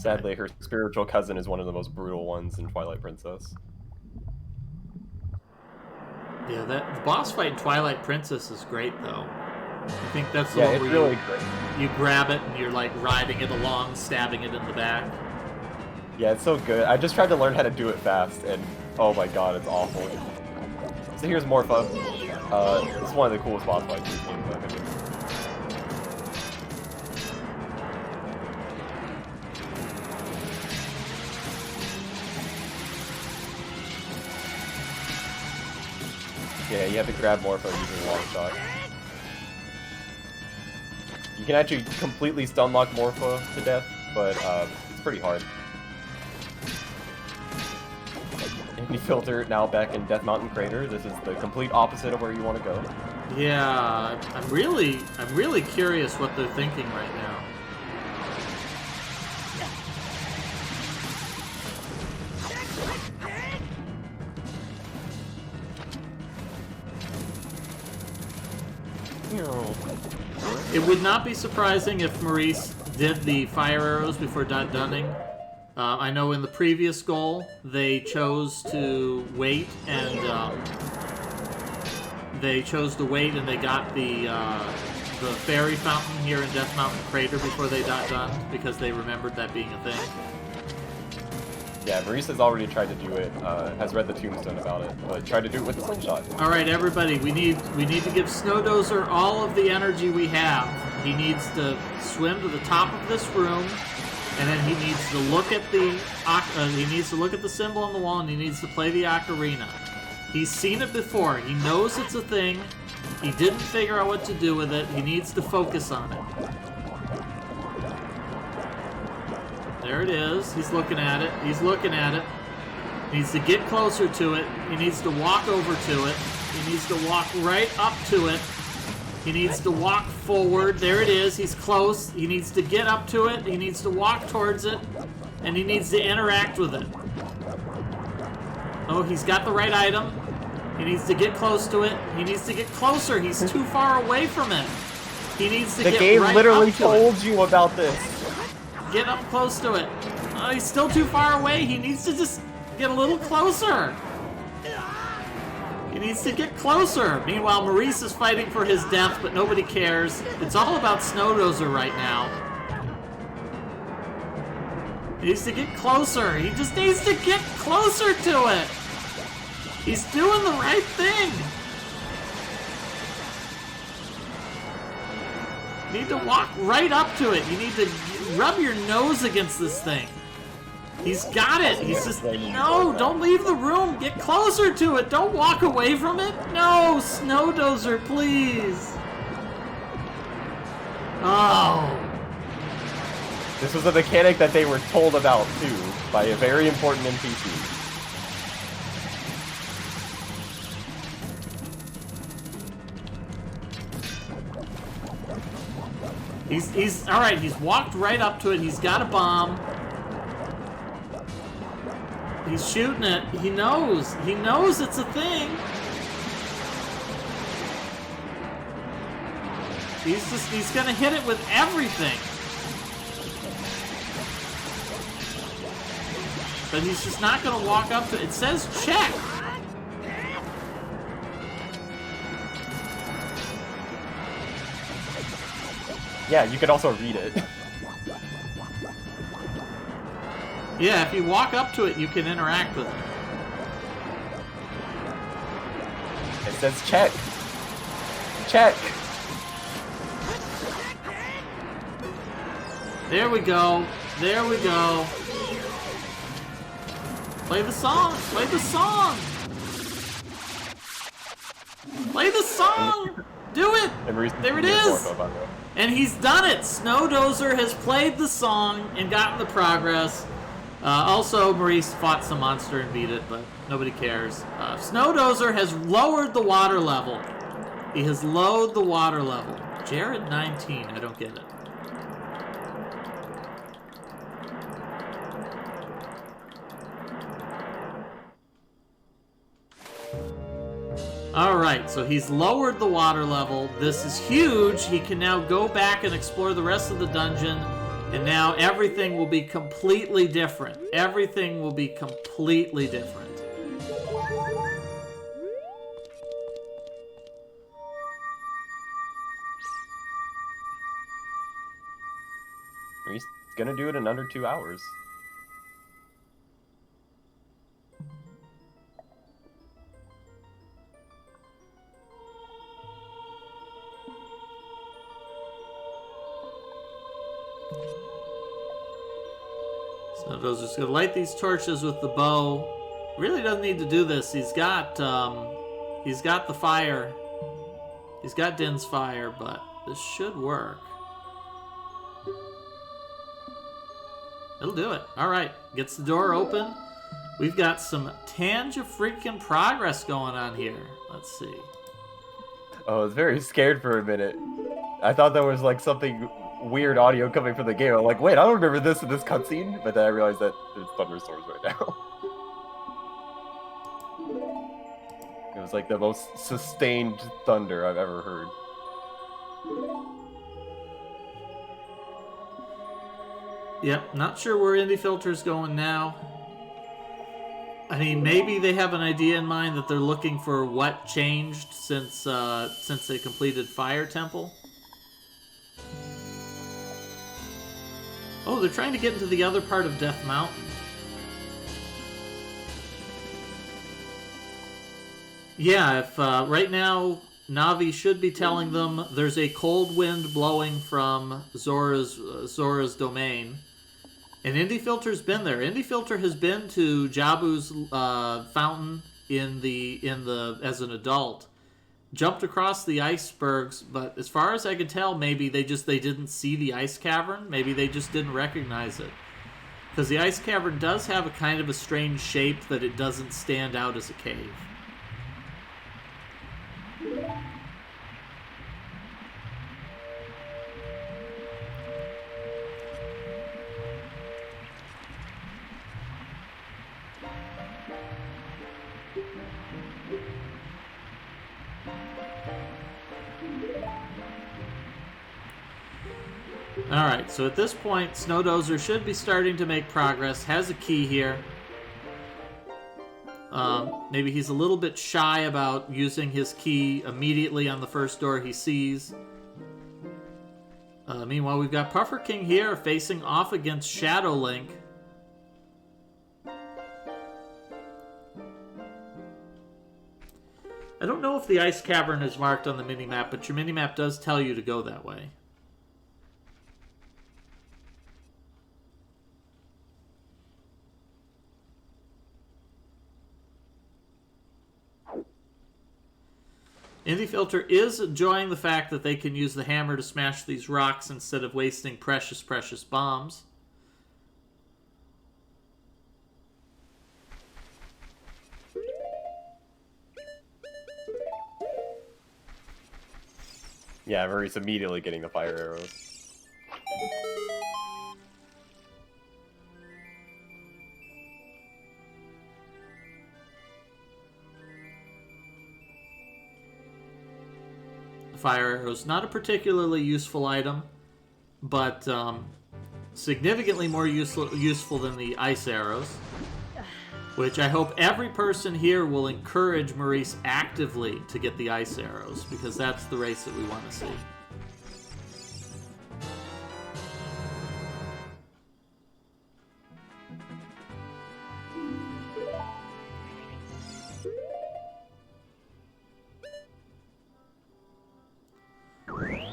Sadly, her spiritual cousin is one of the most brutal ones in Twilight Princess. Yeah, the boss fight in Twilight Princess is great, though. I think that's the yeah, one it's where really you, great. you grab it and you're like riding it along, stabbing it in the back. Yeah, it's so good. I just tried to learn how to do it fast, and oh my god, it's awful. So here's Morpha. This is one of the coolest boss fights in this game, in my opinion. Yeah, you have to grab Morpho using a long shot. You can actually completely stunlock Morpho to death, but it's pretty hard. Enemy filter now back in Death Mountain Crater. This is the complete opposite of where you want to go. Yeah, I'm really curious what they're thinking right now. It would not be surprising if Maurice did the fire arrows before dunning. I know in the previous goal they chose to wait and they got the fairy fountain here in Death Mountain Crater before they got done because they remembered that being a thing. Yeah, Maurice has already tried to do it, has read the tombstone about it, but tried to do it with the slingshot. Alright, everybody, we need to give Snowdozer all of the energy we have. He needs to swim to the top of this room, and then he needs to look at the symbol on the wall, and he needs to play the ocarina. He's seen it before. He knows it's a thing. He didn't figure out what to do with it. He needs to focus on it. There it is. He's looking at it. He's looking at it. He needs to get closer to it. He needs to walk over to it. He needs to walk right up to it. He needs to walk forward. There it is. He's close. He needs to get up to it. He needs to walk towards it. And he needs to interact with it. Oh, he's got the right item. He needs to get close to it. He needs to get closer. He's too far away from it. He needs to get right up to it. The game literally told you about this. Get up close to it. Oh, he's still too far away. He needs to just get a little closer. He needs to get closer. Meanwhile, Maurice is fighting for his death, but nobody cares. It's all about Snowdozer right now. He needs to get closer. He just needs to get closer to it. He's doing the right thing. You need to walk right up to it. You need to rub your nose against this thing. He's got it. He's just, no, don't leave the room. Get closer to it. Don't walk away from it. No, Snowdozer, please. Oh. This was a mechanic that they were told about, too, by a very important NPC. He's all right. He's walked right up to it. He's got a bomb. He's shooting it. He knows. He knows it's a thing. He's gonna hit it with everything. But he's just not gonna walk up to it. It says check. Yeah, you could also read it. Yeah, if you walk up to it, you can interact with it. It says check. Check. There we go. There we go. Play the song. Play the song. Play the song. Do it. There it is. And he's done it! Snowdozer has played the song and gotten the progress. Also, Maurice fought some monster and beat it, but nobody cares. Snowdozer has lowered the water level. He has lowered the water level. Jared 19, I don't get it. Alright, so he's lowered the water level. This is huge. He can now go back and explore the rest of the dungeon. And now everything will be completely different. Everything will be completely different. He's gonna do it in under 2 hours. Snowdo's just gonna light these torches with the bow. Really doesn't need to do this. He's got the fire. He's got Din's fire, but this should work. It'll do it. All right, gets the door open. We've got some freaking progress going on here. Let's see. Oh, I was very scared for a minute. I thought there was like something weird audio coming from the game. I'm like, wait, I don't remember this in this cutscene, but then I realized that there's thunderstorms right now. It was like the most sustained thunder I've ever heard. Yep, not sure where Indie Filter's going now. I mean, maybe they have an idea in mind that they're looking for what changed since they completed Fire Temple. Oh, they're trying to get into the other part of Death Mountain. Yeah, if right now Navi should be telling them there's a cold wind blowing from Zora's domain. And Indie Filter's been there. Indie Filter has been to Jabu's fountain as an adult. Jumped across the icebergs, but as far as I can tell, maybe they didn't see the ice cavern. Maybe they just didn't recognize it. Because the ice cavern does have a kind of a strange shape that it doesn't stand out as a cave. Alright, so at this point, Snowdozer should be starting to make progress. Has a key here. Maybe he's a little bit shy about using his key immediately on the first door he sees. Meanwhile, we've got Puffer King here facing off against Shadow Link. I don't know if the Ice Cavern is marked on the minimap, but your minimap does tell you to go that way. Indie Filter is enjoying the fact that they can use the hammer to smash these rocks instead of wasting precious bombs. Yeah, Maurice immediately getting the fire arrows. Fire arrows, not a particularly useful item, but significantly more useful than the ice arrows, which I hope every person here will encourage Maurice actively to get the ice arrows, because that's the race that we want to see.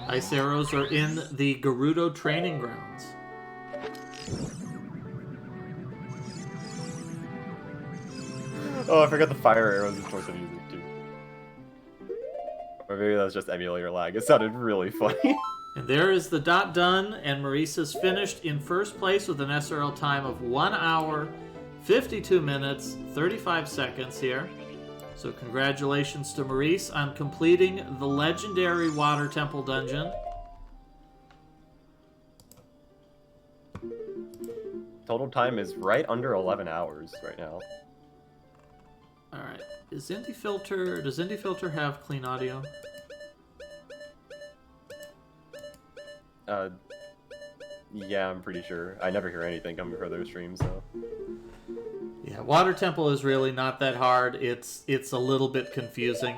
Ice arrows are in the Ruto training grounds. Oh, I forgot the fire arrows is towards the music too. Or maybe that was just emulator lag. It sounded really funny. And there is the dot done, and Maurice is finished in first place with an SRL time of 1 hour, 52 minutes, 35 seconds here. So congratulations to Maurice on completing the legendary Water Temple dungeon. Total time is right under 11 hours right now. Alright. Does Indie Filter have clean audio? Yeah, I'm pretty sure. I never hear anything coming from their streams, so. Yeah, Water Temple is really not that hard. It's a little bit confusing.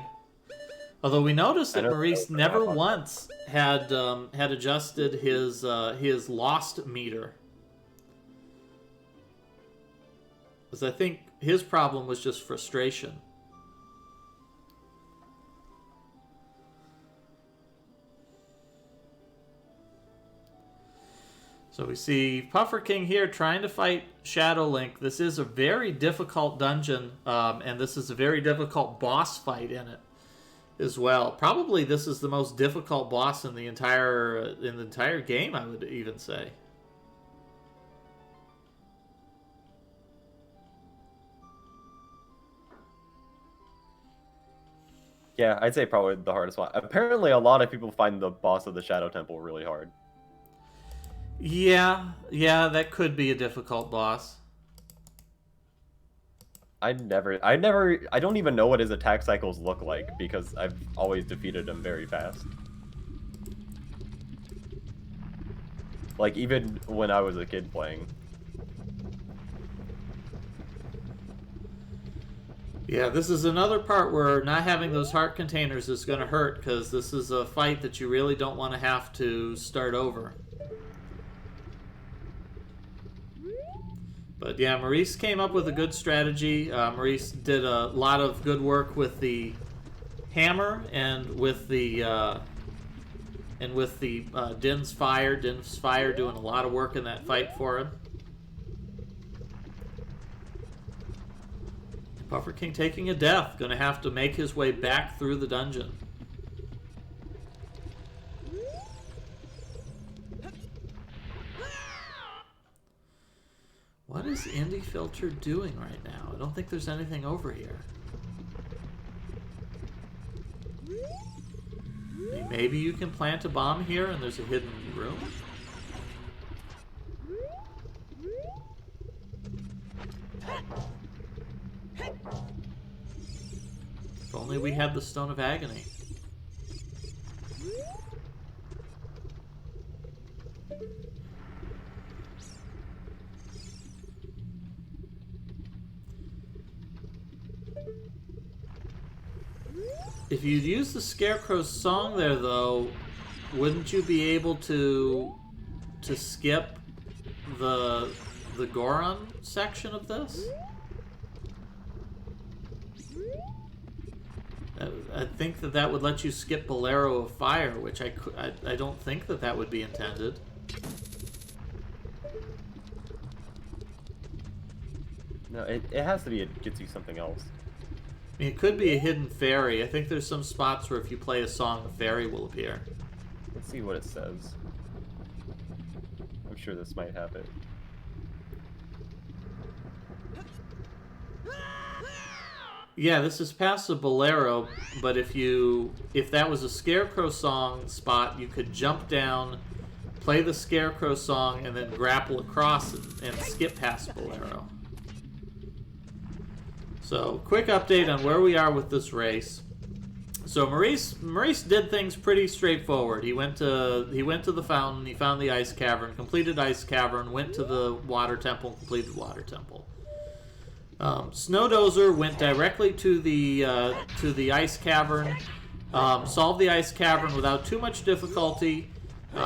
Although we noticed that Maurice never once had adjusted his lost meter, because I think his problem was just frustration. So we see Puffer King here trying to fight Shadow Link. This is a very difficult dungeon, and this is a very difficult boss fight in it as well. Probably this is the most difficult boss in the entire game, I would even say. Yeah, I'd say probably the hardest one. Apparently, a lot of people find the boss of the Shadow Temple really hard. Yeah, that could be a difficult boss. I don't even know what his attack cycles look like because I've always defeated him very fast. Like, even when I was a kid playing. Yeah, this is another part where not having those heart containers is going to hurt, because this is a fight that you really don't want to have to start over. But yeah, Maurice came up with a good strategy. Maurice did a lot of good work with the hammer and with the Din's Fire. Din's Fire doing a lot of work in that fight for him. Puffer King taking a death, going to have to make his way back through the dungeon. What is Indie Filter doing right now? I don't think there's anything over here. Maybe you can plant a bomb here and there's a hidden room? If only we had the Stone of Agony. If you'd use the Scarecrow's song there, though, wouldn't you be able to skip the Goron section of this? I think that would let you skip Bolero of Fire, which I don't think that would be intended. No, it has to be, it gets you something else. I mean, it could be a hidden fairy. I think there's some spots where if you play a song, a fairy will appear. Let's see what it says. I'm sure this might have it. Yeah, this is past the Bolero, but if that was a Scarecrow song spot, you could jump down, play the Scarecrow song, and then grapple across and skip past Bolero. So, quick update on where we are with this race. So Maurice did things pretty straightforward. He went to the fountain, he found the Ice Cavern, completed Ice Cavern, went to the Water Temple, completed Water Temple. Snowdozer went directly to the Ice Cavern, solved the Ice Cavern without too much difficulty.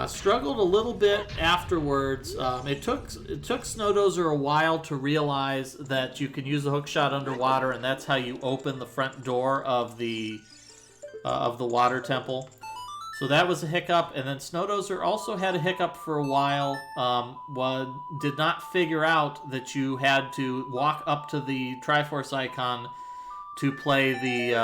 Struggled a little bit afterwards. It took Snowdozer a while to realize that you can use the hookshot underwater, and that's how you open the front door of the Water Temple. So that was a hiccup, and then Snowdozer also had a hiccup for a while. Did not figure out that you had to walk up to the Triforce icon to play the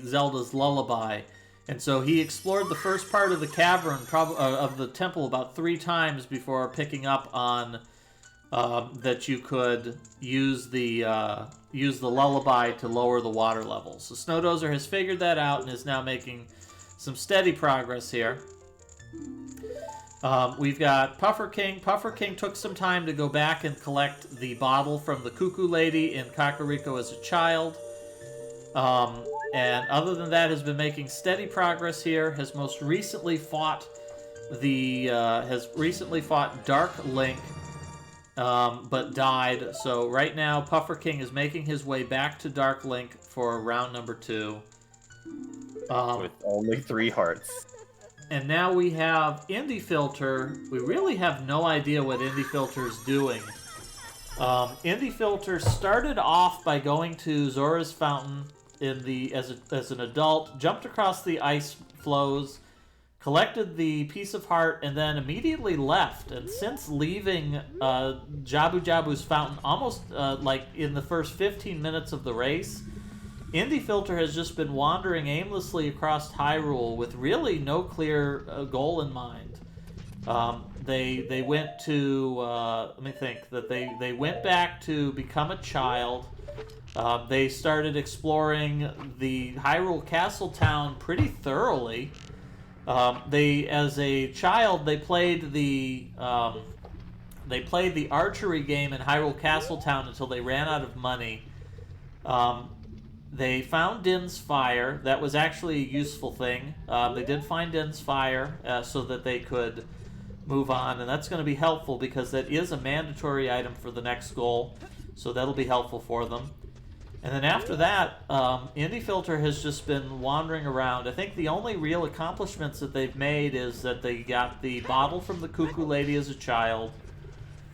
Zelda's Lullaby. And so he explored the first part of the cavern, of the temple, about 3 times before picking up on that you could use the lullaby to lower the water levels. So Snowdozer has figured that out and is now making some steady progress here. We've got Puffer King. Puffer King took some time to go back and collect the bottle from the Cuckoo Lady in Kakariko as a child. And other than that, has been making steady progress here. Has recently fought Dark Link, but died. So right now, Puffer King is making his way back to Dark Link for round number 2. With only 3 hearts. And now we have Indie Filter. We really have no idea what Indie Filter is doing. Indie Filter started off by going to Zora's Fountain as an adult, jumped across the ice flows, collected the piece of heart, and then immediately left. And since leaving Jabu Jabu's fountain, almost like in the first 15 minutes of the race, Indie Filter has just been wandering aimlessly across Hyrule with really no clear goal in mind. They went to let me think that they went back to become a child. They started exploring the Hyrule Castle town pretty thoroughly. As a child, they played the archery game in Hyrule Castle Town until they ran out of money. They found Din's Fire. That was actually a useful thing. They did find Din's Fire so that they could move on, and that's going to be helpful because that is a mandatory item for the next goal, so that'll be helpful for them. And then after that, Indie Filter has just been wandering around. I think the only real accomplishments that they've made is that they got the bottle from the Cuckoo Lady as a child,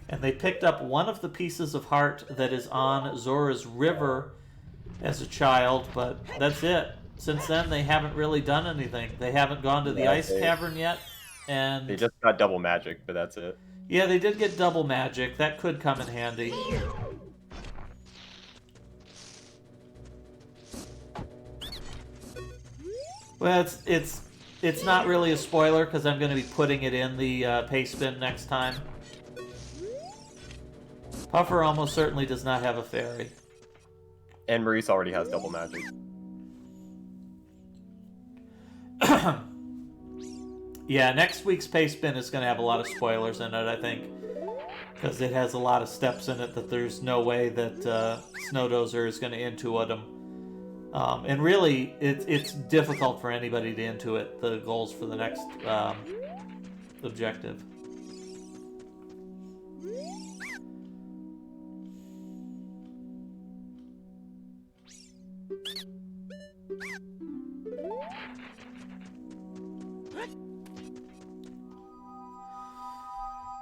and they picked up one of the pieces of heart that is on Zora's River as a child, but that's it. Since then, they haven't really done anything. They haven't gone to the Ice Cavern yet, and they just got double magic, but that's it. Yeah, they did get double magic. That could come in handy. Well, it's not really a spoiler because I'm going to be putting it in the paste bin next time. Puffer almost certainly does not have a fairy. And Maurice already has double magic. Yeah, next week's paste bin is going to have a lot of spoilers in it, I think. Because it has a lot of steps in it that there's no way that Snowdozer is going to intuit them. And really, it's difficult for anybody to intuit the goals for the next objective.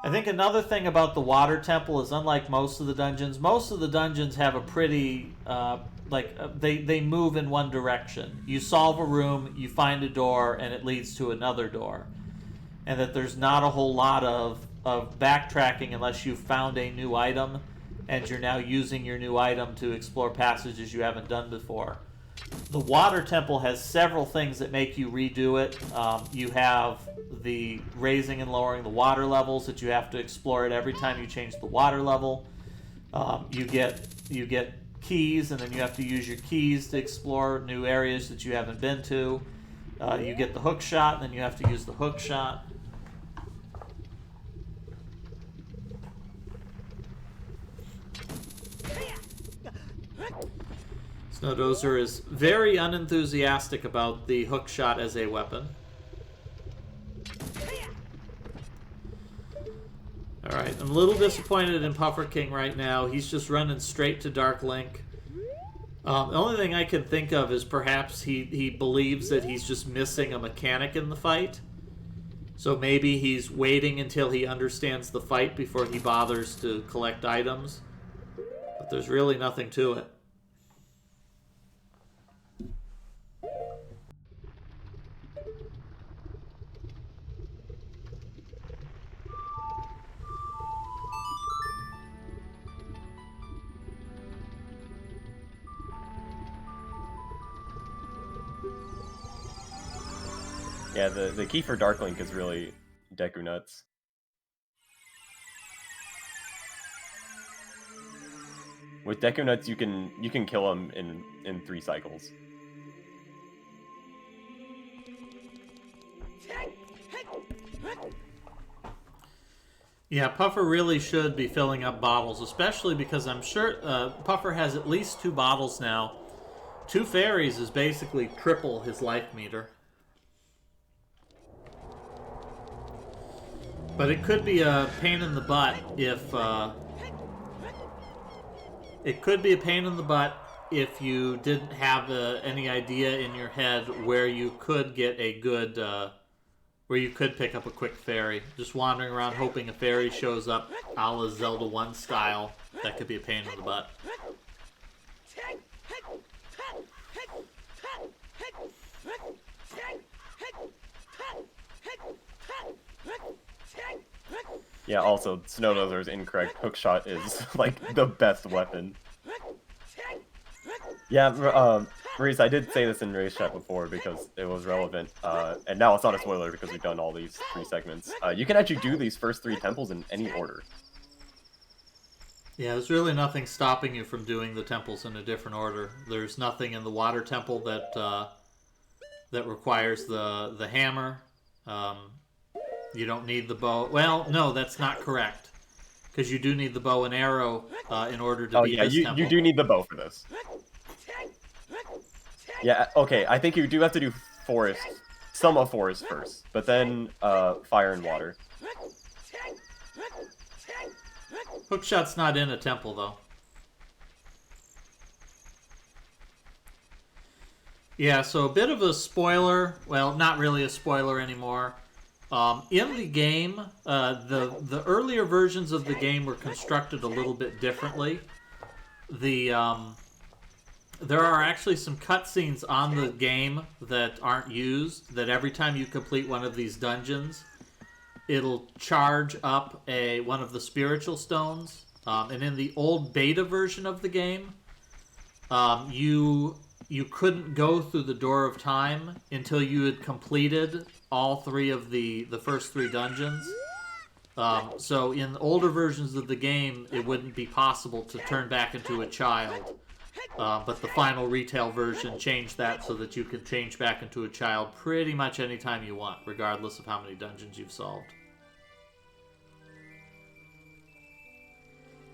I think another thing about the water temple is unlike most of the dungeons have a pretty they move in one direction. You solve a room, you find a door, and it leads to another door. And that there's not a whole lot of backtracking unless you've found a new item and you're now using your new item to explore passages you haven't done before. The water temple has several things that make you redo it. You have the raising and lowering the water levels that you have to explore it every time you change the water level. You get keys, and then you have to use your keys to explore new areas that you haven't been to. You get the hook shot, and then you have to use the hook shot. Snowdozer is very unenthusiastic about the hook shot as a weapon. Alright, I'm a little disappointed in Puffer King right now. He's just running straight to Dark Link. The only thing I can think of is perhaps he believes that he's just missing a mechanic in the fight. So maybe he's waiting until he understands the fight before he bothers to collect items. But there's really nothing to it. Yeah, the key for Dark Link is really Deku Nuts. With Deku Nuts, you can kill him in 3 cycles. Yeah, Puffer really should be filling up bottles, especially because I'm sure Puffer has at least 2 bottles now. 2 fairies is basically triple his life meter. But it could be a pain in the if you didn't have any idea in your head where you could get a good, where you could pick up a quick fairy. Just wandering around hoping a fairy shows up a la Zelda 1 style. That could be a pain in the butt. Yeah, also, Snow Dozer is incorrect. Hookshot is, like, the best weapon. Yeah, Maurice, I did say this in race chat before because it was relevant, and now it's not a spoiler because we've done all these 3 segments. You can actually do these first 3 temples in any order. Yeah, there's really nothing stopping you from doing the temples in a different order. There's nothing in the water temple that that requires the hammer. You don't need the bow. Well, no, that's not correct. Because you do need the bow and arrow in order to beat this temple. You do need the bow for this. Yeah, okay, I think you do have to do forest, some of forest first, but then fire and water. Hookshot's not in a temple, though. Yeah, so a bit of a spoiler. Well, not really a spoiler anymore. In the game, the earlier versions of the game were constructed a little bit differently. There are actually some cutscenes on the game that aren't used, that every time you complete one of these dungeons, it'll charge up one of the spiritual stones. And in the old beta version of the game, you couldn't go through the Door of Time until you had completed all 3 of the first 3 dungeons. So in older versions of the game, it wouldn't be possible to turn back into a child. But the final retail version changed that so that you can change back into a child pretty much anytime you want, regardless of how many dungeons you've solved.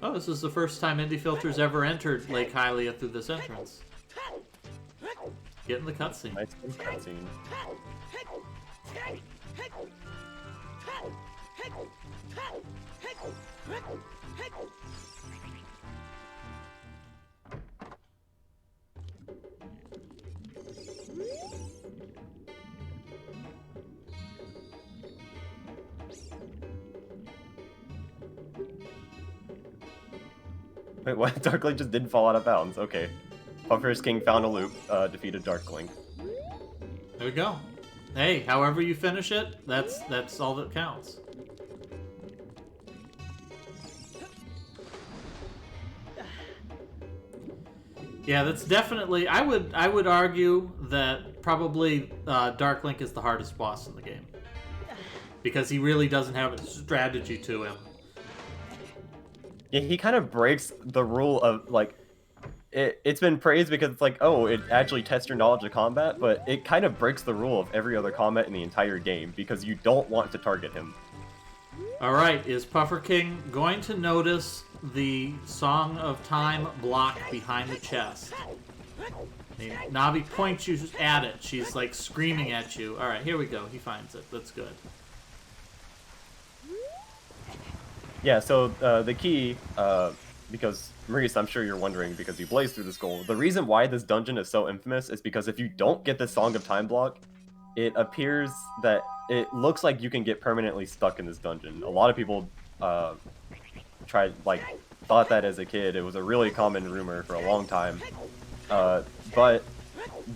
Oh, this is the first time Indie Filter's ever entered Lake Hylia through this entrance. Get in the cutscene. Nice cutscene. Wait, what? Dark Link just didn't fall out of bounds. Okay. Puffer's King found a loop, defeated Dark Link. There we go. Hey, however you finish it, that's all that counts. Yeah, that's definitely. I would argue that probably Dark Link is the hardest boss in the game because he really doesn't have a strategy to him. Yeah, he kind of breaks the rule of, like, it's been praised because it's like, oh, it actually tests your knowledge of combat, but it kind of breaks the rule of every other combat in the entire game because you don't want to target him. Alright, is Puffer King going to notice the Song of Time block behind the chest? Navi points you at it. She's like screaming at you. Alright, here we go. He finds it. That's good. Yeah, so the key, because Maurice, I'm sure you're wondering because you blazed through this goal, the reason why this dungeon is so infamous is because if you don't get the Song of Time block, it appears that it looks like you can get permanently stuck in this dungeon. A lot of people thought that as a kid. It was a really common rumor for a long time. But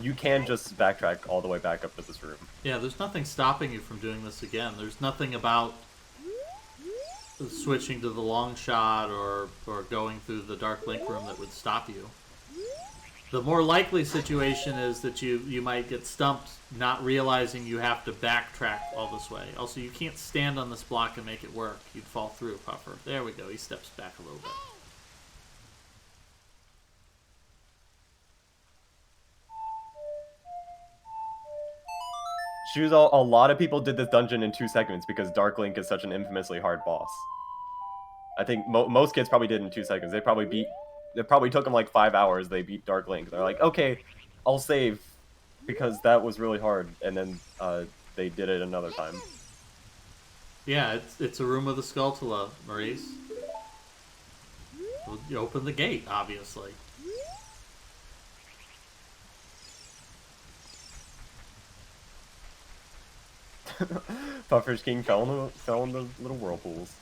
you can just backtrack all the way back up to this room. Yeah, there's nothing stopping you from doing this again. There's nothing about switching to the long shot or going through the Dark Link room that would stop you. The more likely situation is that you might get stumped not realizing you have to backtrack all this way. Also, you can't stand on this block and make it work. You'd fall through, Puffer. There we go. He steps back a little bit. Shuzo, a lot of people did this dungeon in 2 seconds because Dark Link is such an infamously hard boss. I think most kids probably did in 2 seconds. It probably took them like 5 hours. They beat Dark Link. They're like, okay, I'll save because that was really hard. And then they did it another time. Yeah, it's a room with a Skulltula, Maurice. You open the gate, obviously. Puffer's King fell in the little whirlpools.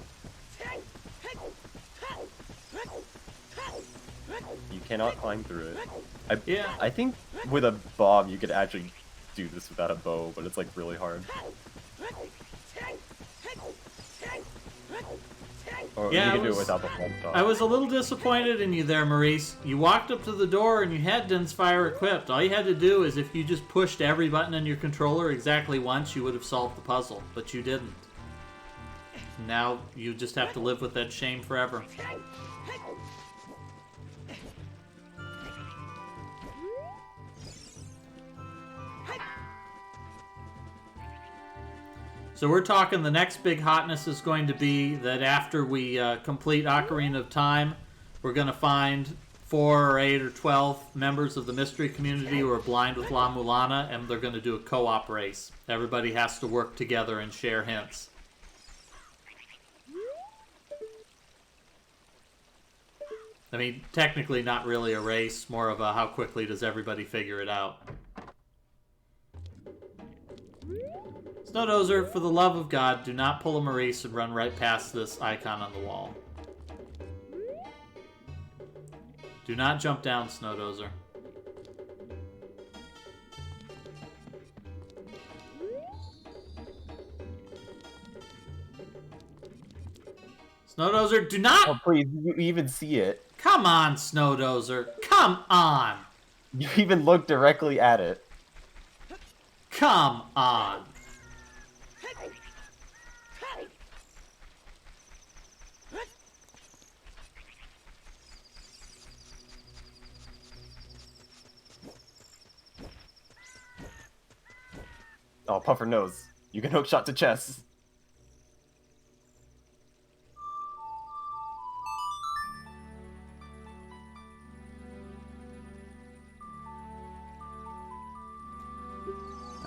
You cannot climb through it. I think with a bomb you could actually do this without a bow, but it's like really hard. Or you can do it without the bomb shot. I was a little disappointed in you there, Maurice. You walked up to the door and you had Din's Fire equipped. All you had to do is if you just pushed every button in your controller exactly once, you would have solved the puzzle, but you didn't. Now you just have to live with that shame forever. So we're talking the next big hotness is going to be that after we complete Ocarina of Time, we're going to find 4 or 8 or 12 members of the mystery community who are blind with La Mulana, and they're going to do a co-op race. Everybody has to work together and share hints. I mean, technically not really a race, more of a how quickly does everybody figure it out. Snowdozer, for the love of God, do not pull a Maurice and run right past this icon on the wall. Do not jump down, Snowdozer. Snowdozer, do not! Oh, please, you even see it. Come on, Snowdozer. Come on! You even look directly at it. Come on! Oh, Puffer knows. You can hookshot to chess.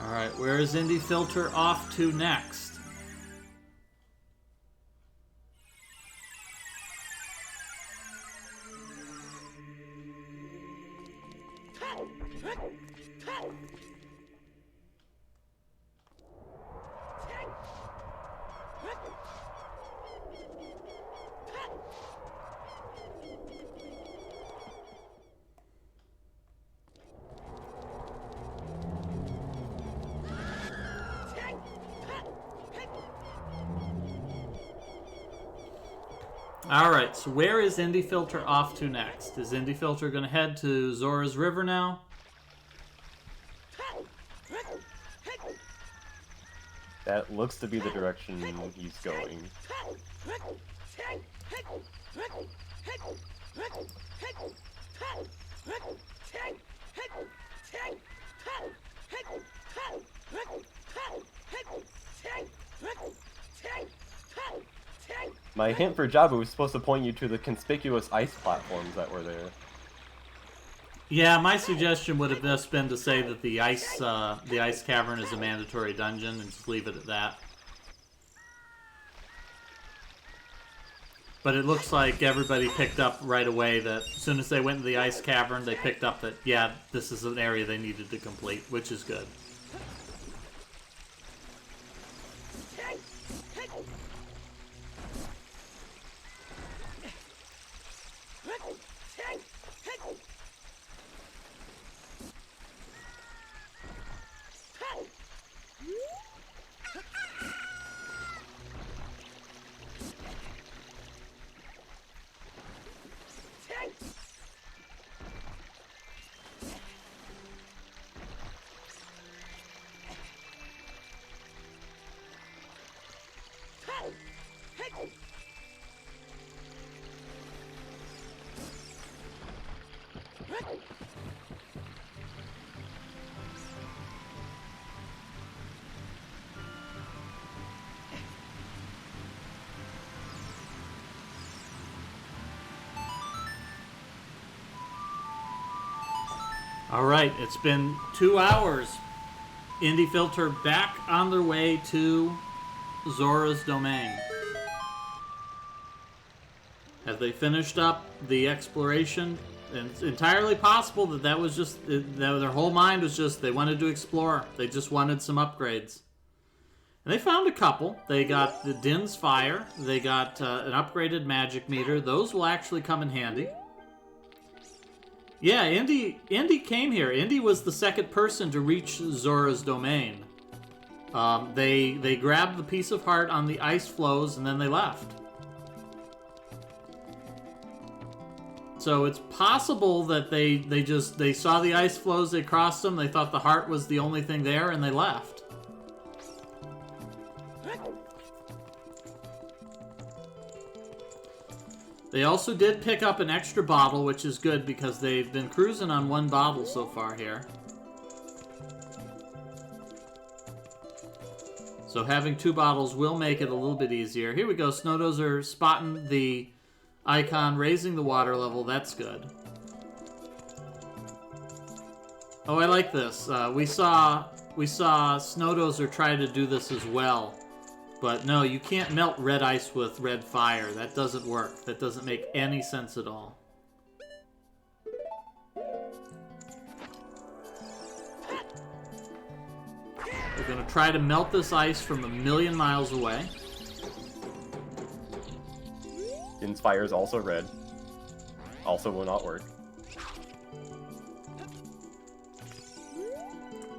Alright, where is Indie Filter off to next? Alright, so where is Indie Filter off to next? Is Indie Filter going to head to Zora's River now? That looks to be the direction he's going. My hint for Jabu was supposed to point you to the conspicuous ice platforms that were there. Yeah, my suggestion would have just been to say that the ice cavern is a mandatory dungeon and just leave it at that. But it looks like everybody picked up right away that as soon as they went to the ice cavern, they picked up that, yeah, this is an area they needed to complete, which is good. Alright, it's been 2 hours. Indie Filter back on their way to Zora's domain. Have they finished up the exploration? And it's entirely possible that that was just, that their whole mind was just, they wanted to explore. They just wanted some upgrades. And they found a couple. They got the Din's Fire. They got an upgraded magic meter. Those will actually come in handy. Yeah, Indy came here. Indy was the second person to reach Zora's domain. They grabbed the piece of heart on the ice floes and then they left. So it's possible that they saw the ice floes, they crossed them, they thought the heart was the only thing there, and they left. They also did pick up an extra bottle, which is good because they've been cruising on one bottle so far here. So having 2 bottles will make it a little bit easier. Here we go, Snowdozer spotting the icon, raising the water level. That's good. Oh, I like this. We saw Snowdozer try to do this as well. But no, you can't melt red ice with red fire. That doesn't work. That doesn't make any sense at all. We're going to try to melt this ice from 1,000,000 miles away. Din's Fire is also red. Also will not work.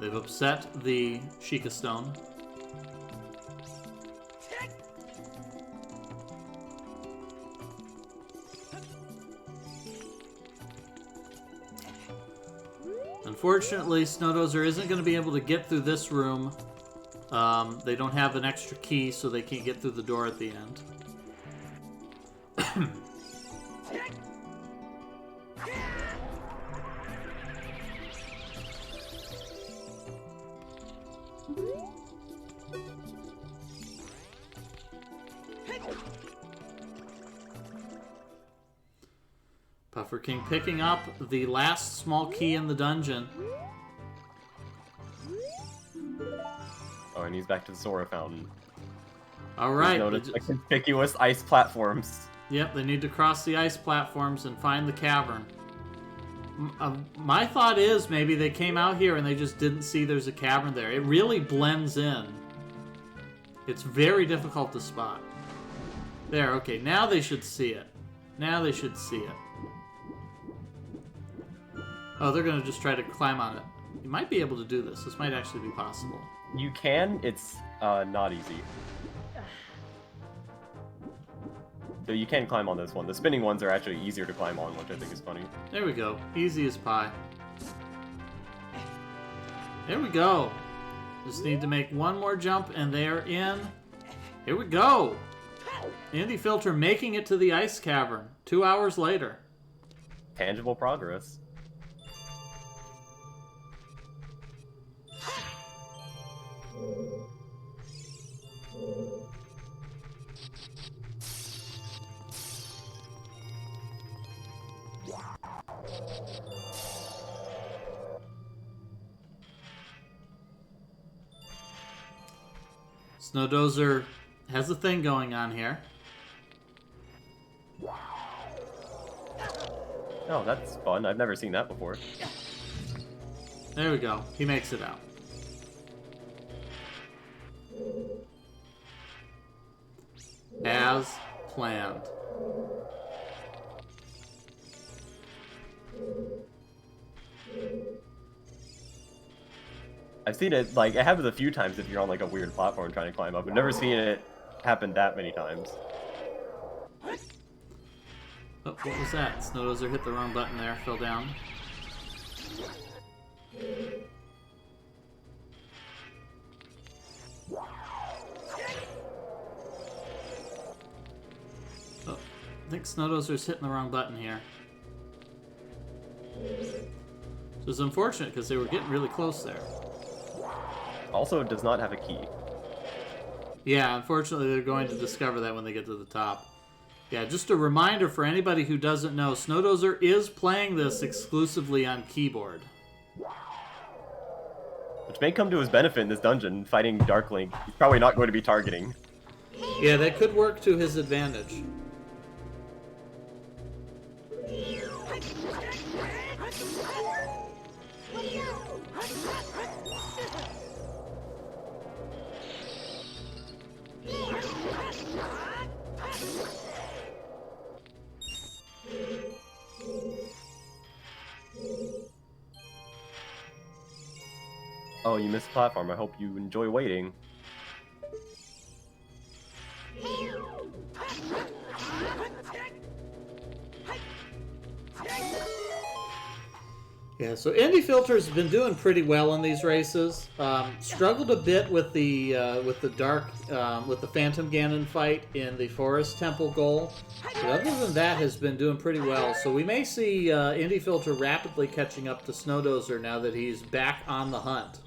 They've upset the Sheikah Stone. Unfortunately, Snowdozer isn't going to be able to get through this room. They don't have an extra key, so they can't get through the door at the end. Puffer King picking up the last small key in the dungeon. Oh, and he's back to the Zora Fountain. Alright. Notice the conspicuous ice platforms. Yep, they need to cross the ice platforms and find the cavern. My thought is maybe they came out here and they just didn't see there's a cavern there. It really blends in. It's very difficult to spot. There, okay, now they should see it. Now they should see it. Oh, they're going to just try to climb on it. You might be able to do this. This might actually be possible. You can, it's not easy. So you can climb on this one. The spinning ones are actually easier to climb on, which I think is funny. There we go. Easy as pie. There we go. Just need to make one more jump and they're in. Here we go. Indy Filter making it to the Ice Cavern 2 hours later. Tangible progress. Snowdozer has a thing going on here. Oh, that's fun. I've never seen that before. There we go. He makes it out. As planned. I've seen it, like, it happens a few times if you're on, like, a weird platform trying to climb up. I've never seen it happen that many times. Oh, what was that? Snowdozer hit the wrong button there, fell down. Oh, I think Snowdozer's hitting the wrong button here. So it's unfortunate because they were getting really close there. Also, it does not have a key. Yeah, unfortunately they're going to discover that when they get to the top. Yeah, just a reminder for anybody who doesn't know, Snowdozer is playing this exclusively on keyboard. Which may come to his benefit in this dungeon, fighting Dark Link. He's probably not going to be targeting. Yeah, that could work to his advantage. Oh, you missed the platform. I hope you enjoy waiting. Yeah, so Indie Filter's been doing pretty well in these races. Struggled a bit with the Phantom Ganon fight in the Forest Temple goal, but other than that, has been doing pretty well. So we may see Indie Filter rapidly catching up to Snowdozer now that he's back on the hunt.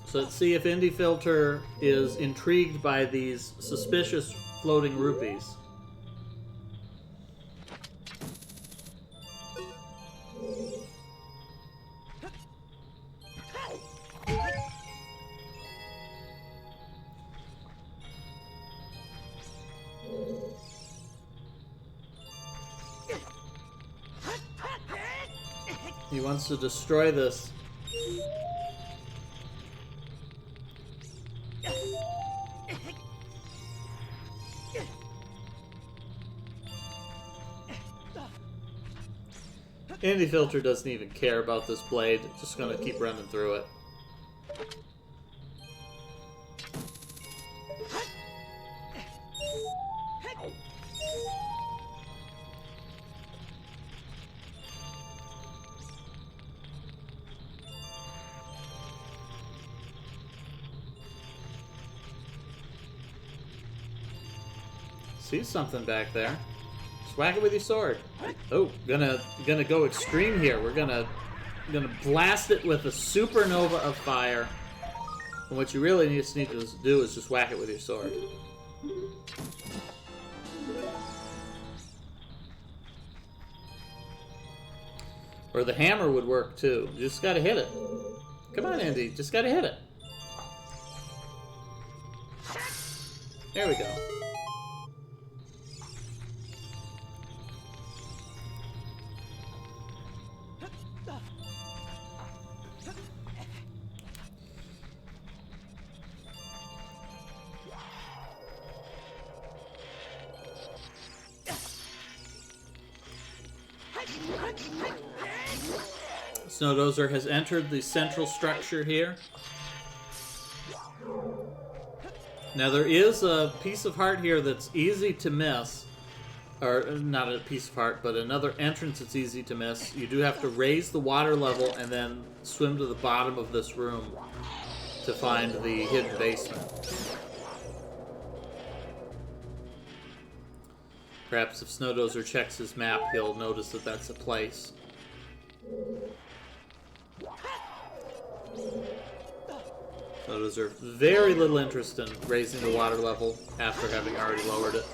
So let's see if Indie Filter is intrigued by these suspicious floating rupees. He wants to destroy this. Indie Filter doesn't even care about this blade, just gonna keep running through it. See something back there. Just whack it with your sword. Oh, gonna go extreme here. We're gonna blast it with a supernova of fire. And what you really need to do is just whack it with your sword. Or the hammer would work too. You just gotta hit it. Come on, Andy. Just gotta hit it. There we go. Snowdozer has entered the central structure here. Now there is a piece of heart here that's easy to miss. Or not a piece of heart, but another entrance that's easy to miss. You do have to raise the water level and then swim to the bottom of this room to find the hidden basement. Perhaps if Snowdozer checks his map, he'll notice that that's a place. Snowdozer, very little interest in raising the water level after having already lowered it.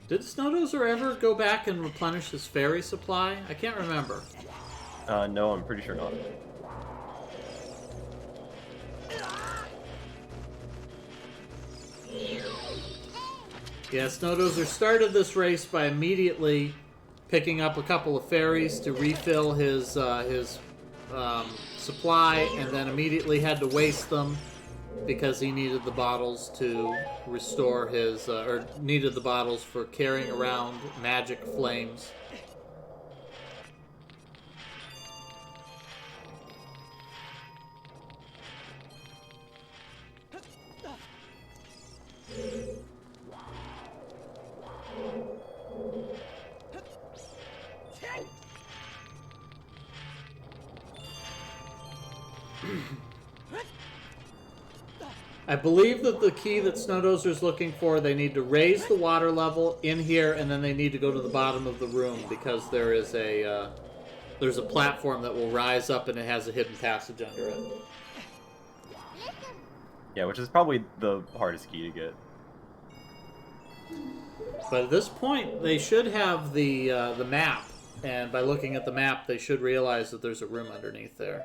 Did Snowdozer ever go back and replenish his fairy supply? I can't remember. No, I'm pretty sure not. Yeah, Snowdozer started this race by immediately picking up a couple of fairies to refill his supply, and then immediately had to waste them because he needed the bottles to restore his, or needed the bottles for carrying around magic flames. I believe that the key that Snowdozer's looking for, they need to raise the water level in here, and then they need to go to the bottom of the room because there is there's a platform that will rise up and it has a hidden passage under it. Yeah, which is probably the hardest key to get. But at this point, they should have the map, and by looking at the map, they should realize that there's a room underneath there.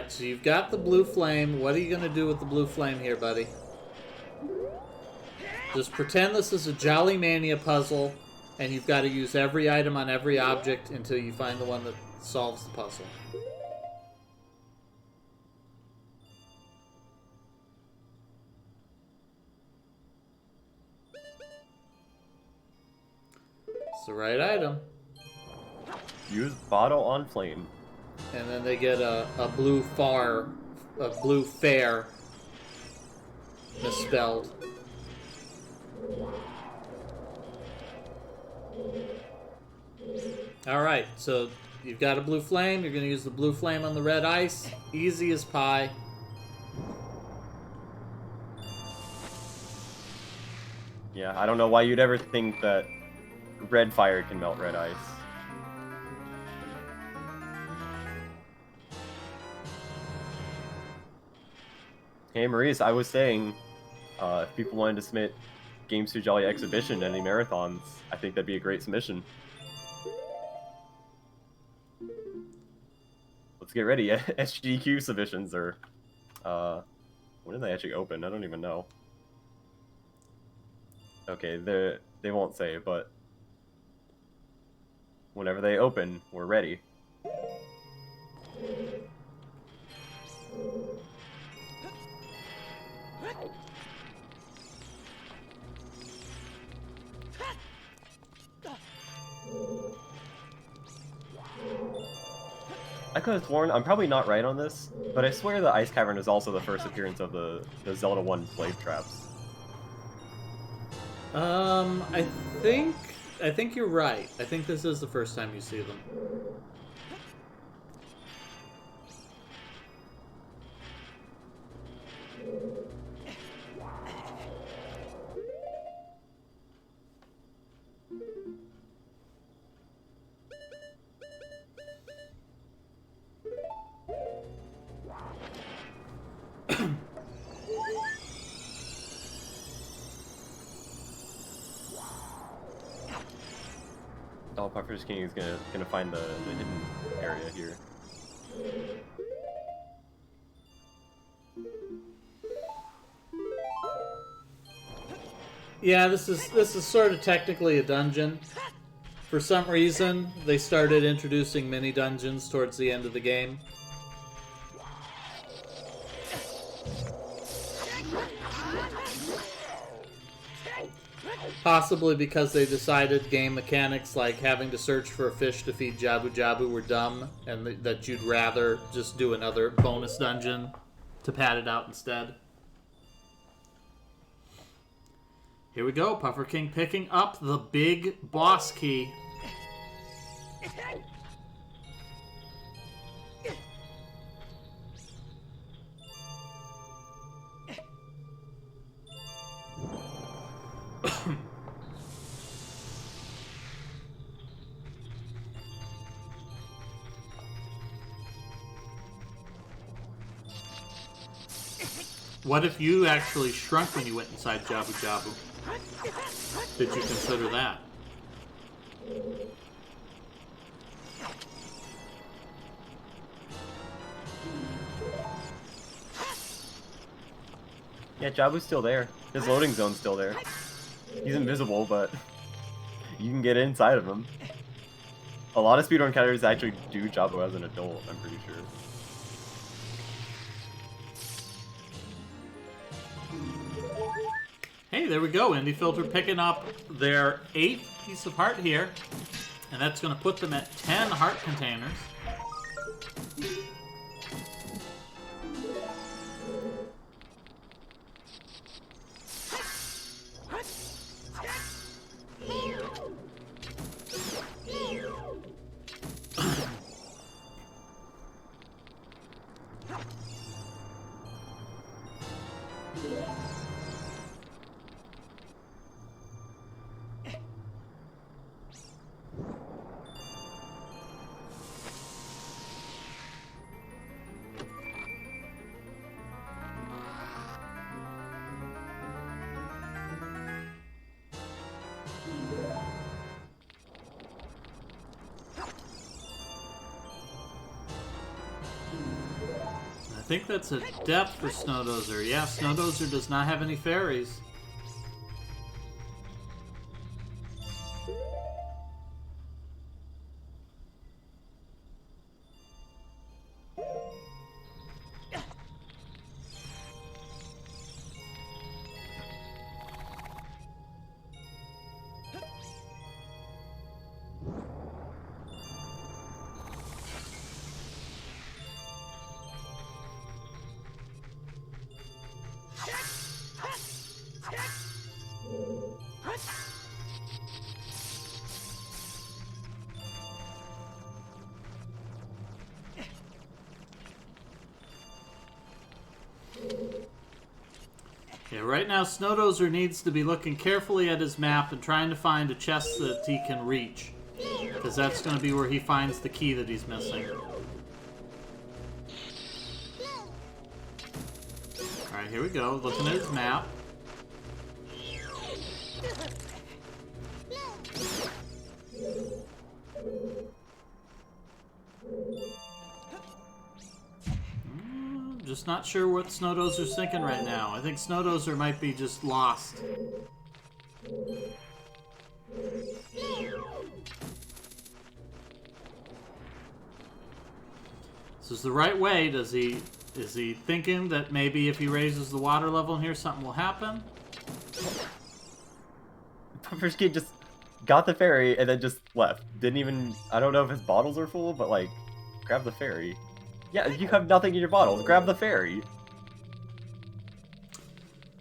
Alright, so you've got the blue flame. What are you going to do with the blue flame here, buddy? Just pretend this is a Jolly Mania puzzle, and you've got to use every item on every object until you find the one that solves the puzzle. It's the right item. Use bottle on flame. And then they get a blue fair misspelled. Alright, so you've got a blue flame. You're going to use the blue flame on the red ice. Easy as pie. Yeah, I don't know why you'd ever think that red fire can melt red ice. Hey Maurice, I was saying, if people wanted to submit Games to Jolly Exhibition to any marathons, I think that'd be a great submission. Let's get ready. SGQ submissions are, when did they actually open? I don't even know. Okay, they won't say, but whenever they open, we're ready. I could have sworn, I'm probably not right on this, but I swear the Ice Cavern is also the first appearance of the Zelda 1 Blade Traps. I think you're right. I think this is the first time you see them. Oh, Puffer's King is gonna find the hidden area here. Yeah, this is sort of technically a dungeon. For some reason, they started introducing mini dungeons towards the end of the game. Possibly because they decided game mechanics like having to search for a fish to feed Jabu Jabu were dumb, and that you'd rather just do another bonus dungeon to pad it out instead. Here we go, Puffer King picking up the big boss key. What if you actually shrunk when you went inside Jabu Jabu? Did you consider that? Yeah, Jabu's still there. His loading zone's still there. He's invisible, but you can get inside of him. A lot of speedrun characters actually do Jabu as an adult, I'm pretty sure. Hey, there we go. Indie Filter picking up their 8th piece of heart here. And that's going to put them at 10 heart containers. think that's a depth for Snowdozer. Yeah, Snowdozer does not have any fairies. Yeah, right now Snowdozer needs to be looking carefully at his map and trying to find a chest that he can reach. Because that's going to be where he finds the key that he's missing. Alright, here we go. Looking at his map. Just not sure what Snowdozer's thinking right now. I think Snowdozer might be just lost. This is the right way. Is he thinking that maybe if he raises the water level in here, something will happen? First kid just got the fairy and then just left. Didn't even... I don't know if his bottles are full, but like, grab the fairy. Yeah, you have nothing in your bottles. Grab the fairy.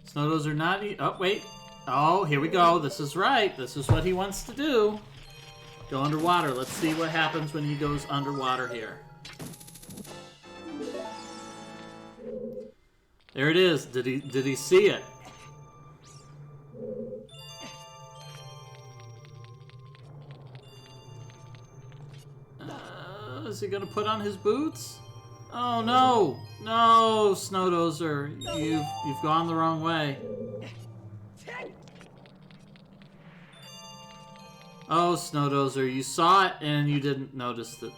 Snowdozer not... Oh, wait. Oh, here we go. This is right. This is what he wants to do. Go underwater. Let's see what happens when he goes underwater here. There it is. Did he see it? Is he gonna put on his boots? Oh no! No, Snowdozer, you've gone the wrong way. Oh, Snowdozer, you saw it and you didn't notice it.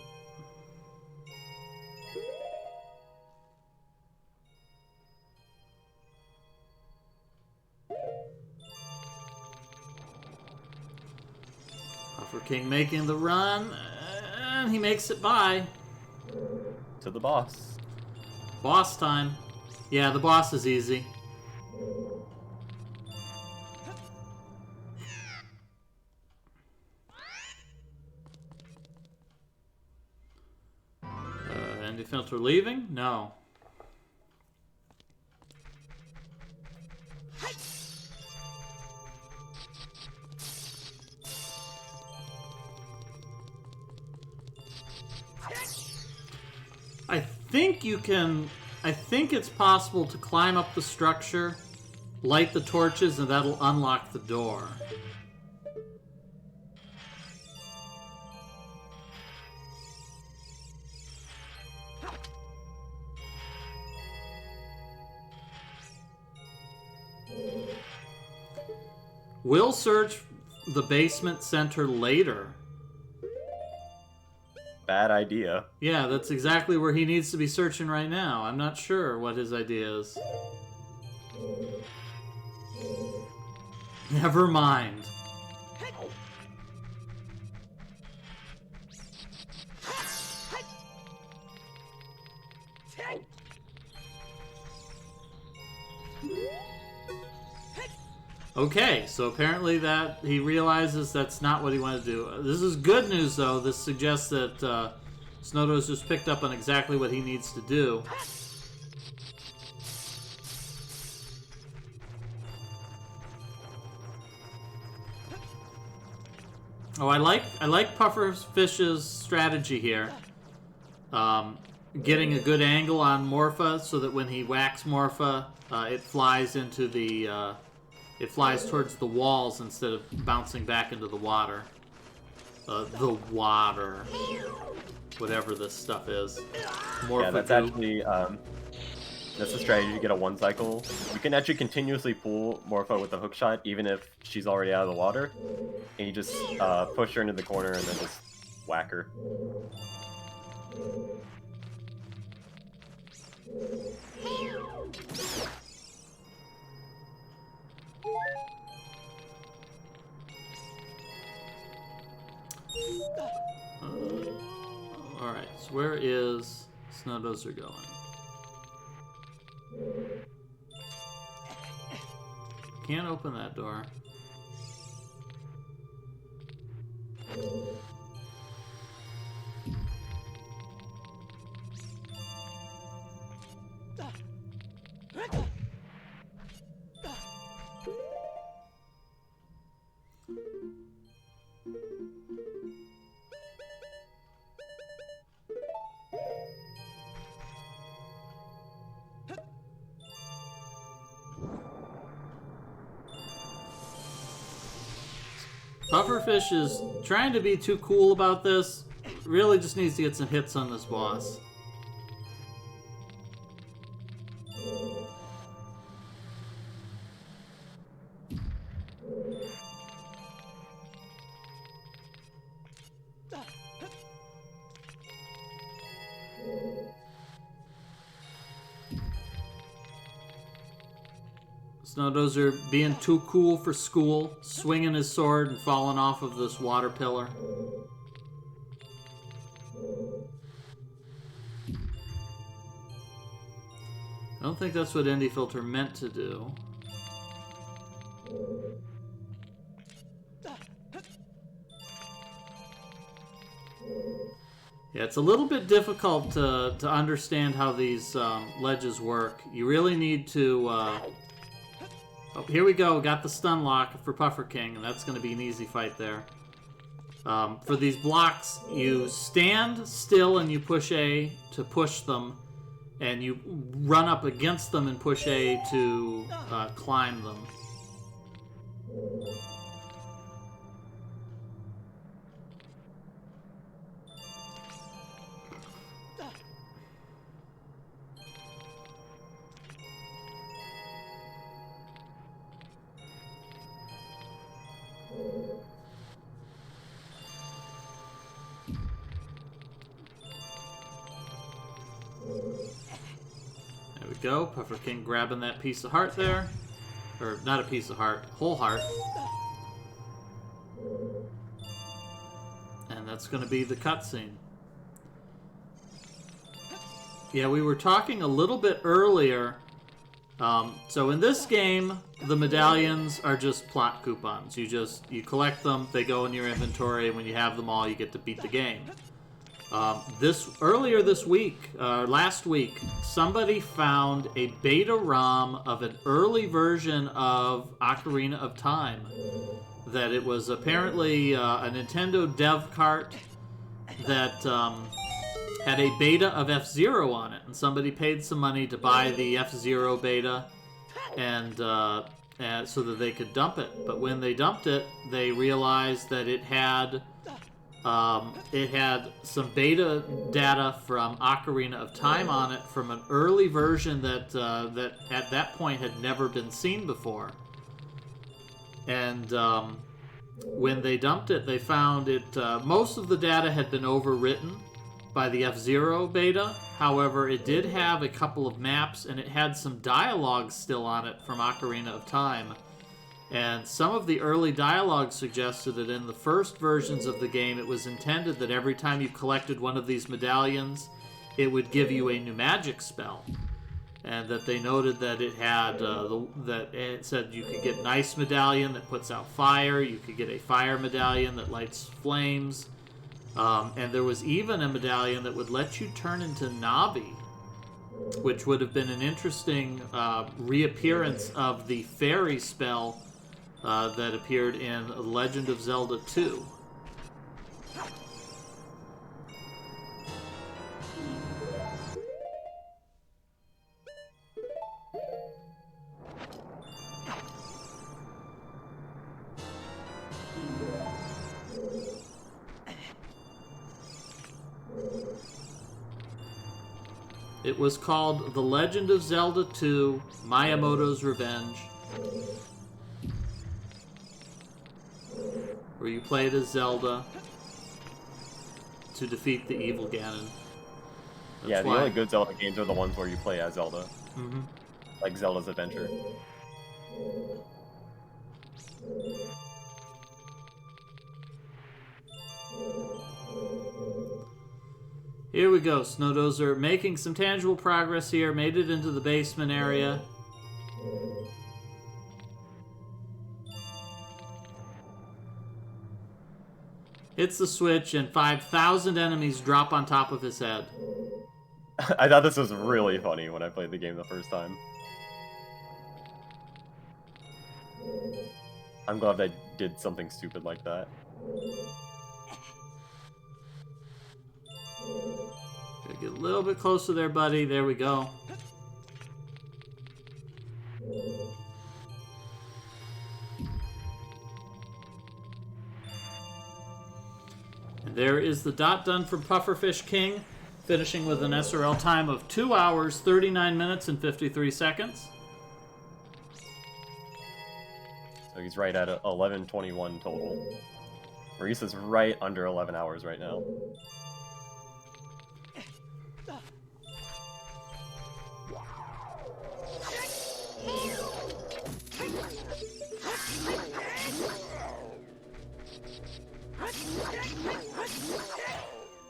Puffer King making the run, and he makes it by. To the boss. Boss time. Yeah, the boss is easy. Andy Filter leaving? No. I think it's possible to climb up the structure, light the torches, and that'll unlock the door. We'll search the basement center later. Bad idea. Yeah, that's exactly where he needs to be searching right now. I'm not sure what his idea is. Never mind. Okay, so apparently that he realizes that's not what he wanted to do. This is good news, though. This suggests that Snowdozer's picked up on exactly what he needs to do. Oh, I like Pufferfish's strategy here. Getting a good angle on Morpha so that when he whacks Morpha, it flies into the... it flies towards the walls instead of bouncing back into the water. The water. Whatever this stuff is. Morpha yeah, that's actually, that's a strategy to get a one cycle. You can actually continuously pull Morpha with a hook shot, even if she's already out of the water. And you just push her into the corner and then just whack her. Alright, so where is Snowdozer going? Can't open that door. Pufferfish is trying to be too cool about this. Really just needs to get some hits on this boss. Snowdozer being too cool for school, swinging his sword and falling off of this water pillar. I don't think that's what Indie Filter meant to do. Yeah, it's a little bit difficult to understand how these ledges work. You really need to... Oh, here we go. Got the stun lock for Puffer King, and that's going to be an easy fight there. For these blocks, you stand still and you push A to push them, and you run up against them and push A to climb them. There we go. Puffer King grabbing that piece of heart there. Or, not a piece of heart, whole heart. And that's going to be the cutscene. Yeah, we were talking a little bit earlier. So in this game, the medallions are just plot coupons. You collect them, they go in your inventory, and when you have them all, you get to beat the game. Earlier this week, last week, somebody found a beta ROM of an early version of Ocarina of Time. That it was apparently a Nintendo dev cart that had a beta of F-Zero on it, and somebody paid some money to buy the F-Zero beta, and so that they could dump it. But when they dumped it, they realized that it had some beta data from Ocarina of Time on it from an early version that at that point had never been seen before. And when they dumped it, they found it. Most of the data had been overwritten by the F-Zero beta. However, it did have a couple of maps, and it had some dialogue still on it from Ocarina of Time. And some of the early dialogue suggested that in the first versions of the game, it was intended that every time you collected one of these medallions, it would give you a new magic spell. And that they noted that it had, that it said you could get an ice medallion that puts out fire, you could get a fire medallion that lights flames, and there was even a medallion that would let you turn into Navi, which would have been an interesting reappearance of the fairy spell that appeared in Legend of Zelda 2. It was called The Legend of Zelda 2, Miyamoto's Revenge, where you played as Zelda to defeat the evil Ganon. Yeah, the only good Zelda games are the ones where you play as Zelda. Mm-hmm. Like Zelda's Adventure. Here we go. Snowdozer making some tangible progress here. Made it into the basement area. Hits the switch, and 5,000 enemies drop on top of his head. I thought this was really funny when I played the game the first time. I'm glad they did something stupid like that. Gotta get a little bit closer there, buddy. There we go. And there is the dot done from Pufferfish King, finishing with an SRL time of 2 hours, 39 minutes, and 53 seconds. So he's right at 11:21 total. Maurice is right under 11 hours right now.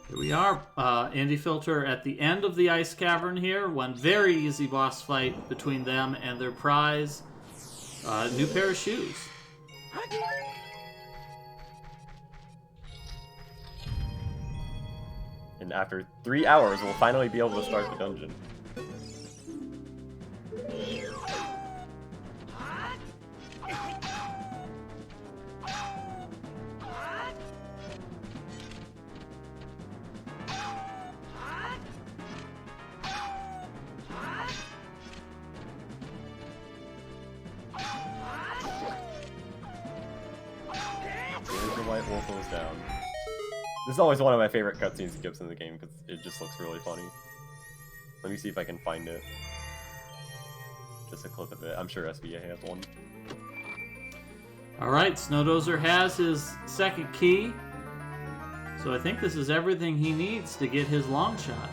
Here we are, Andy Filter at the end of the Ice Cavern here. One very easy boss fight between them and their prize, new pair of shoes. And after 3 hours, we'll finally be able to start the dungeon. This is always one of my favorite cutscenes he gives in the game because it just looks really funny. Let me see if I can find it. Just a clip of it. I'm sure SBA has one. Alright, Snowdozer has his second key. So I think this is everything he needs to get his long shot.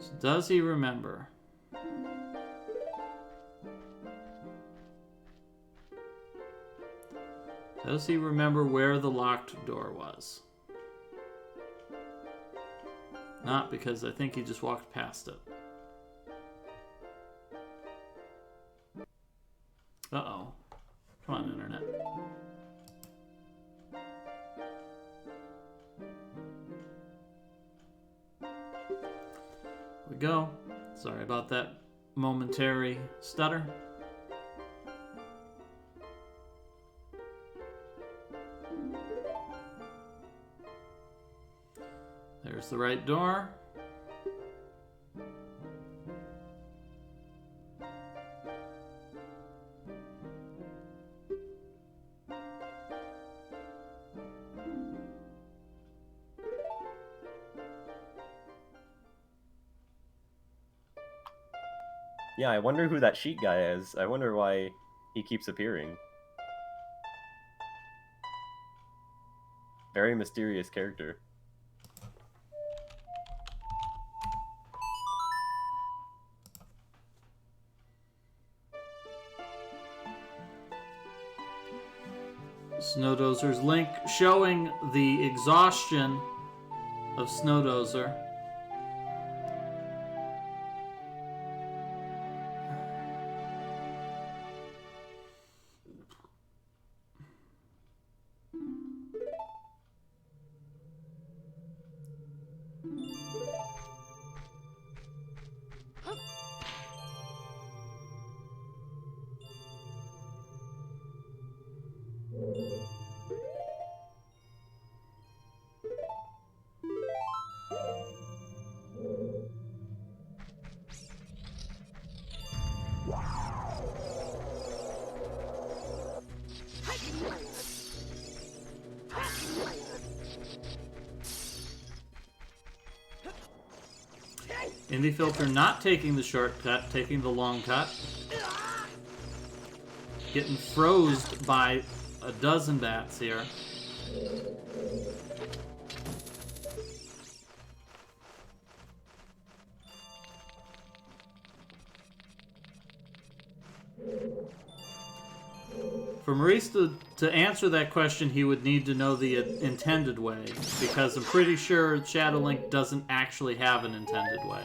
So does he remember? Does he remember where the locked door was? Not, because I think he just walked past it. Uh-oh. Come on, Internet. Here we go. Sorry about that momentary stutter. There's the right door. Yeah, I wonder who that sheet guy is. I wonder why he keeps appearing. Very mysterious character. Snowdozer's Link showing the exhaustion of Snowdozer. Indie Filter not taking the shortcut, taking the long cut. Getting frozed by a dozen bats here. For Maurice to answer that question, he would need to know the intended way, because I'm pretty sure Shadow Link doesn't actually have an intended way.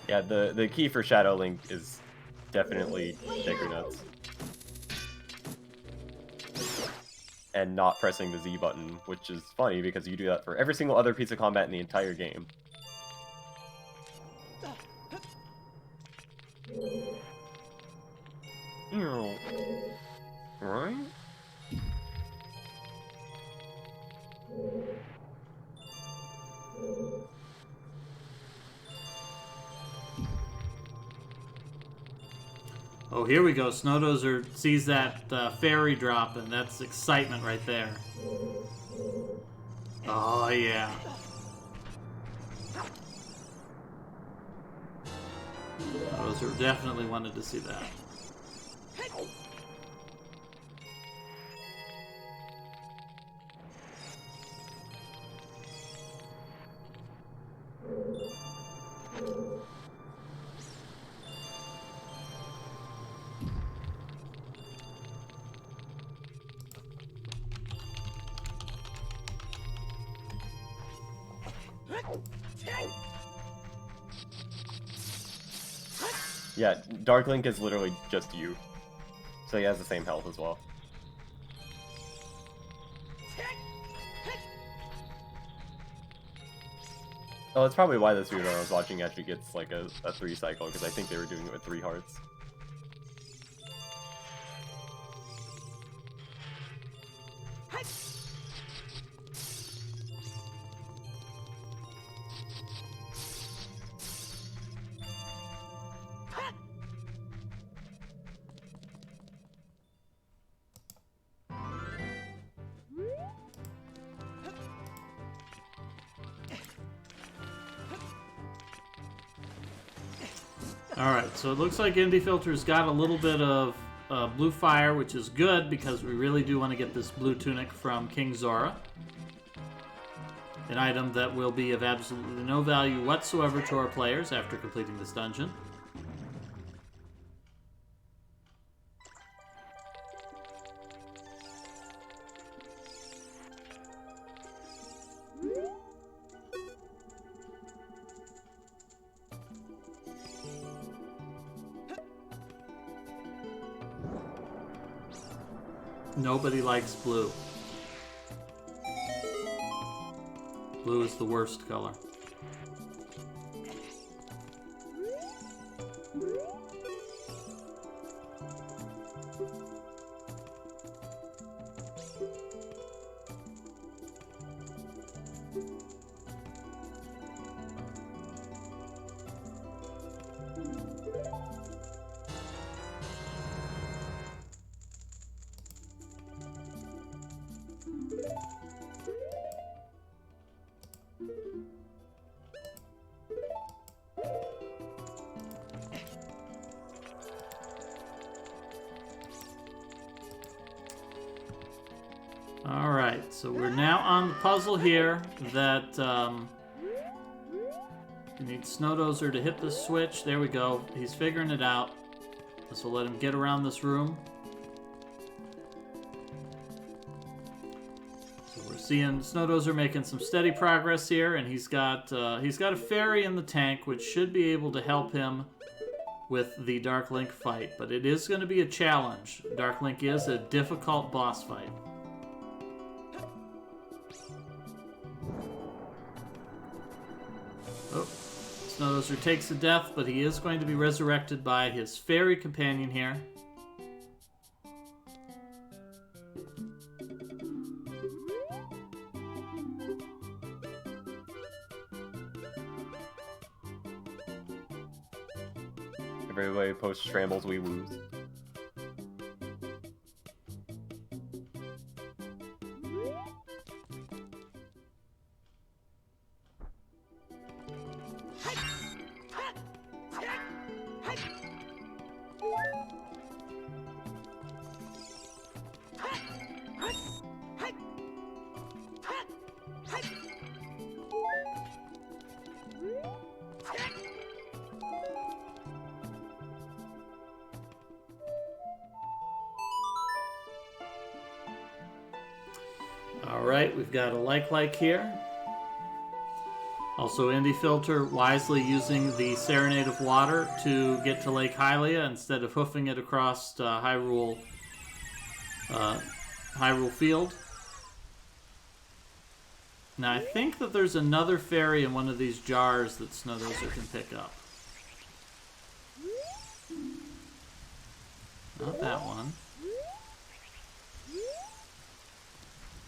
Yeah, the key for Shadow Link is definitely Deku Nuts. And not pressing the Z button, which is funny because you do that for every single other piece of combat in the entire game. Right? Oh, here we go. Snowdozer sees that fairy drop, and that's excitement right there. Oh, yeah. Snowdozer definitely wanted to see that. Yeah, Dark Link is literally just you. So he has the same health as well. Oh, that's probably why this video I was watching actually gets like a 3 cycle, because I think they were doing it with 3 hearts. Alright, so it looks like Indie Filter's got a little bit of blue fire, which is good because we really do want to get this blue tunic from King Zora. An item that will be of absolutely no value whatsoever to our players after completing this dungeon. Nobody likes blue. Blue is the worst color. Alright, so we're now on the puzzle here that we need Snowdozer to hit the switch. There we go. He's figuring it out. This will let him get around this room. So we're seeing Snowdozer making some steady progress here, and he's got a fairy in the tank, which should be able to help him with the Dark Link fight. But it is going to be a challenge. Dark Link is a difficult boss fight. Oh, Snowdozer takes a death, but he is going to be resurrected by his fairy companion here. Everybody posts Scrambles Wee Woos. Alright, we've got a like here. Also, Indie Filter wisely using the Serenade of Water to get to Lake Hylia instead of hoofing it across Hyrule Field. Now, I think that there's another fairy in one of these jars that Snowdozer can pick up. Not that one.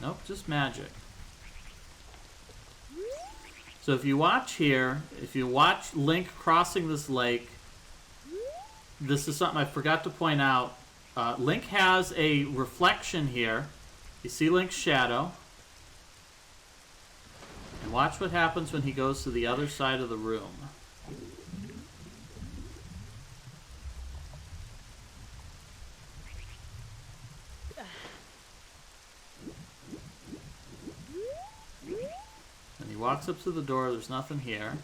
Nope, just magic. So if you watch here, if you watch Link crossing this lake, this is something I forgot to point out. Link has a reflection here. You see Link's shadow. And watch what happens when he goes to the other side of the room. And he walks up to the door, there's nothing here.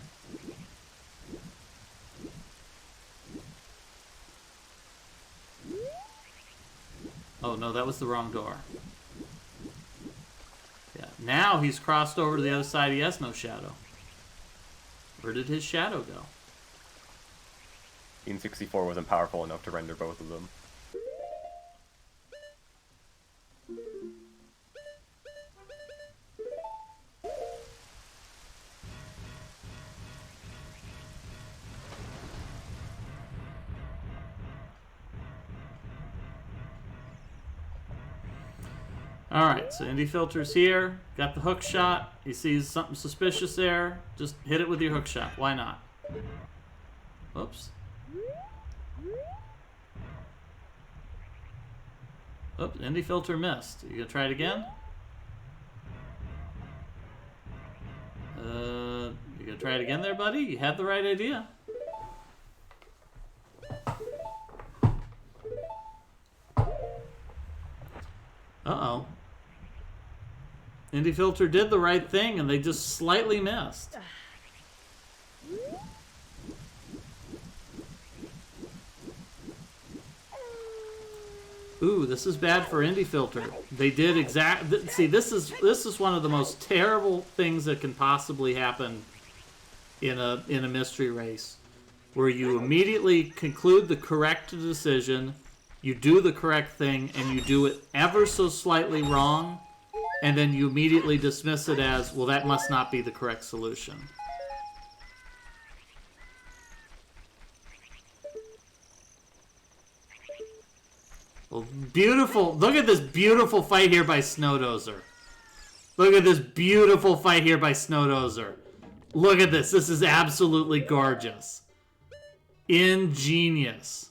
Oh no, that was the wrong door. Yeah, now he's crossed over to the other side, he has no shadow. Where did his shadow go? N64 wasn't powerful enough to render both of them. Alright, so Indie Filter's here. Got the hook shot. He sees something suspicious there. Just hit it with your hook shot. Why not? Oops. Oops, Indie Filter missed. You gonna try it again? You gonna try it again there, buddy? You had the right idea. Uh-oh. Indie Filter did the right thing, and they just slightly missed. Ooh, this is bad for Indie Filter. They did see, this is one of the most terrible things that can possibly happen in a mystery race, where you immediately conclude the correct decision, you do the correct thing, and you do it ever so slightly wrong, and then you immediately dismiss it as, well, that must not be the correct solution. Well, beautiful. Look at this beautiful fight here by Snowdozer. Look at this beautiful fight here by Snowdozer. Look at this. This is absolutely gorgeous. Ingenious.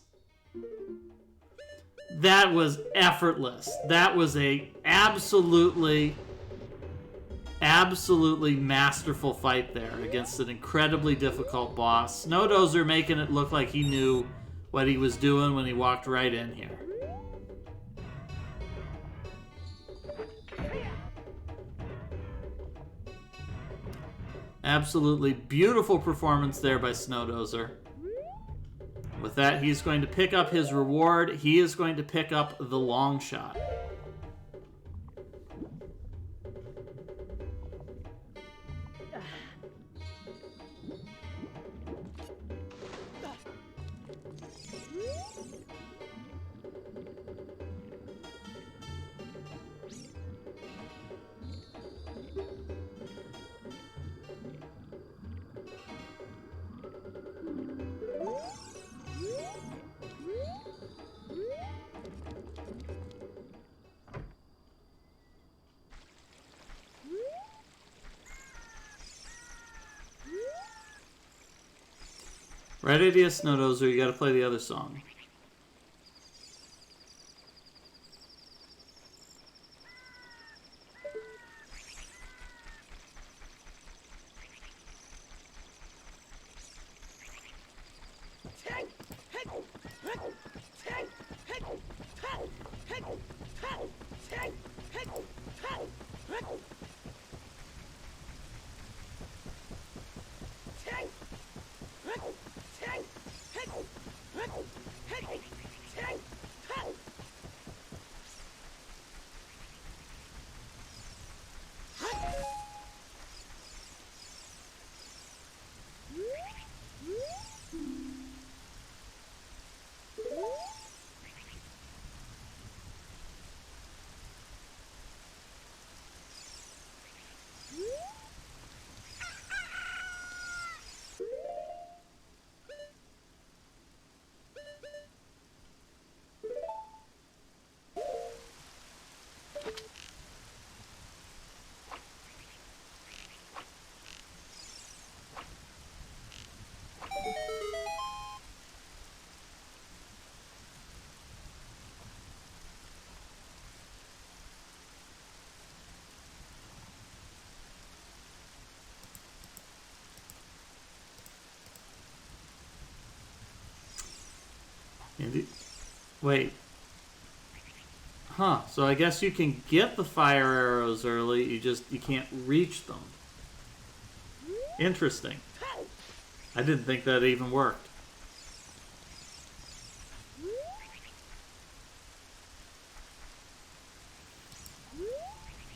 That was effortless. That was a absolutely masterful fight there against an incredibly difficult boss. Snowdozer making it look like he knew what he was doing when he walked right in here. Absolutely beautiful performance there by Snowdozer. With that, he's going to pick up his reward. He is going to pick up the long shot. Right idea, Snowdozer. You gotta play the other song. Indy? Wait. Huh, so I guess you can get the fire arrows early, you can't reach them. Interesting. I didn't think that even worked.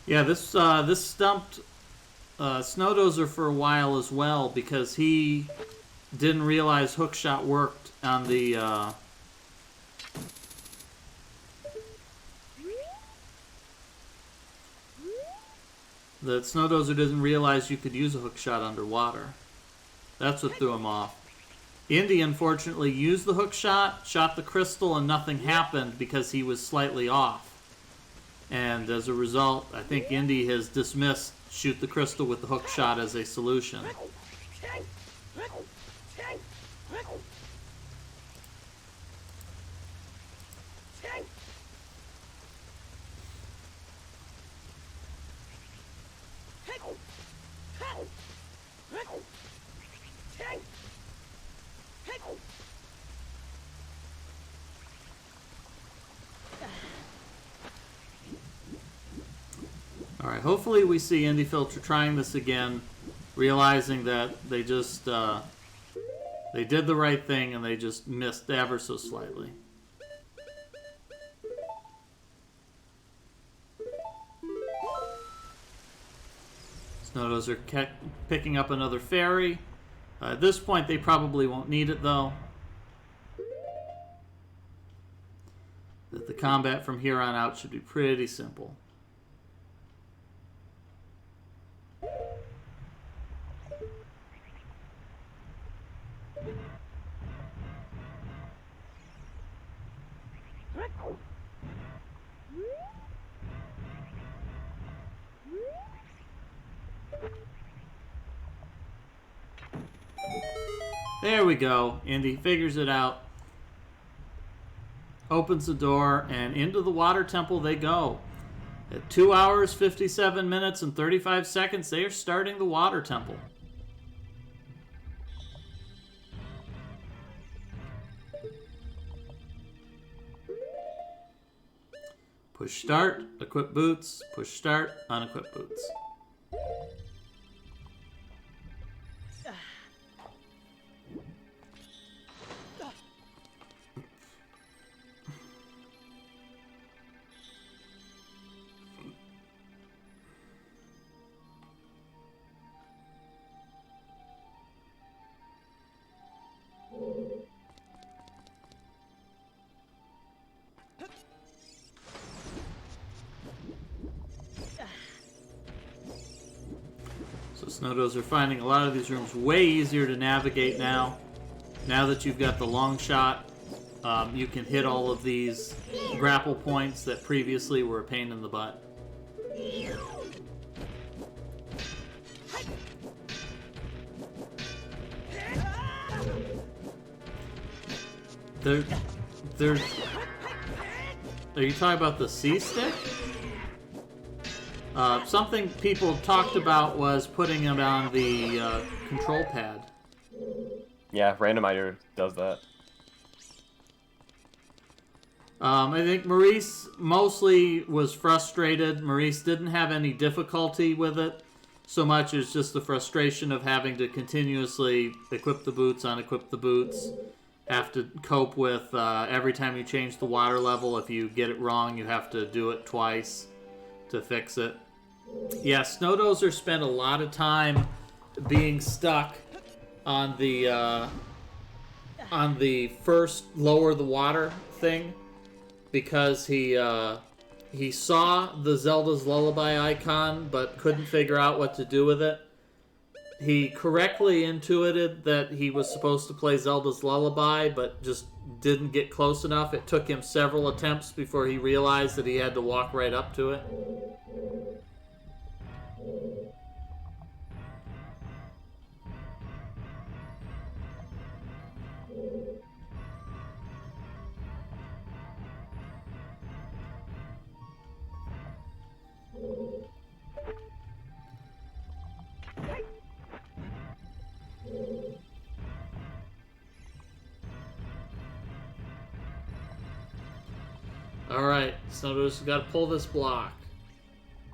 Yeah, this stumped Snowdozer for a while as well because he didn't realize hookshot worked on the Snowdozer didn't realize you could use a hookshot underwater. That's what threw him off. Indy, unfortunately, used the hookshot, shot the crystal, and nothing happened because he was slightly off. And as a result, I think Indy has dismissed shoot the crystal with the hookshot as a solution. Alright, hopefully we see Indy Filter trying this again, realizing that they just, they did the right thing and they just missed ever so slightly. Snowdozer picking up another fairy. At this point they probably won't need it though. The combat from here on out should be pretty simple. There we go. Indy figures it out. Opens the door, and into the water temple they go. At 2 hours, 57 minutes, and 35 seconds, they are starting the water temple. Push start, equip boots, push start, unequip boots. Snowdozer finding a lot of these rooms way easier to navigate now. Now that you've got the long shot, you can hit all of these grapple points that previously were a pain in the butt. Are you talking about the C-stick? Something people talked about was putting it on the control pad. Yeah, Randomizer does that. I think Maurice mostly was frustrated. Maurice didn't have any difficulty with it, so much as just the frustration of having to continuously equip the boots, unequip the boots. Have to cope with every time you change the water level. If you get it wrong, you have to do it twice to fix it. Yeah, Snowdozer spent a lot of time being stuck on the first lower the water thing because he saw the Zelda's Lullaby icon but couldn't figure out what to do with it. He correctly intuited that he was supposed to play Zelda's Lullaby but just didn't get close enough. It took him several attempts before he realized that he had to walk right up to it. Snowdoser's got to pull this block.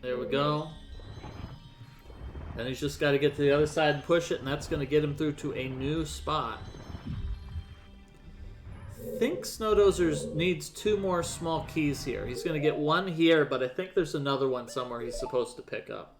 There we go. And he's just got to get to the other side and push it, and that's going to get him through to a new spot. I think Snowdoser needs 2 more small keys here. He's going to get 1 here, but I think there's another one somewhere he's supposed to pick up.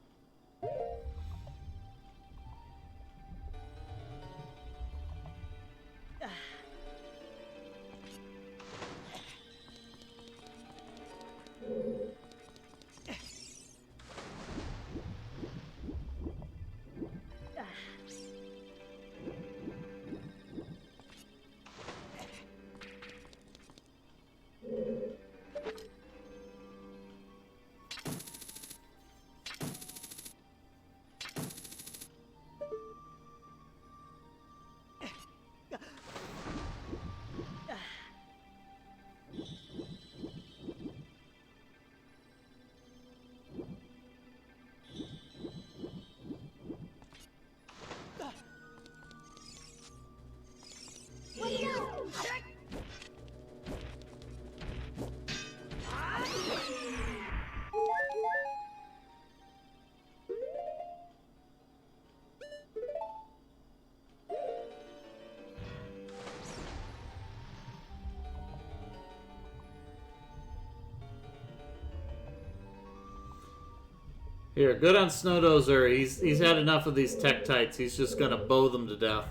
Here, good on Snowdoser. He's had enough of these Tektites. He's just gonna bow them to death.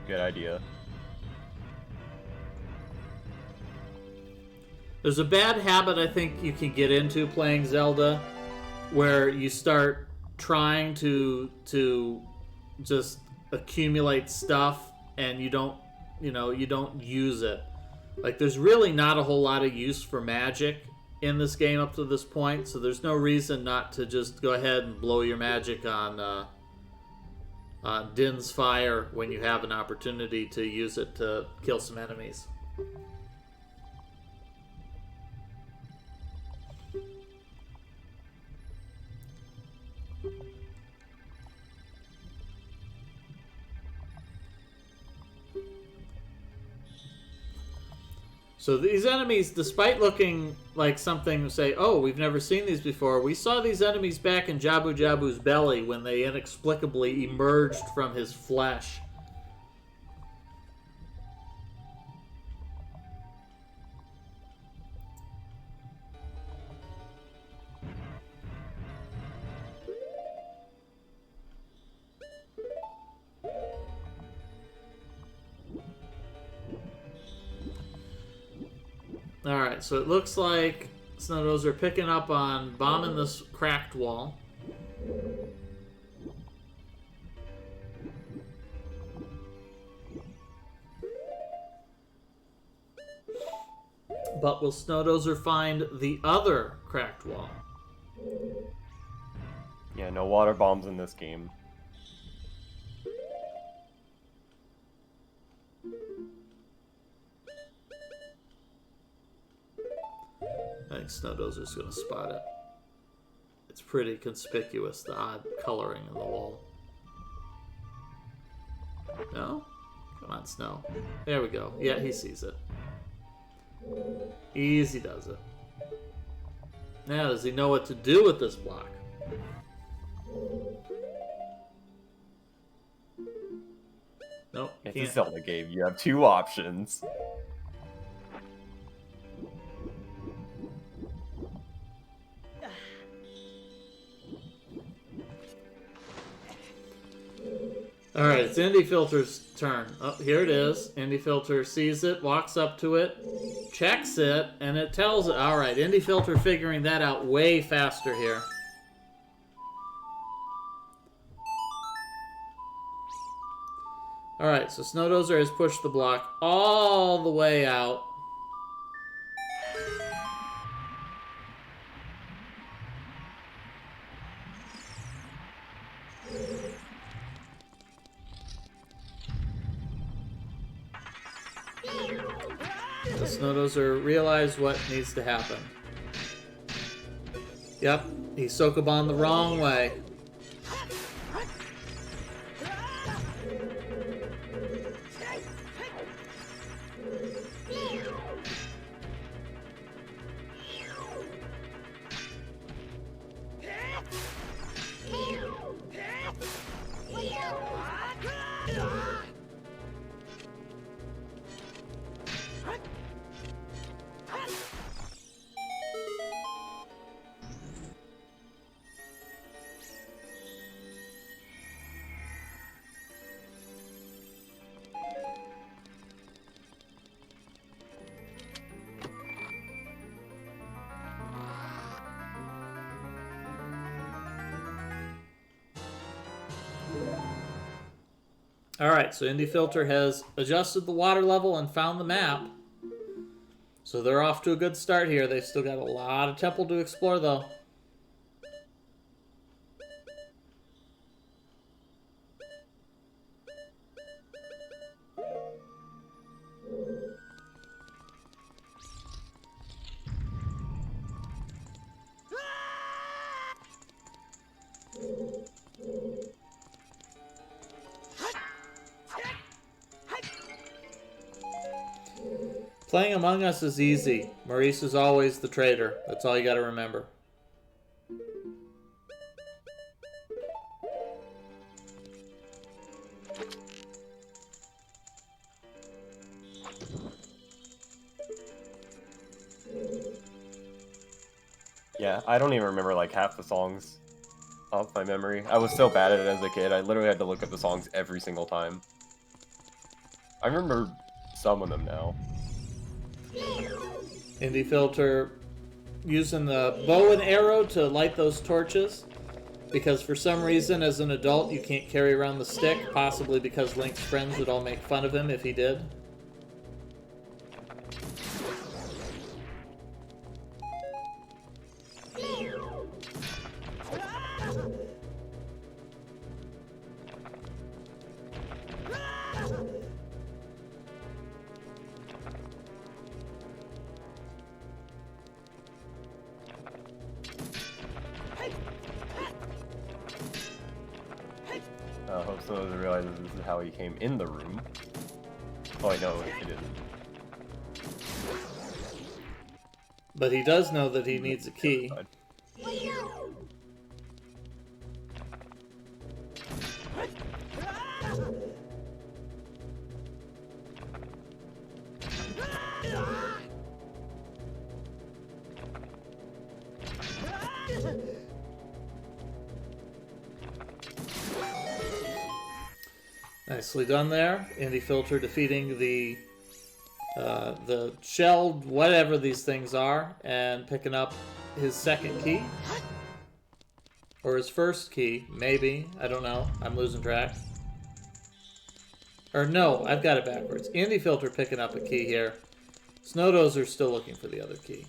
Good idea. There's a bad habit I think you can get into playing Zelda, where you start trying to just accumulate stuff and you don't use it. Like, there's really not a whole lot of use for magic in this game up to this point, so there's no reason not to just go ahead and blow your magic on Din's Fire when you have an opportunity to use it to kill some enemies. So these enemies, despite looking like something, say, oh, we've never seen these before, we saw these enemies back in Jabu Jabu's belly when they inexplicably emerged from his flesh. Alright, so it looks like Snowdoser are picking up on bombing this cracked wall. But will Snowdoser find the other cracked wall? Yeah, no water bombs in this game. I think Snowdoser's going to spot it. It's pretty conspicuous, the odd coloring in the wall. No? Come on, Snow. There we go. Yeah, he sees it. Easy does it. Now, does he know what to do with this block? Nope, It's can't. a Zelda game. You have 2 options. Alright, it's Indy Filter's turn. Oh, here it is. Indy Filter sees it, walks up to it, checks it, and it tells it. Alright, Indy Filter figuring that out way faster here. Alright, so Snowdoser has pushed the block all the way out. The Snowdoser realized what needs to happen. Yep, he Sokoban the wrong way. Alright, so Indie Filter has adjusted the water level and found the map. So they're off to a good start here. They've still got a lot of temple to explore, though. Playing Among Us is easy. Maurice is always the traitor. That's all you gotta remember. Yeah, I don't even remember like half the songs off my memory. I was so bad at it as a kid. I literally had to look up the songs every single time. I remember some of them now. Indie Filter using the bow and arrow to light those torches, because for some reason as an adult you can't carry around the stick, possibly because Link's friends would all make fun of him if he did. I hope so doesn't realize this is how he came in the room. Oh, I know it isn't. But he does know that he needs a key. Nicely done there. Indie Filter defeating the shelled whatever these things are and picking up his second key. Or his first key, maybe. I don't know. I'm losing track. Or no, I've got it backwards. Indie Filter picking up a key here. Snowdozer still looking for the other key.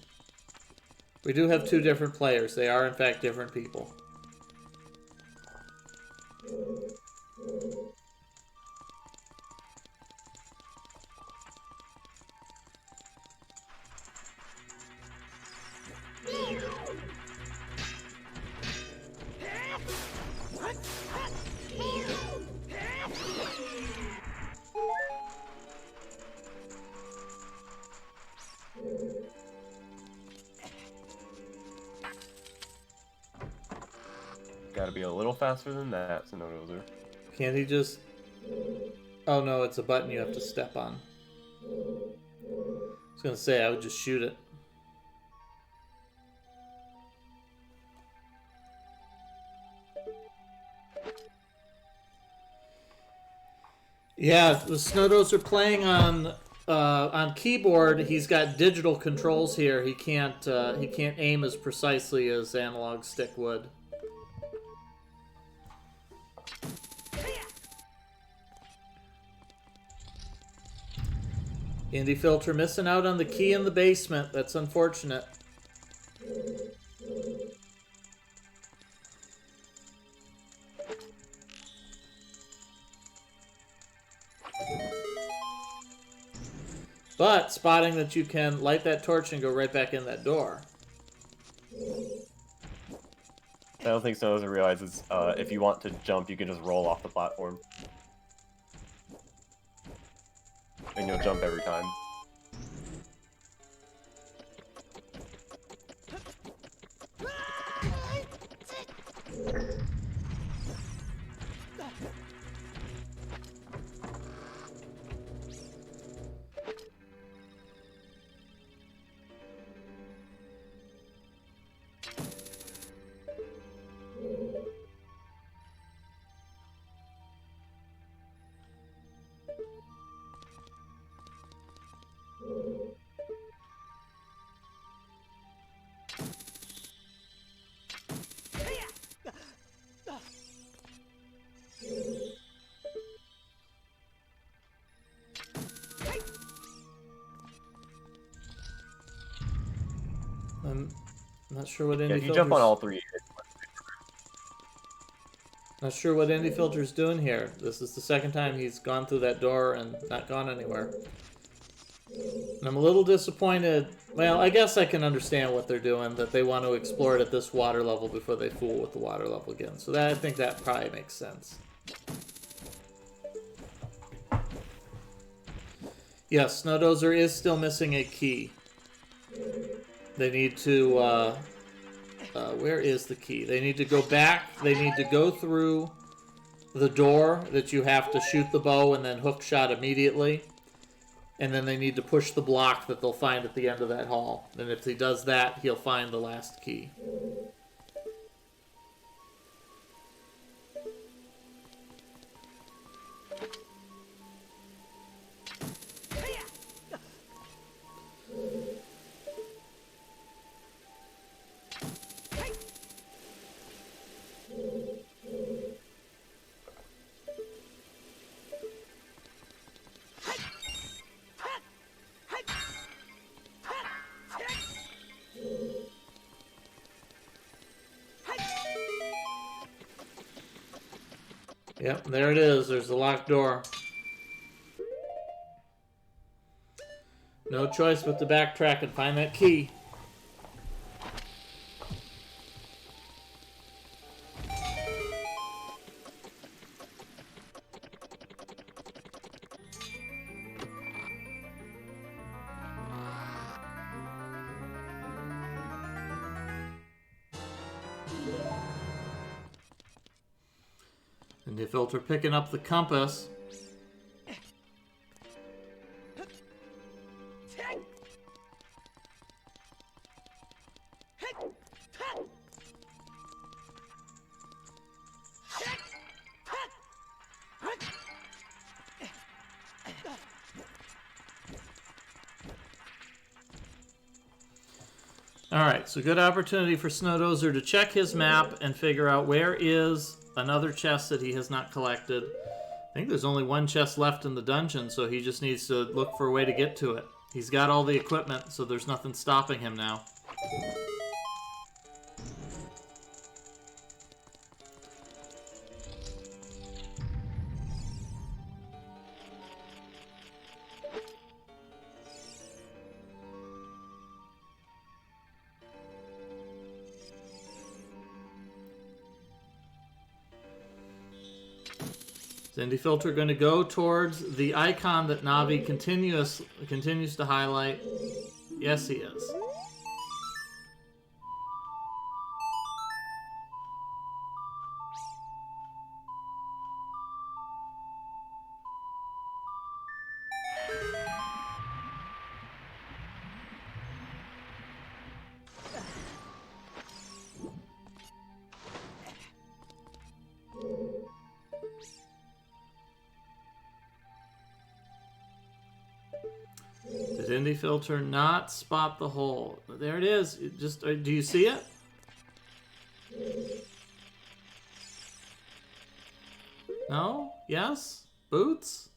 We do have two different players. They are in fact different people. Gotta be a little faster than that, Snowdozer. Can't he just... Oh no, it's a button you have to step on. I was gonna say, I would just shoot it. Yeah, the Snowdozer playing on keyboard. He's got digital controls here. He can't aim as precisely as analog stick would. Indie Filter missing out on the key in the basement. That's unfortunate. But spotting that you can light that torch and go right back in that door. I don't think Snowdozer realizes if you want to jump, you can just roll off the platform. And you'll jump every time. sure what Yeah, Indie if you jump on Filter's... all three, Not sure what Indie Filter's doing here. This is the second time he's gone through that door and not gone anywhere. And I'm a little disappointed. Well, I guess I can understand what they're doing, that they want to explore it at this water level before they fool with the water level again. So that, I think that probably makes sense. Yes, Snowdozer is still missing a key. They need to, where is the key? They need to go back. They need to go through the door that you have to shoot the bow and then hook shot immediately. And then they need to push the block that they'll find at the end of that hall. And if he does that, he'll find the last key. Yep, there it is. There's the locked door. No choice but to backtrack and find that key. And the filter picking up the compass. Alright, so good opportunity for Snowdozer to check his map and figure out where is another chest that he has not collected. I think there's only one chest left in the dungeon, so he just needs to look for a way to get to it. He's got all the equipment, so there's nothing stopping him now. Indie Filter going to go towards the icon that Navi continues to highlight. Yes, he is. Did Indie Filter not spot the hole? There it is. Do you see it? No? Yes? Boots?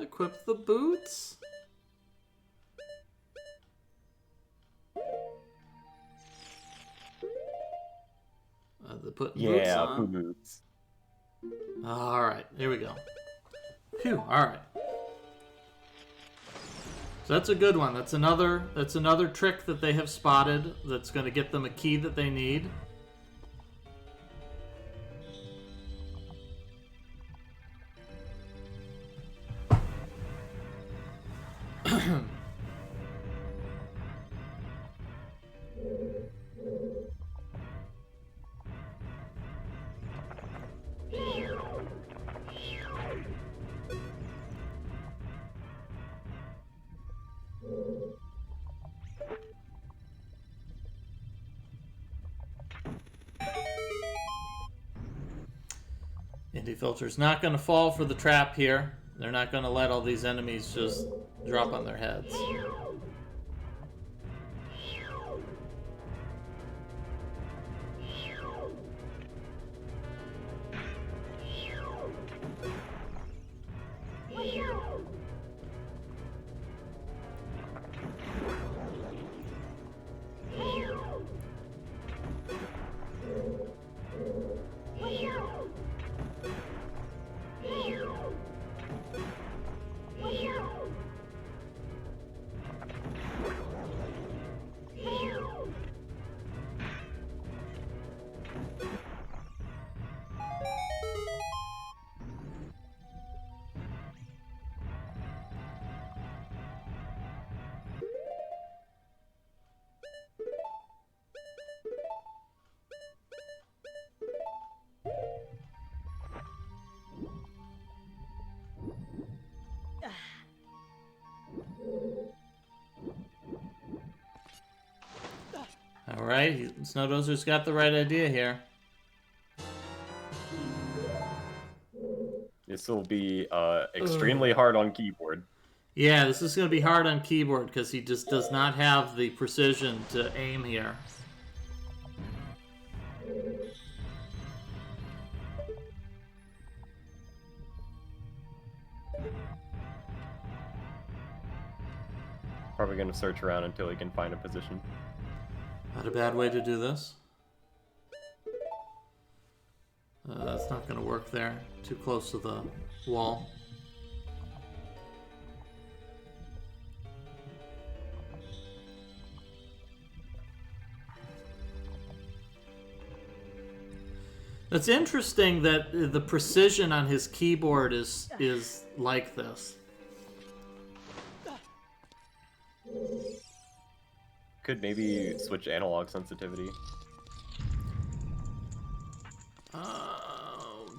Equip the boots? The putting boots on? Boots. Alright, here we go. Phew, alright. So that's a good one. That's another trick that they have spotted that's going to get them a key that they need. Indie Filter's not going to fall for the trap here. They're not going to let all these enemies just drop on their heads. Alright, Snowdozer's got the right idea here. This will be extremely hard on keyboard. Yeah, this is going to be hard on keyboard because he just does not have the precision to aim here. Probably going to search around until he can find a position. Not a bad way to do this. That's not going to work there. Too close to the wall. It's interesting that the precision on his keyboard is like this. Could maybe switch analog sensitivity.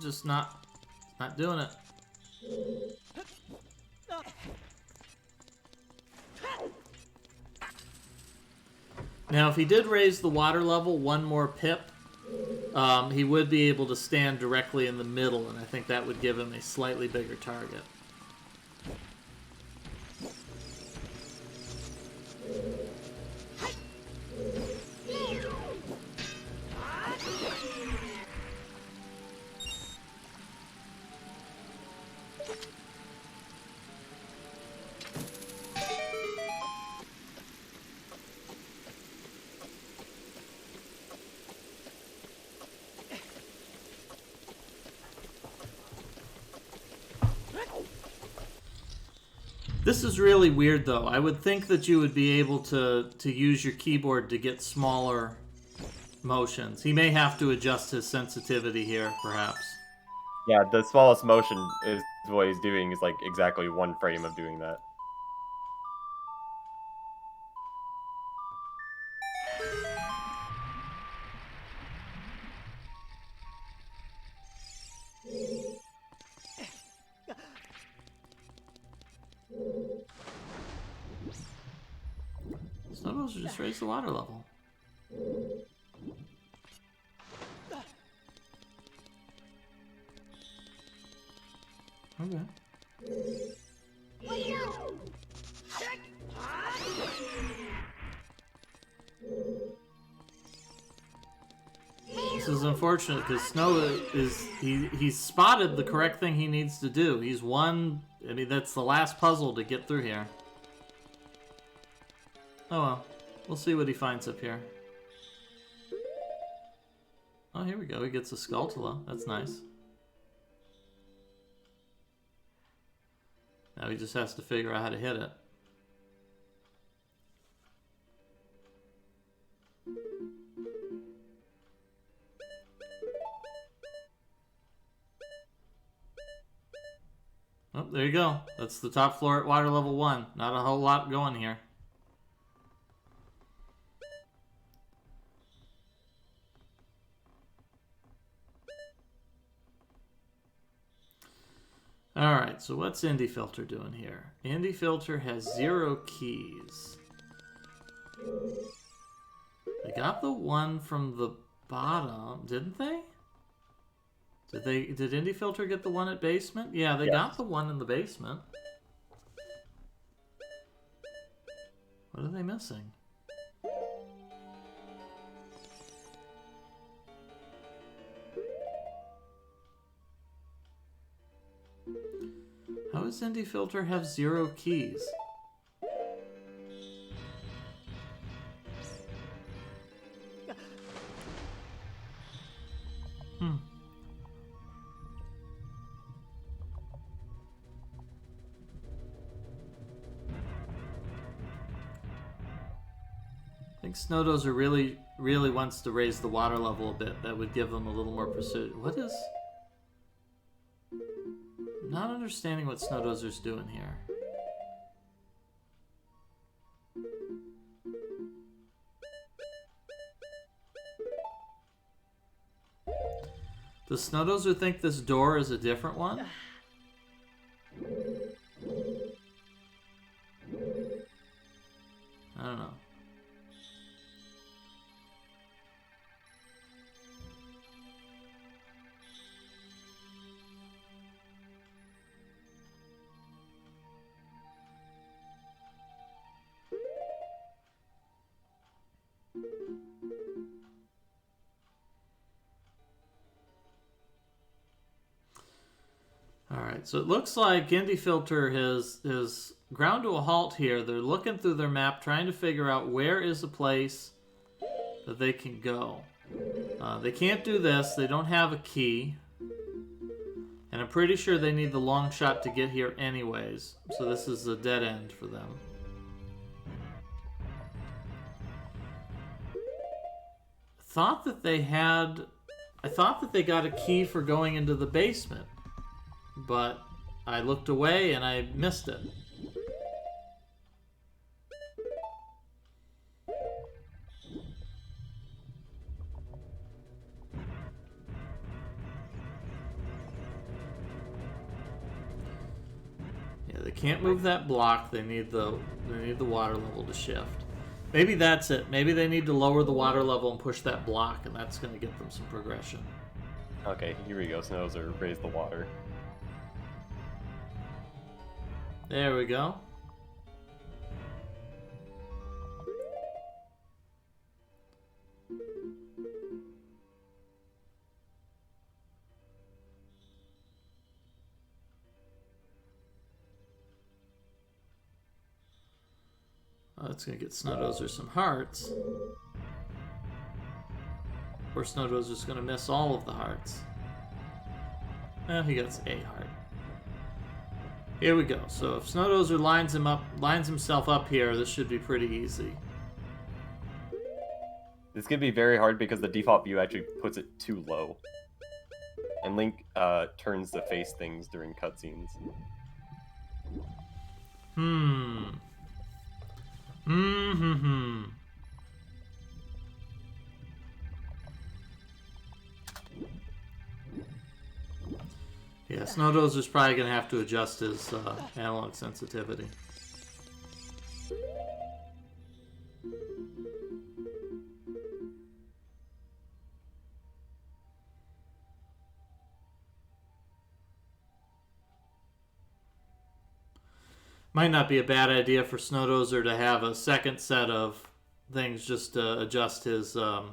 Just not doing it. Now, if he did raise the water level one more pip, he would be able to stand directly in the middle, and I think that would give him a slightly bigger target. This is really weird, though. I would think that you would be able to use your keyboard to get smaller motions. He may have to adjust his sensitivity here, perhaps. Yeah, the smallest motion is what he's doing is like exactly one frame of doing that. Snowdozer just raised the water level. Okay. This is unfortunate because Snow is he's spotted the correct thing he needs to do. He's won. I mean, that's the last puzzle to get through here. Oh well, we'll see what he finds up here. Oh, here we go. He gets a Skulltula. That's nice. Now he just has to figure out how to hit it. Oh, there you go. That's the top floor at water level 1. Not a whole lot going here. Alright, so what's Indie Filter doing here? Indie Filter has 0 keys. They got the one from the bottom, didn't they? Did Indie Filter get the one at basement? Yeah, they got the one in the basement. What are they missing? How does Indie Filter have 0 keys? I think Snowdozer really wants to raise the water level a bit. That would give them a little more precision. What is... I'm not understanding what Snowdozer's doing here. Does Snowdozer think this door is a different one? I don't know. Alright, so it looks like Indie Filter has ground to a halt here. They're looking through their map, trying to figure out where is a place that they can go. They can't do this. They don't have a key. And I'm pretty sure they need the long shot to get here anyways. So this is a dead end for them. I thought that they got a key for going into the basement. But I looked away and I missed it. Yeah, they can't move that block. They need the water level to shift. Maybe that's it. Maybe they need to lower the water level and push that block, and that's going to get them some progression. Okay, here we go. Snowdozer, raise the water. There we go. Oh, that's going to get Snowdozer some hearts. Or Snowdozer's going to miss all of the hearts. Well, he gets a heart. Here we go. So if Snowdozer lines himself up here, this should be pretty easy. This could be very hard because the default view actually puts it too low. And Link turns to face things during cutscenes. Yeah, Snowdozer's probably going to have to adjust his analog sensitivity. Might not be a bad idea for Snowdozer to have a second set of things just to adjust his... have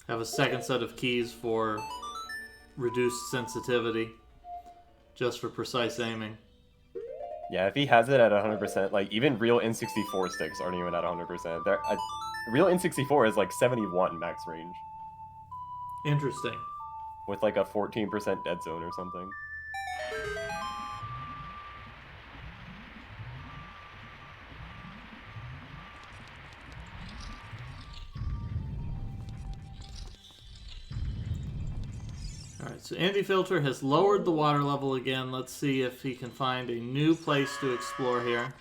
a second set of keys for reduced sensitivity, just for precise aiming. Yeah, if he has it at 100%, like, even real N64 sticks aren't even at 100%. Real N64 is like 71 max range. Interesting. With like a 14% dead zone or something. Alright, so Indie Filter has lowered the water level again. Let's see if he can find a new place to explore here.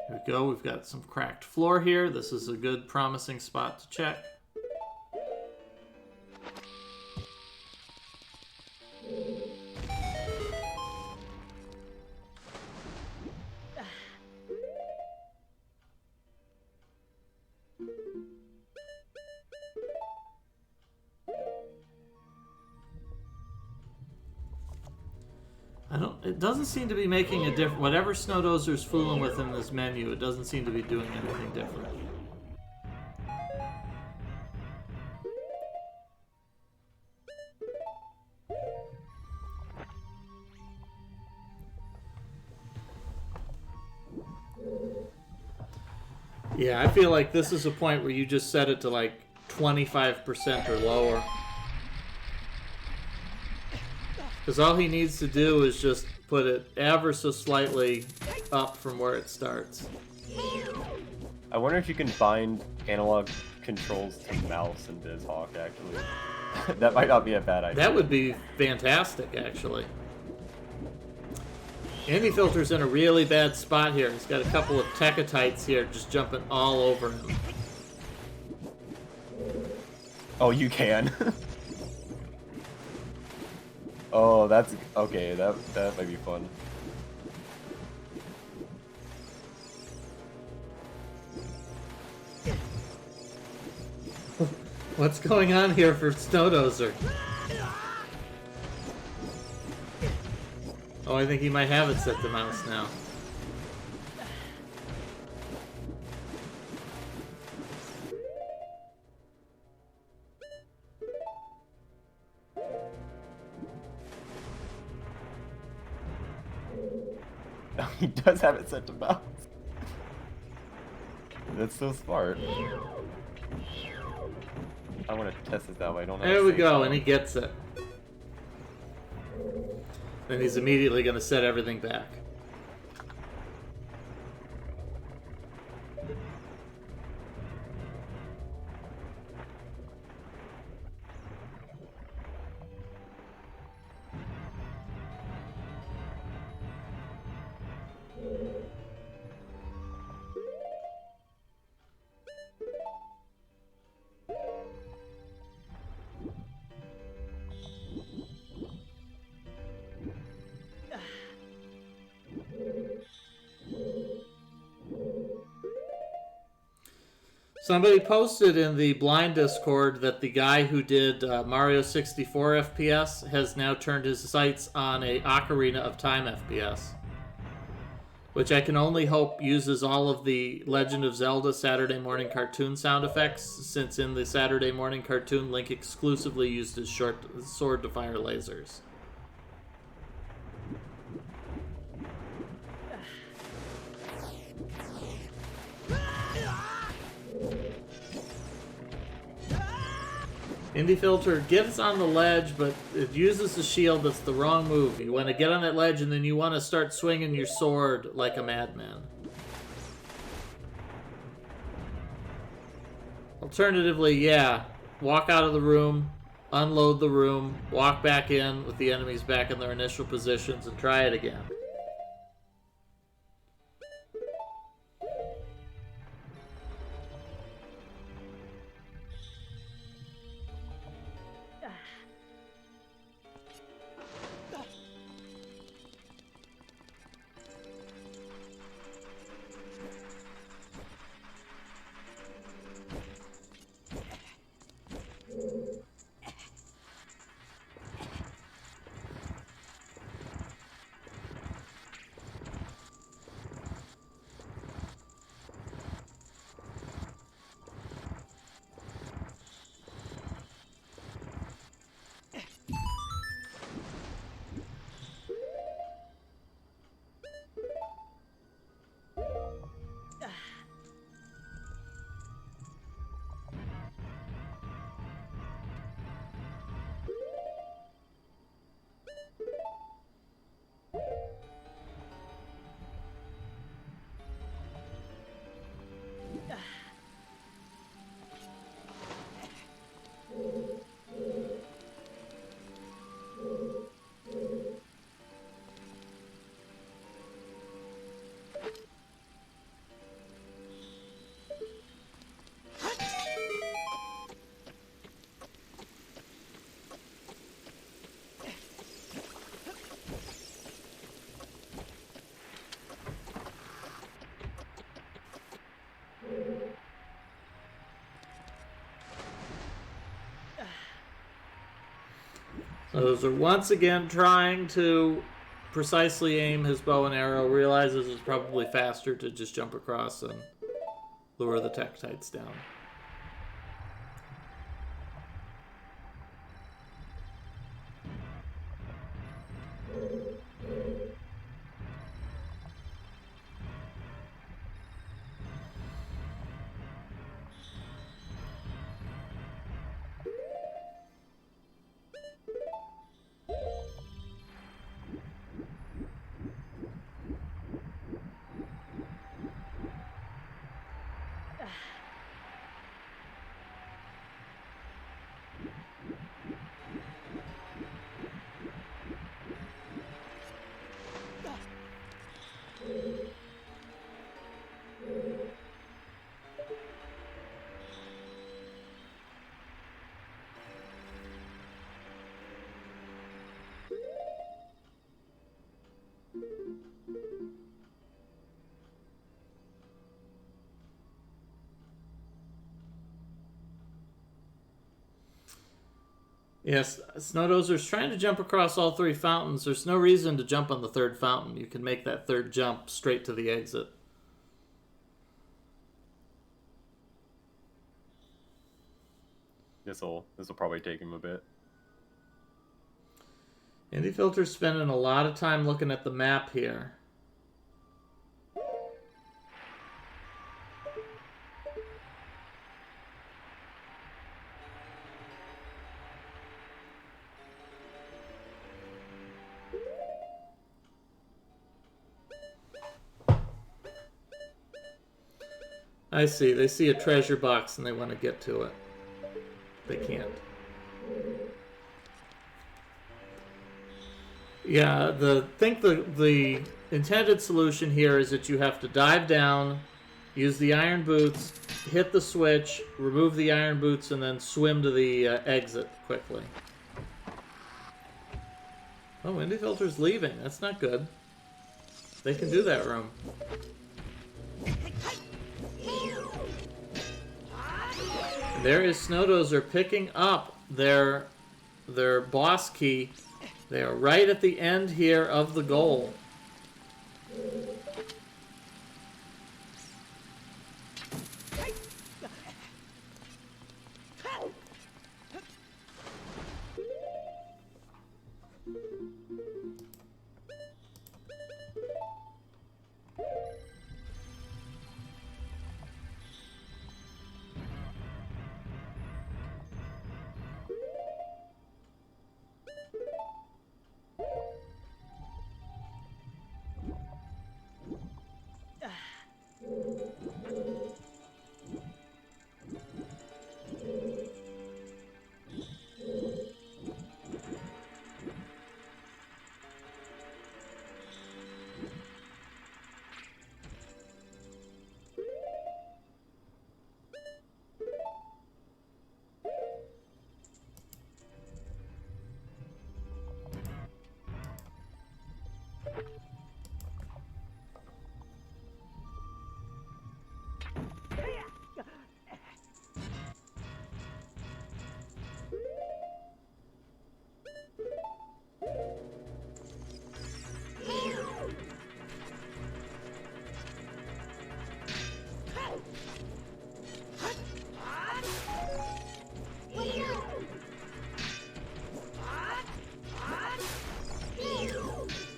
Here we go. We've got some cracked floor here. This is a good, promising spot to check. It doesn't seem to be making a difference. Whatever Snowdozer's fooling with in this menu, it doesn't seem to be doing anything different. Yeah, I feel like this is a point where you just set it to like 25% or lower. Because all he needs to do is just put it ever so slightly up from where it starts. I wonder if you can bind analog controls to mouse and BizHawk, actually. That might not be a bad idea. That would be fantastic, actually. Indie Filter's in a really bad spot here. He's got a couple of Tekatites here just jumping all over him. Oh, you can. Oh, that's okay. That might be fun. What's going on here for Snowdozer? Oh, I think he might have it set to mouse now. He does have it set to mouse. That's so smart. I want to test it that way. I don't know. There we go, and he gets it. Then he's immediately going to set everything back. Somebody posted in the blind Discord that the guy who did Mario 64 FPS has now turned his sights on a Ocarina of Time FPS. Which I can only hope uses all of the Legend of Zelda Saturday morning cartoon sound effects, since in the Saturday morning cartoon, Link exclusively used his short sword to fire lasers. Indie Filter gets on the ledge, but it uses the shield. That's the wrong move. You want to get on that ledge, and then you want to start swinging your sword like a madman. Alternatively, yeah, walk out of the room, unload the room, walk back in with the enemies back in their initial positions, and try it again. Those are once again trying to precisely aim his bow and arrow, realizes it's probably faster to just jump across and lure the Tektites down. Yes, Snowdozer's trying to jump across all three fountains. There's no reason to jump on the third fountain. You can make that third jump straight to the exit. This'll probably take him a bit. Indie Filter's spending a lot of time looking at the map here. I see. They see a treasure box and they want to get to it. They can't. Yeah, the intended solution here is that you have to dive down, use the iron boots, hit the switch, remove the iron boots, and then swim to the exit quickly. Oh, Indie Filter's leaving. That's not good. They can do that room. There is Snowdozer picking up their boss key. They are right at the end here of the goal.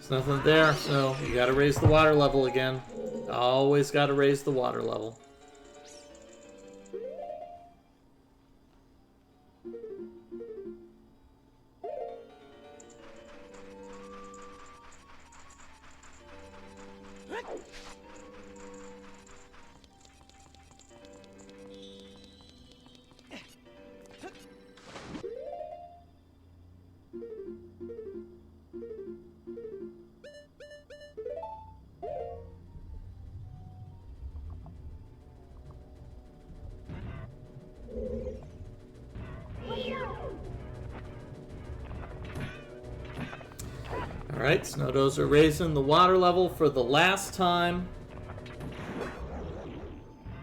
There's nothing there, so you gotta raise the water level again. Always gotta raise the water level. Alright, Snowdozer raising the water level for the last time.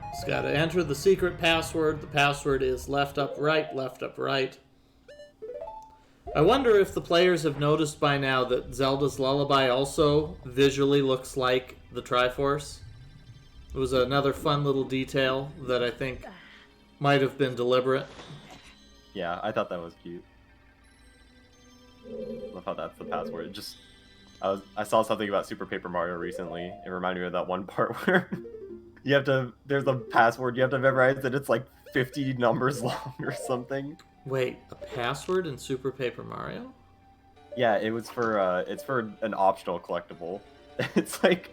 It's got to enter the secret password. The password is left up right, left up right. I wonder if the players have noticed by now that Zelda's Lullaby also visually looks like the Triforce. It was another fun little detail that I think might have been deliberate. Yeah, I thought that was cute. Love how that's the password. I saw something about Super Paper Mario recently. It reminded me of that one part where there's a password you have to memorize and it's like 50 numbers long or something. Wait, a password in Super Paper Mario? Yeah, it's for an optional collectible. It's like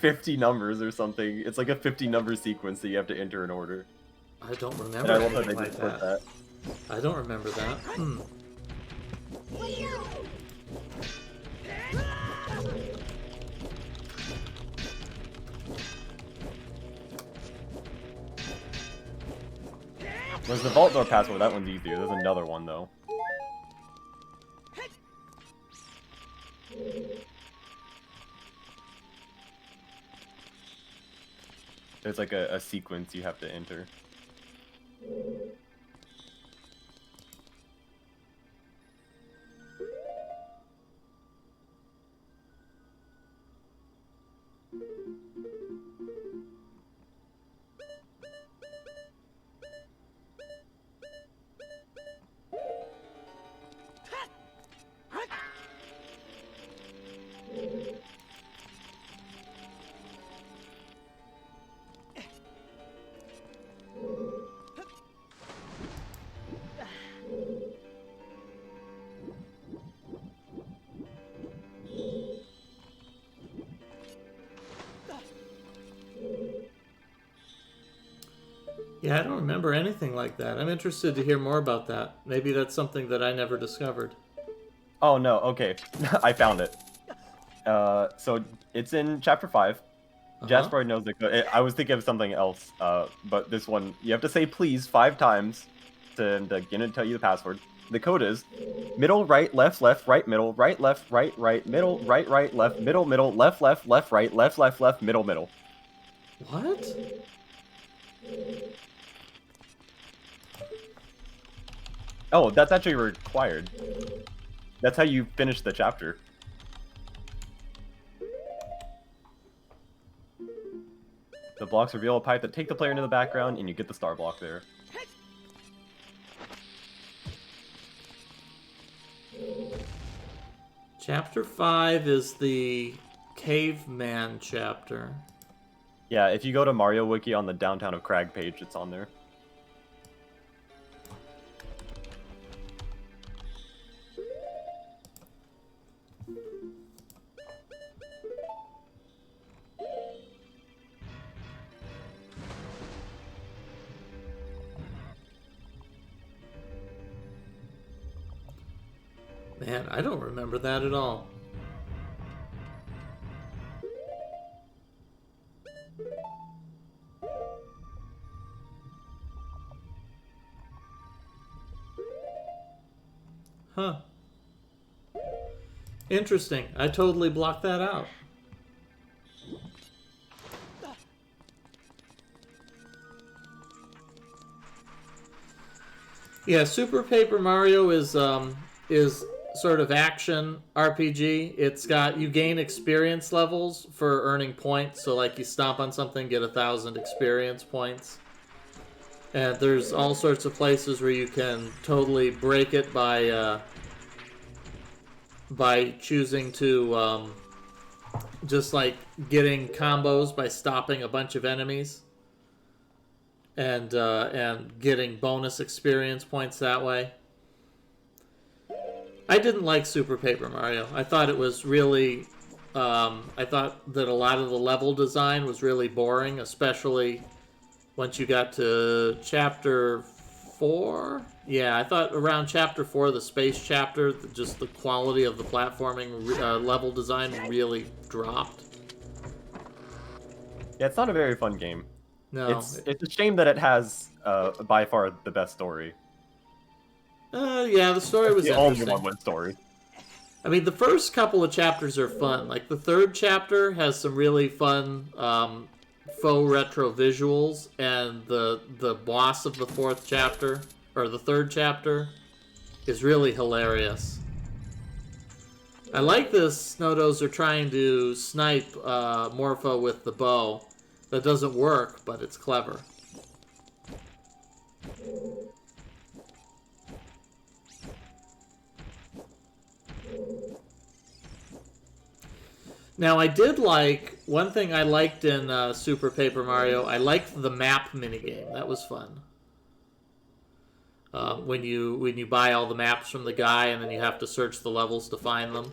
50 numbers or something. It's like a 50 number sequence that you have to enter in order. I don't remember And I love anything that they like just put that. I don't remember that. There's the vault door password. That one's easier. There's another one though. There's like a sequence you have to enter. Yeah, I don't remember anything like that. I'm interested to hear more about that. Maybe that's something that I never discovered. Oh no, okay. I found it. So it's in chapter 5. Uh-huh. Jasper already knows the code. I was thinking of something else, but this one, you have to say please 5 times to get it to tell you the password. The code is middle, right, left, right, middle, right, middle, right, left, middle, left, right, left, middle, middle. What? Oh, that's actually required. That's how you finish the chapter. The blocks reveal a pipe that take the player into the background, and you get the star block there. Chapter 5 is the caveman chapter. Yeah, if you go to Mario Wiki on the Downtown of Crag page, it's on there. Man, I don't remember that at all. Huh. Interesting. I totally blocked that out. Yeah, Super Paper Mario is sort of action RPG. It's got, you gain experience levels for earning points. So like you stomp on something, get 1,000 experience points. And there's all sorts of places where you can totally break it by choosing to just like getting combos by stopping a bunch of enemies. And getting bonus experience points that way. I didn't like Super Paper Mario. I thought it was really... I thought that a lot of the level design was really boring, especially once you got to Chapter 4? Yeah, I thought around Chapter 4, the space chapter, just the quality of the platforming level design really dropped. Yeah, it's not a very fun game. No. It's a shame that it has by far the best story. Yeah, the story was the interesting. only one with story. I mean, the first couple of chapters are fun. Like, the third chapter has some really fun faux retro visuals, and the boss of the fourth chapter, or the third chapter, is really hilarious. I like this Snowdozer trying to snipe Morpho with the bow. That doesn't work, but it's clever. Now, I did like... One thing I liked in Super Paper Mario, I liked the map minigame. That was fun. When you buy all the maps from the guy and then you have to search the levels to find them.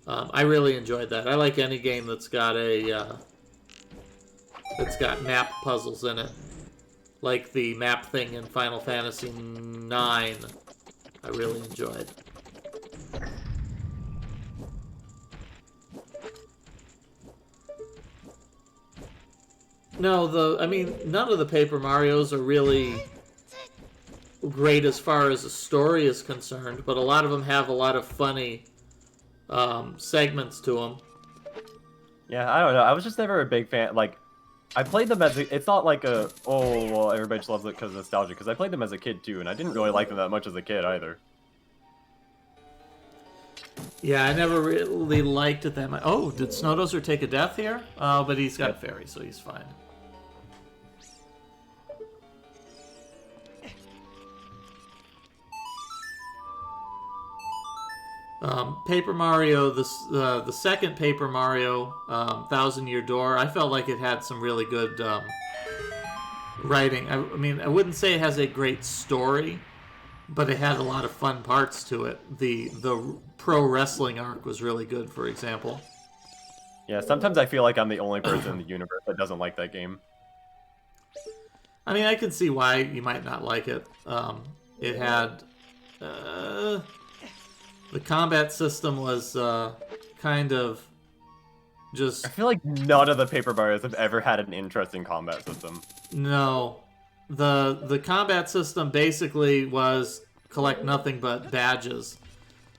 I really enjoyed that. I like any game that's got that's got map puzzles in it. Like the map thing in Final Fantasy IX. I really enjoyed. No, I mean, none of the Paper Marios are really great as far as the story is concerned, but a lot of them have a lot of funny segments to them. Yeah, I don't know. I was just never a big fan. Like, I played them as a... It's not like a, oh, well, everybody just loves it because of nostalgia, because I played them as a kid, too, and I didn't really like them that much as a kid, either. Yeah, I never really liked it that much. Oh, did Snowdozer take a death here? Oh, but he's got a fairy, so he's fine. Paper Mario, the second Paper Mario, Thousand Year Door, I felt like it had some really good writing. I mean, I wouldn't say it has a great story, but it had a lot of fun parts to it. The pro wrestling arc was really good, for example. Yeah, sometimes I feel like I'm the only person in the universe that doesn't like that game. I mean, I can see why you might not like it. It had... the combat system was kind of just... I feel like none of the Paper Marios have ever had an interesting combat system. No. The combat system basically was collect nothing but badges.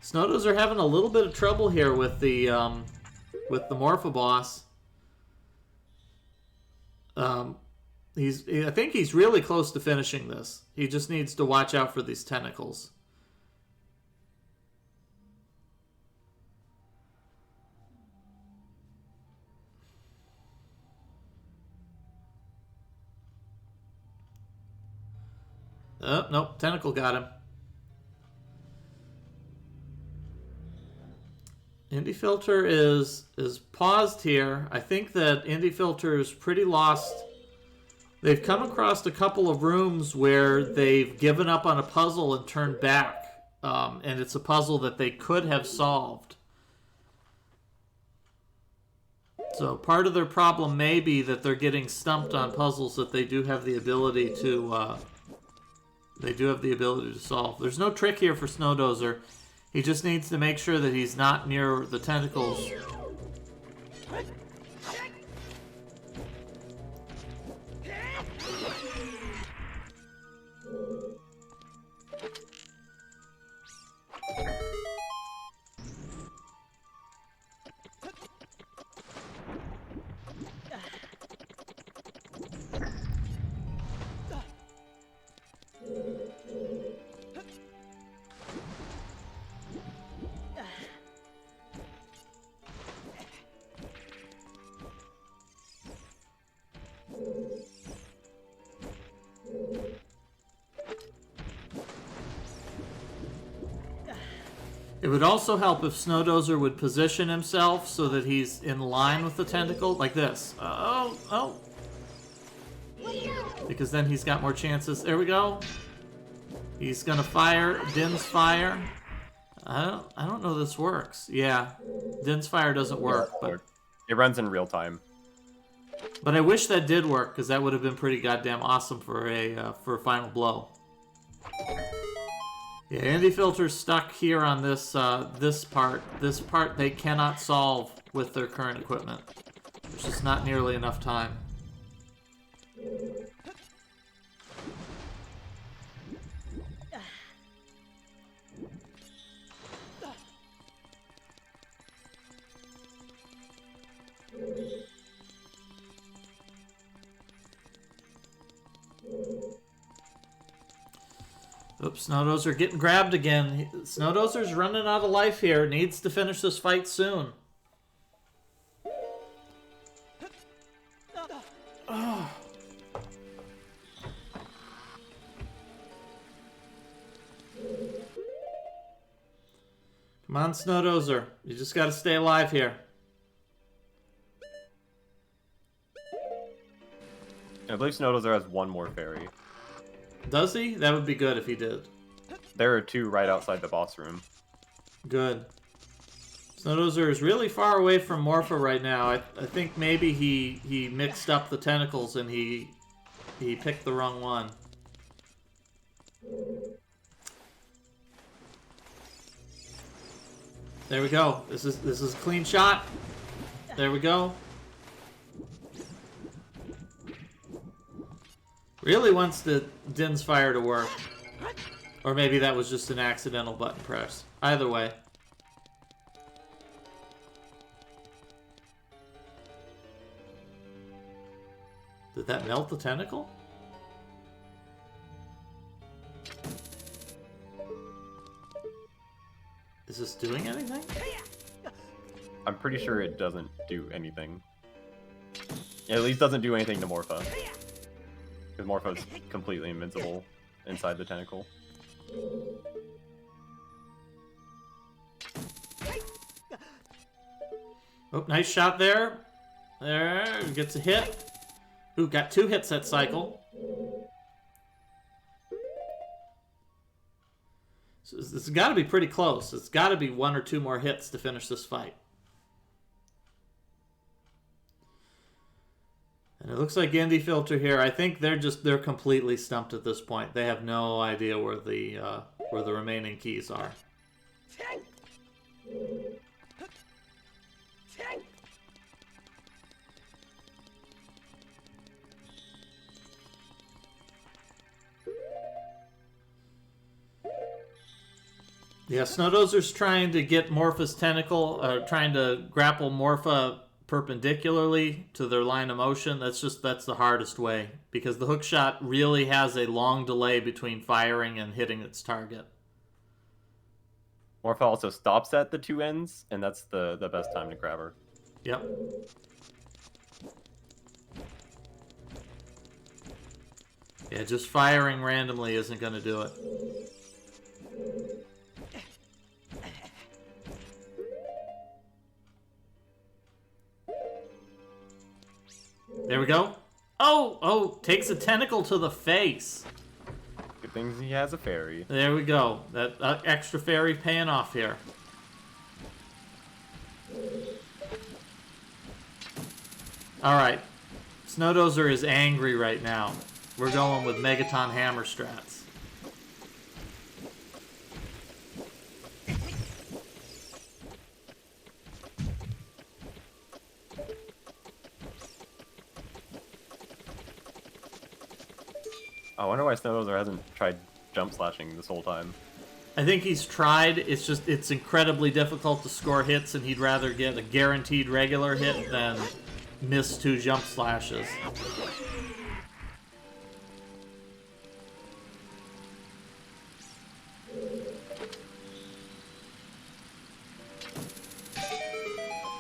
Snowdoes are having a little bit of trouble here with the Morpha boss. I think he's really close to finishing this. He just needs to watch out for these tentacles. Oh, nope, tentacle got him. Indie Filter is paused here. I think that Indie Filter is pretty lost. They've come across a couple of rooms where they've given up on a puzzle and turned back. And it's a puzzle that they could have solved. So part of their problem may be that they're getting stumped on puzzles that they do have the ability to solve. There's no trick here for Snowdozer. He just needs to make sure that he's not near the tentacles. It would also help if Snowdozer would position himself so that he's in line with the tentacle, like this. Oh. Because then he's got more chances. There we go. He's gonna fire. Din's fire. I don't know this works. Yeah. Din's fire doesn't work, but it runs in real time. But I wish that did work, because that would have been pretty goddamn awesome for a final blow. Yeah, Indie Filter's stuck here on this this part. This part they cannot solve with their current equipment. There's just not nearly enough time. Oops, Snowdozer getting grabbed again. Snowdozer's running out of life here. Needs to finish this fight soon. Oh. Come on, Snowdozer. You just gotta stay alive here. I believe Snowdozer has one more fairy. Does he? That would be good if he did. There are two right outside the boss room. Good. Snowdozer is really far away from Morpha right now. I think maybe he mixed up the tentacles and he picked the wrong one. There we go. This is a clean shot. There we go. Really wants the Din's fire to work. Or maybe that was just an accidental button press. Either way. Did that melt the tentacle? Is this doing anything? I'm pretty sure it doesn't do anything. At least doesn't do anything to Morpha. Because Morpha's completely invincible inside the tentacle. Oh, nice shot there. There, gets a hit. Ooh, got 2 hits that cycle. So this has got to be pretty close. It's got to be 1 or 2 more hits to finish this fight. And It looks like Indie Filter here. I think they're completely stumped at this point. They have no idea where the remaining keys are. Yeah, Snowdozer's trying to get Morpha's tentacle, trying to grapple Morpha perpendicularly to their line of motion. That's the hardest way, because the hook shot really has a long delay between firing and hitting its target. Morpha also stops at the two ends, and that's the best time to grab her. Yep. Yeah, just firing randomly isn't going to do it. There we go. Oh, takes a tentacle to the face. Good things he has a fairy. There we go. That extra fairy paying off here. Alright. Snowdozer is angry right now. We're going with Megaton Hammer strats. I wonder why Snowdozer hasn't tried jump slashing this whole time. I think he's tried. It's incredibly difficult to score hits, and he'd rather get a guaranteed regular hit than miss 2 jump slashes.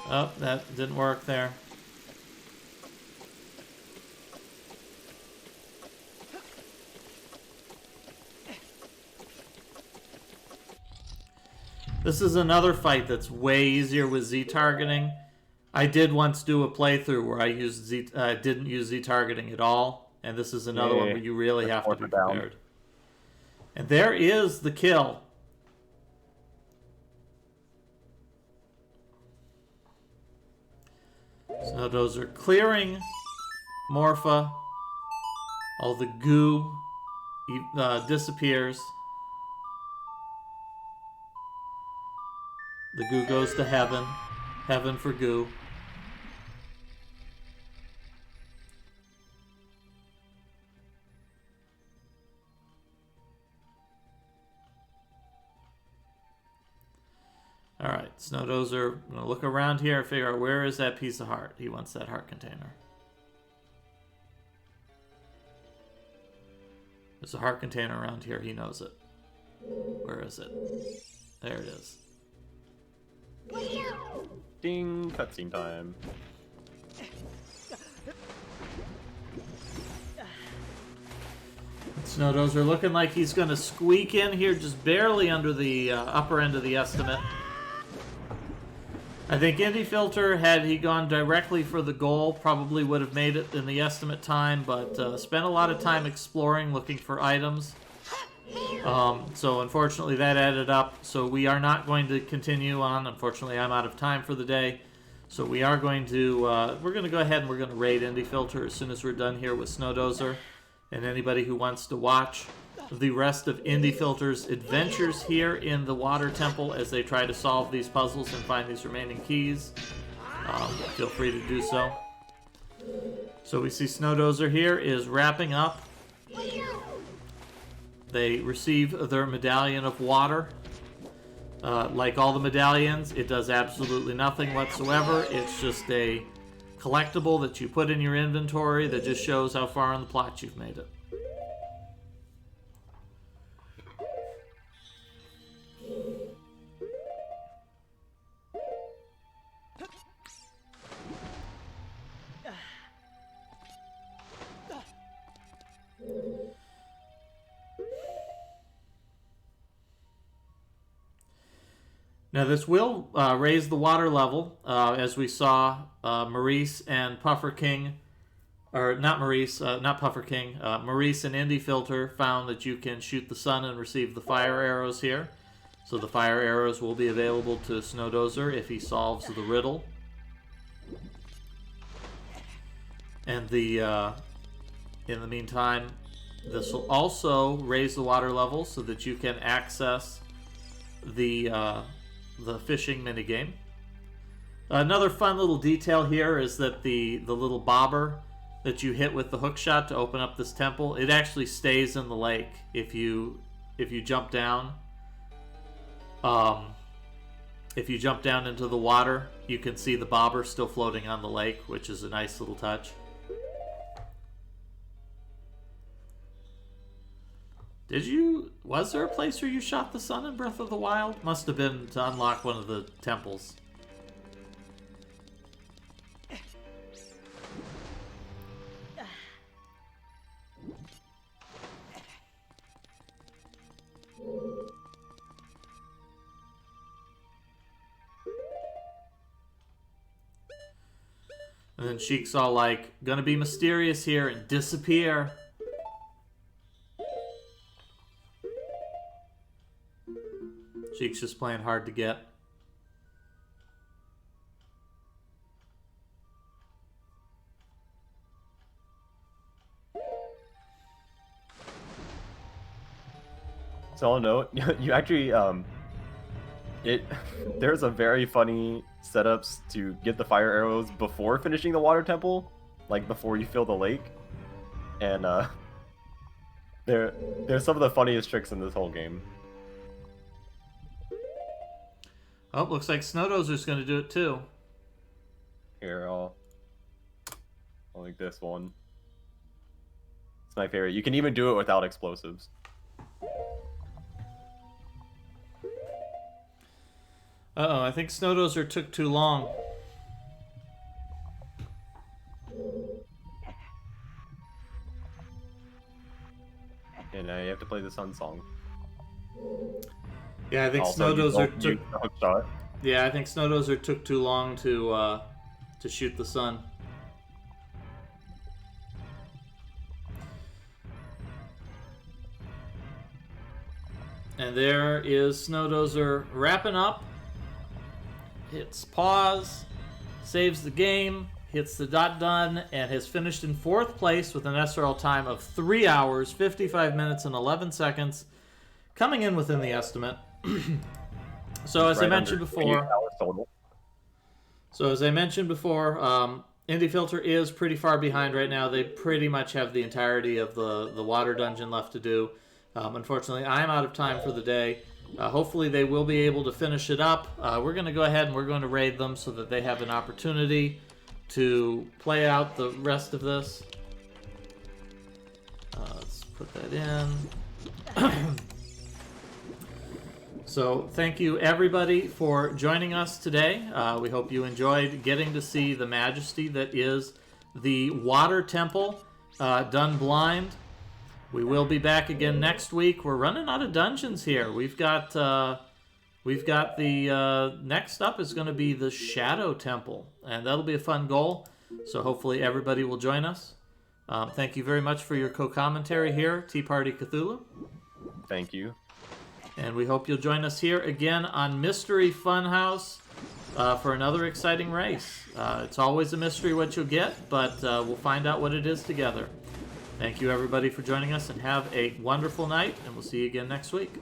Oh, that didn't work there. This is another fight that's way easier with Z targeting. I did once do a playthrough where I used didn't use Z targeting at all, and this is another one where you really have to be prepared. And there is the kill. Snowdozer clearing Morpha. All the goo disappears. The goo goes to heaven. Heaven for goo. Alright, Snowdozer, I'm going to look around here and figure out where is that piece of heart. He wants that heart container. There's a heart container around here. He knows it. Where is it? There it is. Ding, cutscene time. Snowdozer looking like he's going to squeak in here just barely under the upper end of the estimate. I think Indie Filter, had he gone directly for the goal, probably would have made it in the estimate time, but spent a lot of time exploring, looking for items. So unfortunately that added up. So we are not going to continue on. Unfortunately, I'm out of time for the day. So we are going to, we're going to go ahead and we're going to raid Indie Filter as soon as we're done here with Snowdozer. And anybody who wants to watch the rest of Indie Filter's adventures here in the Water Temple as they try to solve these puzzles and find these remaining keys, feel free to do so. So we see Snowdozer here is wrapping up. They receive their medallion of water. Like all the medallions, it does absolutely nothing whatsoever. It's just a collectible that you put in your inventory that just shows how far in the plot you've made it. Now this will raise the water level, as we saw Maurice and Puffer King, or not Maurice, not Puffer King, Maurice and Indie Filter found that you can shoot the sun and receive the fire arrows here. So the fire arrows will be available to Snowdozer if he solves the riddle. And in the meantime, this will also raise the water level so that you can access the fishing minigame. Another fun little detail here is that the little bobber that you hit with the hook shot to open up this temple, it actually stays in the lake. If you jump down, if you jump down into the water, you can see the bobber still floating on the lake, which is a nice little touch. Was there a place where you shot the sun in Breath of the Wild? Must have been to unlock one of the temples. And then Sheik's all like, gonna be mysterious here and disappear. Sheik's just playing hard to get. So I'll note, you actually, there's a very funny setups to get the fire arrows before finishing the water temple, like before you fill the lake, and there's some of the funniest tricks in this whole game. Oh, looks like Snowdozer's going to do it too. Here, I'll like this one. It's my favorite. You can even do it without explosives. Uh-oh, I think Snowdozer took too long. And now you have to play the sun song. Yeah, I think Also, Snowdozer took. a hook shot. Yeah, I think Snowdozer took too long to shoot the sun. And there is Snowdozer wrapping up. Hits pause, saves the game, hits the dot done, and has finished in 4th place with an SRL time of 3 hours, 55 minutes, and 11 seconds, coming in within the estimate. So as I mentioned before, Indie Filter is pretty far behind right now. They pretty much have the entirety of the water dungeon left to do. Unfortunately, I'm out of time for the day. Hopefully they will be able to finish it up. We're going to go ahead and we're going to raid them so that they have an opportunity to play out the rest of this. Let's put that in. So thank you everybody for joining us today. We hope you enjoyed getting to see the majesty that is the Water Temple done blind. We will be back again next week. We're running out of dungeons here. We've got the next up is going to be the Shadow Temple, and that'll be a fun goal. So hopefully everybody will join us. Thank you very much for your co-commentary here, Tea Party Cthulhu. Thank you. And we hope you'll join us here again on Mystery Funhouse for another exciting race. It's always a mystery what you'll get, but we'll find out what it is together. Thank you, everybody, for joining us, and have a wonderful night, and we'll see you again next week.